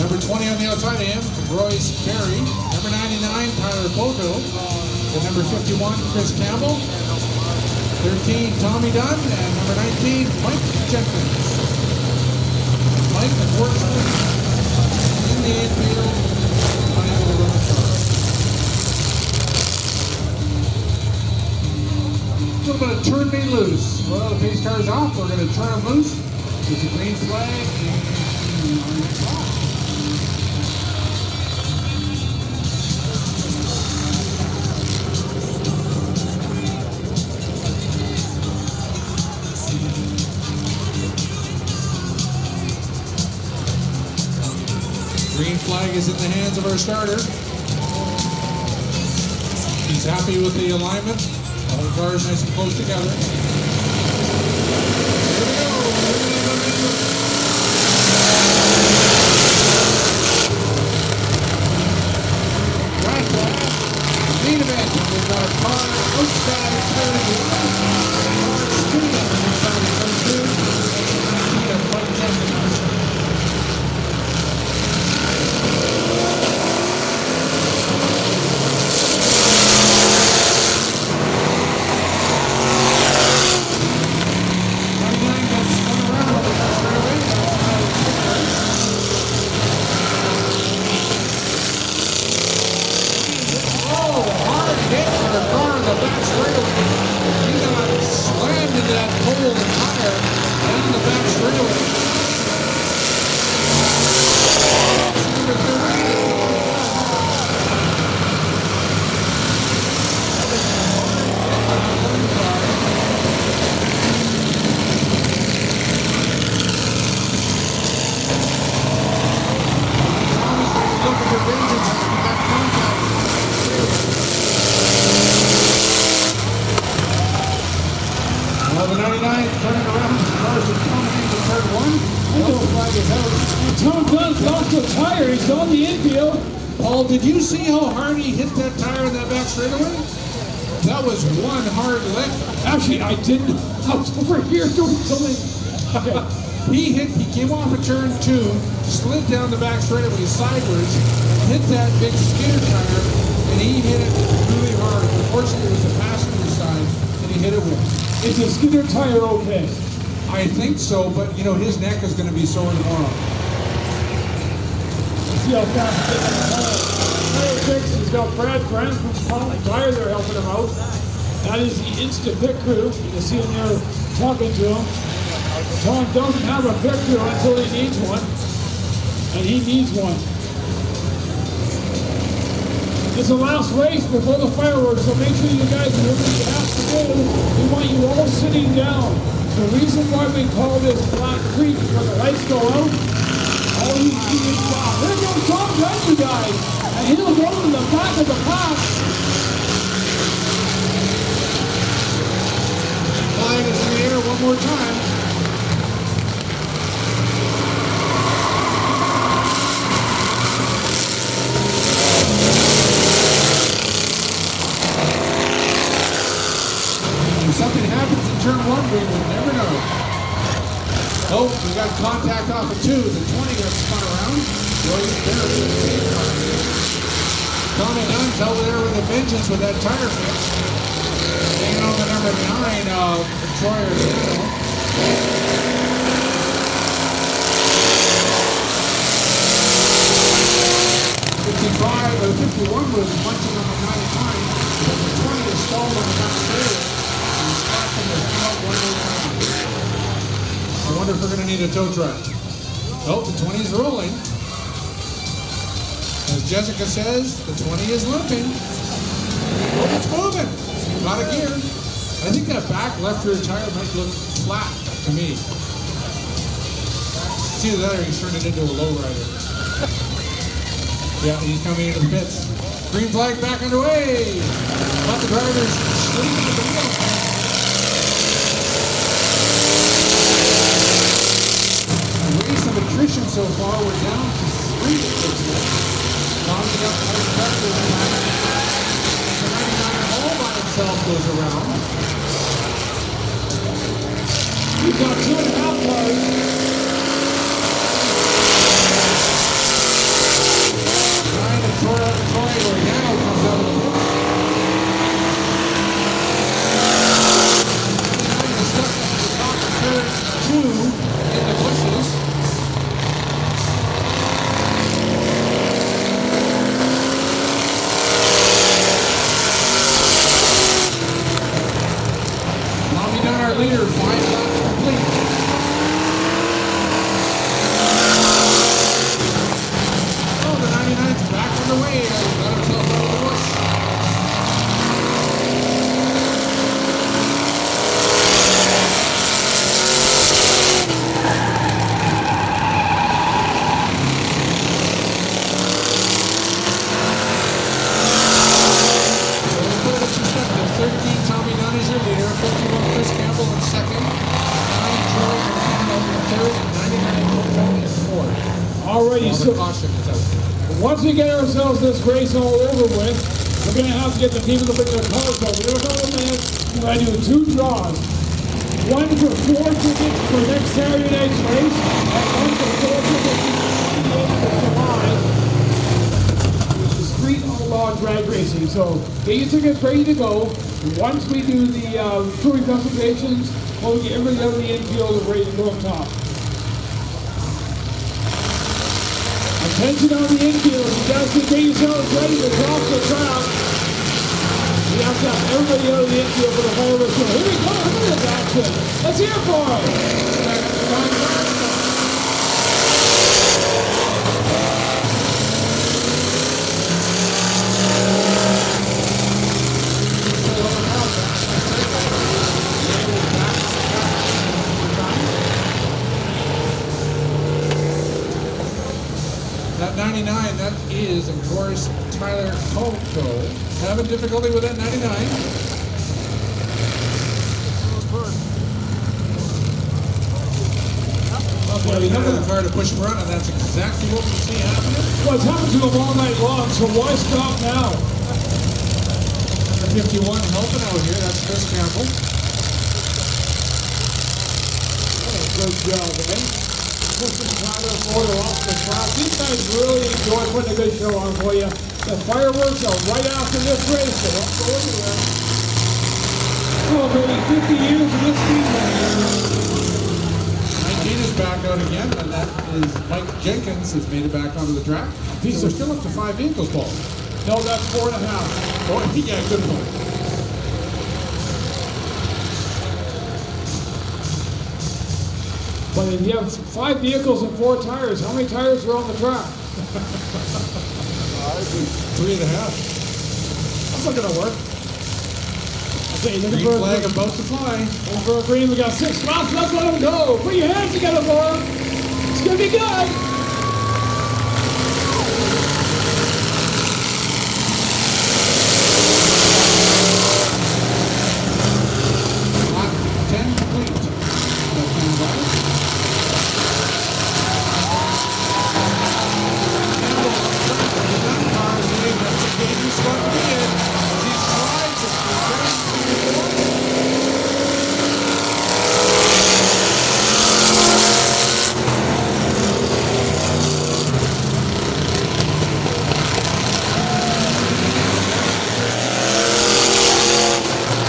[SPEAKER 3] Number 20 on the outside of him, Royce Perry. Number 99, Tyler Boto. And number 51, Chris Campbell. 13, Tommy Dunn. And number 19, Mike Jenkins. Mike, unfortunately, in the infield, unable to run the car. A little bit of turn me loose. Well, the pace car's off. We're going to turn them loose. There's a green flag. And on the clock. Green flag is in the hands of our starter. He's happy with the alignment. All the cars nice and close together. Here we go. Right flag. Main event. We've got a car outside of turn 1. Car speeding inside of turn 2. We have Mike Jenkins. Did you see how hard he hit that tire in that back straightaway? That was one hard lick.
[SPEAKER 1] Actually, I didn't. I was over here doing something. Okay.
[SPEAKER 3] He came off of turn 2, slid down the back straightaway sideways, hit that big skidder tire, and he hit it really hard. Unfortunately, it was the passenger side that he hit it with.
[SPEAKER 1] Is the skidder tire okay?
[SPEAKER 3] I think so, but you know, his neck is going to be sore tomorrow.
[SPEAKER 1] See how fast he gets on the tire fix. He's got Brad Friends from Pollock Tire there helping him out. That is the Instant Pit Crew. You can see him there talking to him. Tom doesn't have a pit crew until he needs one. And he needs one. It's the last race before the fireworks, so make sure you guys do what you have to do. We want you all sitting down. The reason why we call this Black Creek when the lights go out, all you see is wow. There goes Tom Gunn, you guys. And he'll go to the back of the pack.
[SPEAKER 3] Flag is in the air one more time. If something happens in turn 1, we will never know. Oh, we got contact off of 2. The 20 got spun around. Tommy Dunn's over there with a vengeance with that tire fix. Hanging on the number 9 of Troyer Seattle. 55 or 51 was munching on the 99, but the 20 is stalled on the back straight. And slapping the front one more time. I wonder if we're going to need a tow truck. Oh, the 20 is rolling. As Jessica says, the 20 is limping. Oh, it's moving. Got a gear. I think that back left rear tire might look flat to me. See the other, he's turned it into a lowrider. Yeah, he's coming into the pits. Green flag back underway. Let the drivers sleep at the wheel. The race of attrition so far, we're down to 3 at this point. Tommy up more pressure than that. The 99 all by itself goes around.
[SPEAKER 1] We've got 2.5 cars.
[SPEAKER 3] Troy Organo comes out of the pit. He's stuck at the top of turn 2 in the bushes. Tommy Dunn, our leader, 5 laps complete. Back on the way, got himself out of the bush. So let's put it in perspective. 13, Tommy Dunn is your leader. 51, Chris Campbell in second. 9, Troy Organo in third. And 99, in fourth.
[SPEAKER 1] Alrighty, so
[SPEAKER 3] Caution is out.
[SPEAKER 1] once we get ourselves this race all over with, we're going to have to get the people to bring their cars over. We have a couple of minutes. We're going to do 2 draws. One for 4 tickets for next Saturday night's race, and one for 4 tickets for the 28th of July, which is street outlaw drag racing. So get your tickets ready to go. Once we do the crew investigations, we'll get everybody out of the infield and ready to go up top. Attention on the infield. You guys can get yourselves ready to drop the trap. We have to have everybody out of the infield for the fireworks show. Here we go. Look at that action. Let's hear it for it.
[SPEAKER 3] That 99, that is, of course, Tyler Colco. Having difficulty with that 99. Well, we have another car to push him around, and that's exactly what we see happening.
[SPEAKER 1] Well, it's happened to him all night long, so why stop now?
[SPEAKER 3] Number 51 helping out here, that's Chris Campbell.
[SPEAKER 1] Good job, eh? pushing Tyler Photo off the track. These guys really enjoy putting a good show on for you. The fireworks are right after this race, so don't go anywhere. Celebrating 50 years of this speedway.
[SPEAKER 3] 19 is back out again, and that is Mike Jenkins has made it back onto the track. So we're still up to 5 vehicles, Paul.
[SPEAKER 1] No, that's 4.5.
[SPEAKER 3] Oh, yeah, good one.
[SPEAKER 1] But if you have 5 vehicles and 4 tires, how many tires are on the track?
[SPEAKER 3] 3.5.
[SPEAKER 1] That's not gonna work. Okay, looking
[SPEAKER 3] Green
[SPEAKER 1] for
[SPEAKER 3] flag about to fly.
[SPEAKER 1] looking for a green. We got 6 laps. Let's let them go. Put your hands together for them. It's gonna be good.
[SPEAKER 3] Lap 10 complete. Left-hand drive.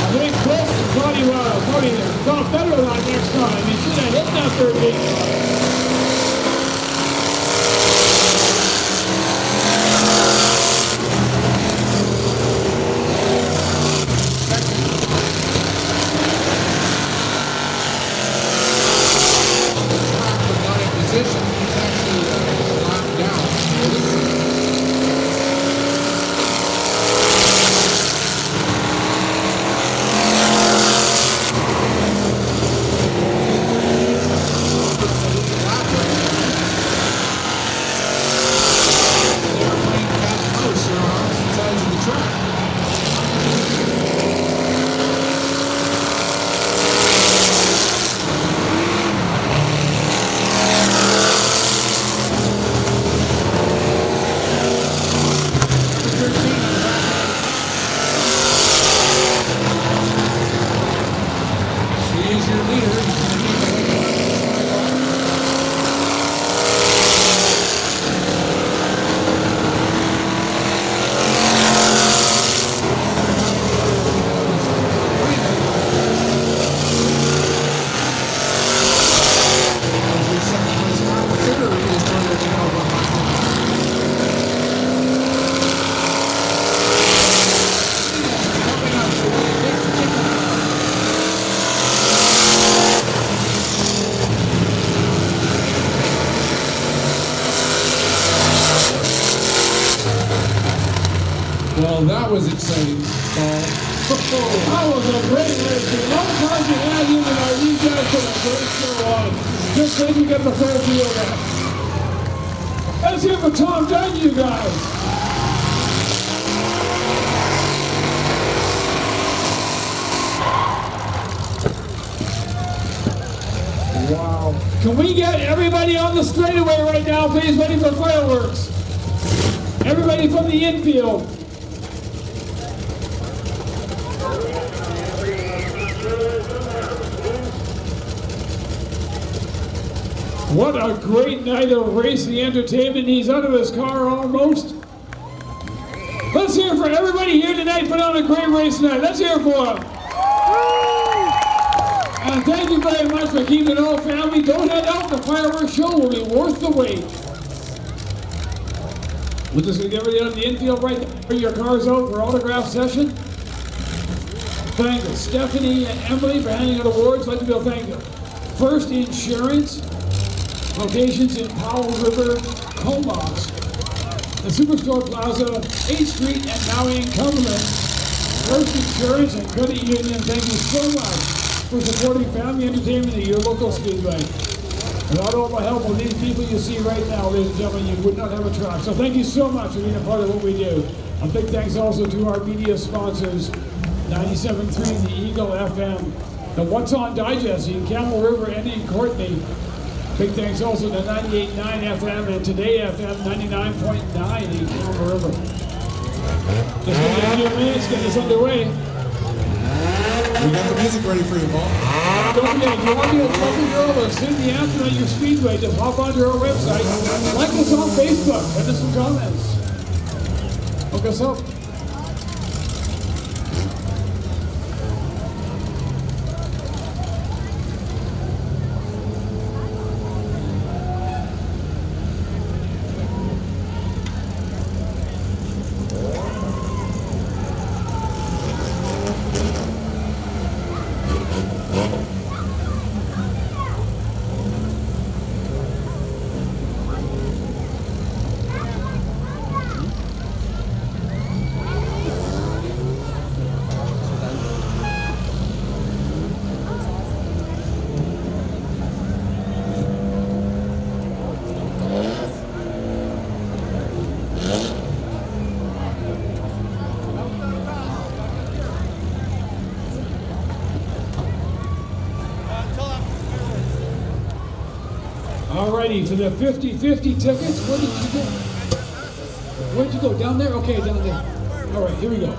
[SPEAKER 1] I think Chris thought he thought better of that next time. He should have hit that third gate.
[SPEAKER 3] Not in position. He's actually locked down. They're playing cat and mouse here on opposite sides of the track. Number 13 on the back. He is your leader. He's going to be the leader on this sidewalk. As your second place competitor is further down behind him. Coming up for the big ticket. Well, that was exciting, Paul.
[SPEAKER 1] That was a great race. A lot of times you had you tonight. These guys put a great show on. Just think we get the third field back. Let's hear for Tom Dunn, you guys. Wow. Can we get everybody on the straightaway right now, please, ready for fireworks? Everybody from the infield. What a great night of racing entertainment. He's out of his car almost. Let's hear for everybody here tonight. Put on a great race tonight. Let's hear for him. And thank you very much for keeping it all family. Don't head out. The fireworks show will be worth the wait. We're just going to get ready on the infield right now. Bring your cars out for autograph session. Thank you, Stephanie and Emily, for handing out awards. I'd like to thank you. First Insurance, locations in Powell River, Comox, the Superstore Plaza, 8th Street, and Maui in Cumberland. First Insurance and Credit Union, thank you so much for supporting family entertainment at your local speedway. Without all the help of these people you see right now, ladies and gentlemen, you would not have a track. So thank you so much for being a part of what we do. A big thanks also to our media sponsors, 97.3 The Eagle FM, the What's On Digest in Camel River and in Courtney. Big thanks also to 98.9 FM and Today FM 99.9 in Camel River. Just give me a few minutes, get this underway.
[SPEAKER 3] We got the music ready for you, Paul.
[SPEAKER 1] Don't forget, if you want to be a trophy girl or sing the anthem at your speedway, just hop onto our website. Like us on Facebook. Send us some comments. Hook us up. Alrighty, for the 50-50 tickets, where did you go? Where'd you go? Down there? Okay, down there. Alright, here we go.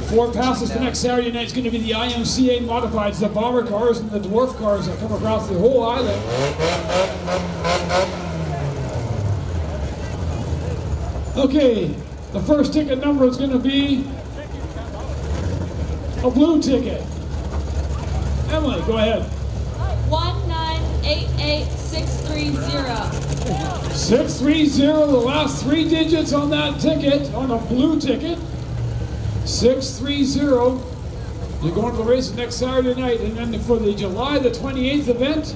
[SPEAKER 1] Four passes for next Saturday night is going to be the IMCA modifieds, the bomber cars and the dwarf cars that come across the whole island. Okay, the first ticket number is going to be a blue ticket. Emily, go ahead.
[SPEAKER 2] 1988630.
[SPEAKER 1] 630, the last three digits on that ticket, on a blue ticket. 630. You're going to the race next Saturday night, and then for the July the 28th event,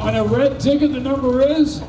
[SPEAKER 1] on a red ticket, the number is